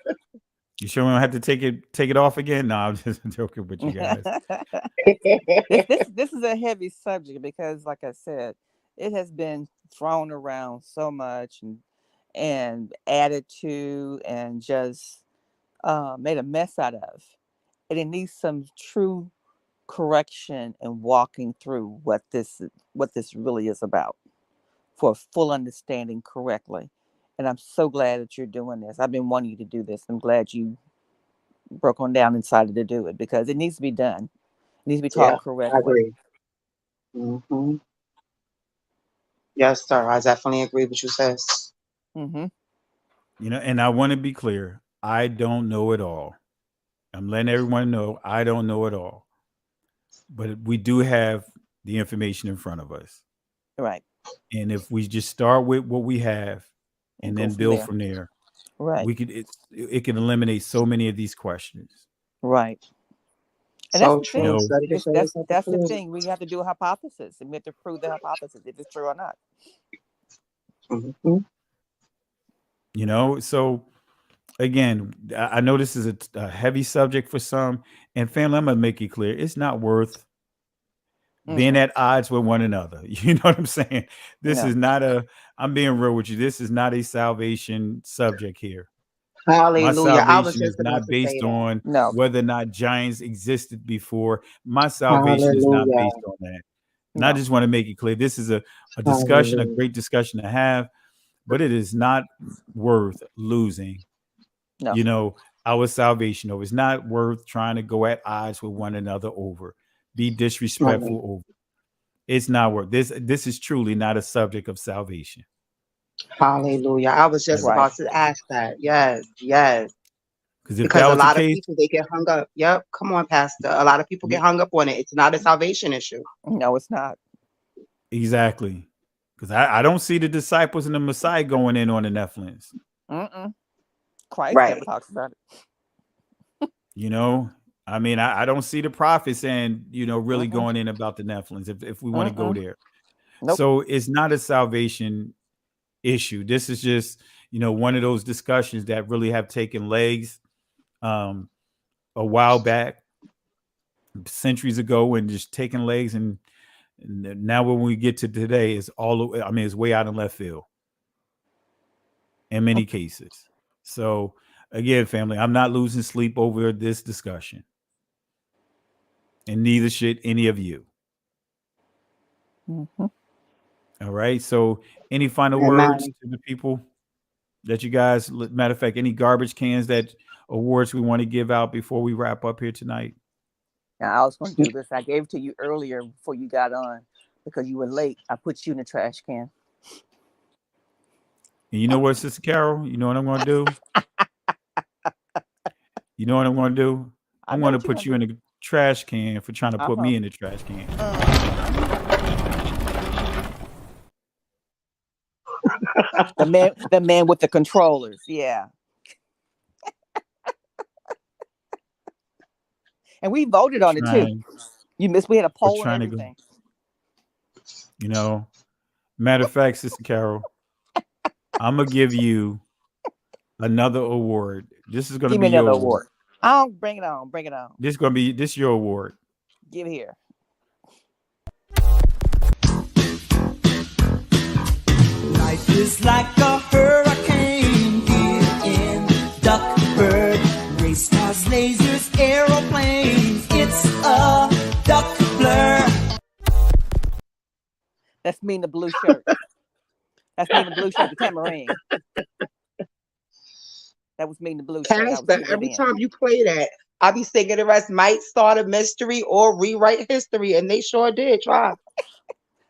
You sure we don't have to take it off again? No, I'm just joking with you guys. This is a heavy subject because, like I said, it has been thrown around so much and added to and just made a mess out of. And it needs some true correction and walking through what this really is about for a full understanding correctly. And I'm so glad that you're doing this. I've been wanting you to do this. I'm glad you broke on down and decided to do it because it needs to be done. It needs to be Yeah, taught I correctly. agree. Hmm. Yes, sir. I definitely agree with you, sis. Mm-hmm. And I want to be clear. I don't know it all. I'm letting everyone know I don't know it all. But we do have the information in front of us. Right. And if we just start with what we have and go then from build there. from there, Right. we could it can eliminate so many of these questions. Right. And that's So the You true. thing. know, Study to show yourself That's the approved. thing. We have to do a hypothesis and we have to prove the hypothesis if it's true or not. Hmm. So again, I know this is a heavy subject for some, and family, I'm gonna make it clear, it's not worth being at odds with one another. You know what I'm saying? This No. is not I'm being real with you. This is not a salvation subject here. My Hallelujah. I was salvation is just about not to say based that. on No. whether or not giants existed before. My salvation is not Hallelujah. based on that. And I No. just want to make it clear. This is a discussion, a Hallelujah. great discussion to have, but it is not worth losing, No. our salvation over. It's not worth trying to go at odds with one another over, be Right. disrespectful over. It's not worth this is truly not a subject of salvation. Hallelujah. I was just Right. about to ask that. Yes, yes. Because if Because that a was the lot of case, people, they get hung up. Yep. Come on, Pastor. A lot of people get hung up on it. It's not a salvation issue. No, it's not. exactly. Because I don't see the disciples and the Messiah going in on the Nephilims. Mm-mm. Christ never Right. talks about it. I mean, I don't see the prophets saying, really Mm-mm. going in about the Nephilims if we want to go Mm-mm. there. Nope. So it's not a salvation issue. This is just, one of those discussions that really have taken legs a while back, centuries ago, and just taking legs. And now when we get to today, it's way out in left field in many cases. So again, family, I'm not losing sleep over this discussion. And neither should any of you. Mm-hmm. All right. So any final words Amen. to the people that you guys, matter of fact, any garbage cans that awards we want to give out before we wrap up here tonight? Now, I was going to do this. I gave it to you earlier before you got on because you were late. I put you in the trash can. And you know what, Sister Carol? You know what I'm going to do? You know what I'm going to do? I'm going to put you in the trash can for trying to put me in the trash can. The man with the controllers. Yeah. And we voted on it too. You missed. We had a poll and everything. Matter of fact, Sister Carol, I'm gonna give you another award. This is gonna be your award. Oh, bring it on. Bring it on. This is your award. Give it here. Life is like a hurricane here in Duckburg. Race cars, lasers, aeroplanes. It's a duck blur. That's me in the blue shirt. That's me in the blue shirt, the tambourine. That was me in the blue shirt. Pastor, every time you play that, I be thinking the rest might start a mystery or rewrite history, and they sure did try.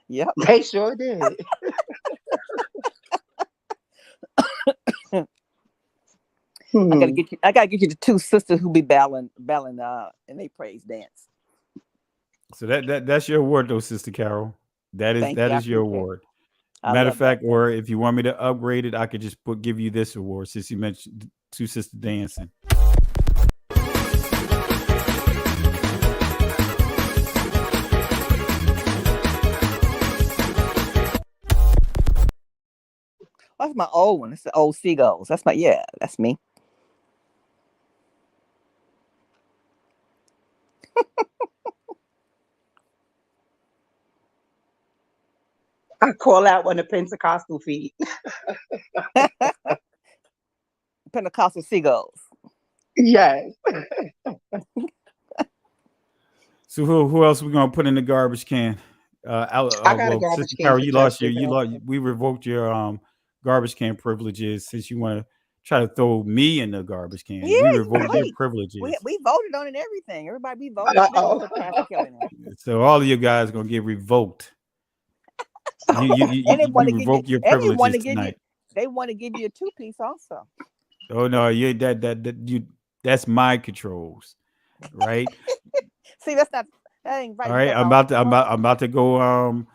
Yep. They sure did. I gotta get you the two sisters who be battling and they praise dance. So that's your award though, Sister Carol. That is your award. Matter of fact, or if you want me to upgrade it, I could just give you this award since you mentioned two sisters dancing. That's my old one. It's the old Seagulls. That's me. I call that one the Pentecostal feet. Pentecostal Seagulls. Yes. So who else we gonna put in the garbage can? I got a garbage Sister can Carol, you lost your suggestion. we revoked your garbage can privileges since you want to try to throw me in the garbage can. Yeah, We you revoked your right. privileges. We voted on it and everything. Everybody be voting. Uh-oh. Pastor Kelly now. So all of you guys gonna get revoked. And they want to give revoke you, your and they want privileges to give you, tonight. they want to give you a 2-piece also. Oh no, you that's my controls, right? See, that ain't right. All right, I'm about to go.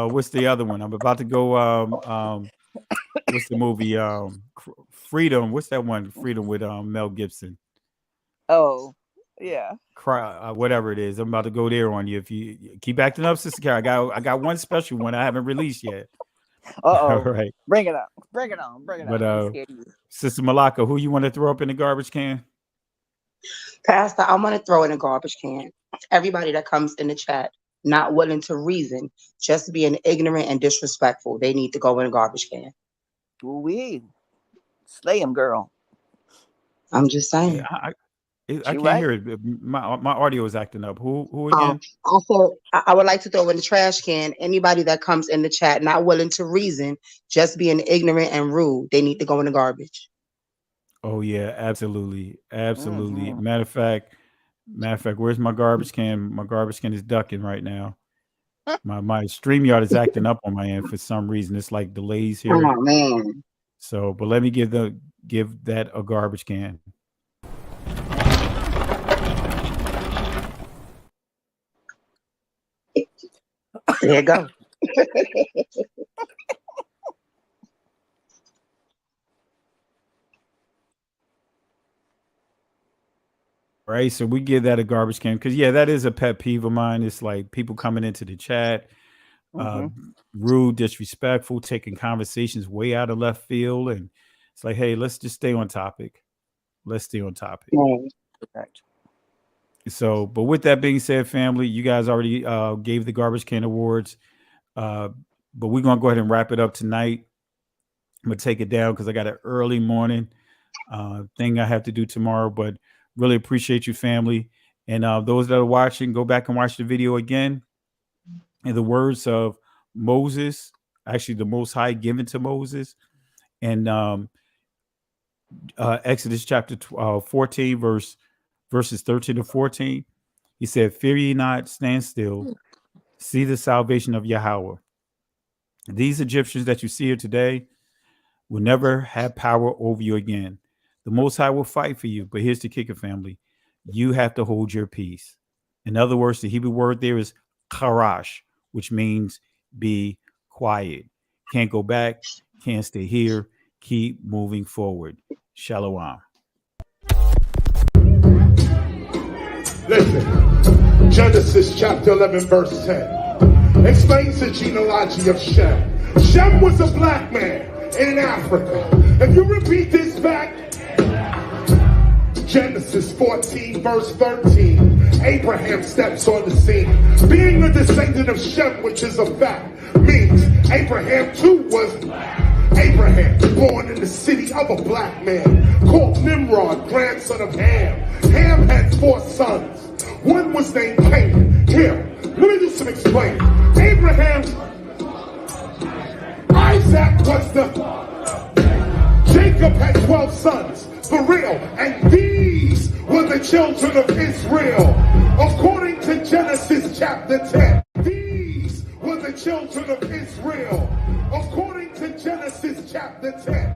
What's the other one? I'm about to go. What's the movie? Freedom. What's that one? Freedom with Mel Gibson. Oh, yeah. Whatever it is, I'm about to go there on you. If you keep acting up, Sister Carol, I got one special one I haven't released yet. All right, bring it on. But Sister Malaka, who you want to throw up in the garbage can? Pastor, I'm going to throw in a garbage can. Everybody that comes in the chat, not willing to reason, just being ignorant and disrespectful, they need to go in a garbage can. We slay him, girl. I'm just saying. I can't hear it. My audio is acting up. Who again? Also, I would like to throw in the trash can. Anybody that comes in the chat not willing to reason, just being ignorant and rude, they need to go in the garbage. Oh yeah, absolutely. Matter of fact, where's my garbage can? My garbage can is ducking right now. My StreamYard is acting up on my end for some reason. It's like delays here. Oh man. So, but let me give that a garbage can. There you go. Right, so we give that a garbage can because that is a pet peeve of mine. It's like people coming into the chat, rude, disrespectful, taking conversations way out of left field, and it's like, hey, let's just stay on topic. So, but with that being said, family, you guys already gave the garbage can awards, but we're gonna go ahead and wrap it up tonight. I'm gonna take it down because I got an early morning thing I have to do tomorrow, but. Really appreciate you, family. And those that are watching, go back and watch the video again. In the words of Moses, actually the Most High given to Moses. And Exodus chapter 14, verses 13 to 14. He said, fear ye not, stand still. See the salvation of Yahweh. These Egyptians that you see here today will never have power over you again. The Most High will fight for you, but here's the kicker, family. You have to hold your peace. In other words, the Hebrew word there is karash, which means be quiet. Can't go back, can't stay here. Keep moving forward. Shalom. Listen, Genesis chapter 11, verse 10 explains the genealogy of Shem. Shem was a black man in Africa. If you repeat this back, Genesis 14, verse 13, Abraham steps on the scene. Being a descendant of Shem, which is a fact, means Abraham too was Abraham, born in the city of a black man, called Nimrod, grandson of Ham. Ham had 4 sons. One was named Canaan. Here, let me do some explaining. Isaac was Jacob had 12 sons. For real, and these were the children of Israel. According to Genesis chapter 10, these were the children of Israel. According to Genesis chapter 10.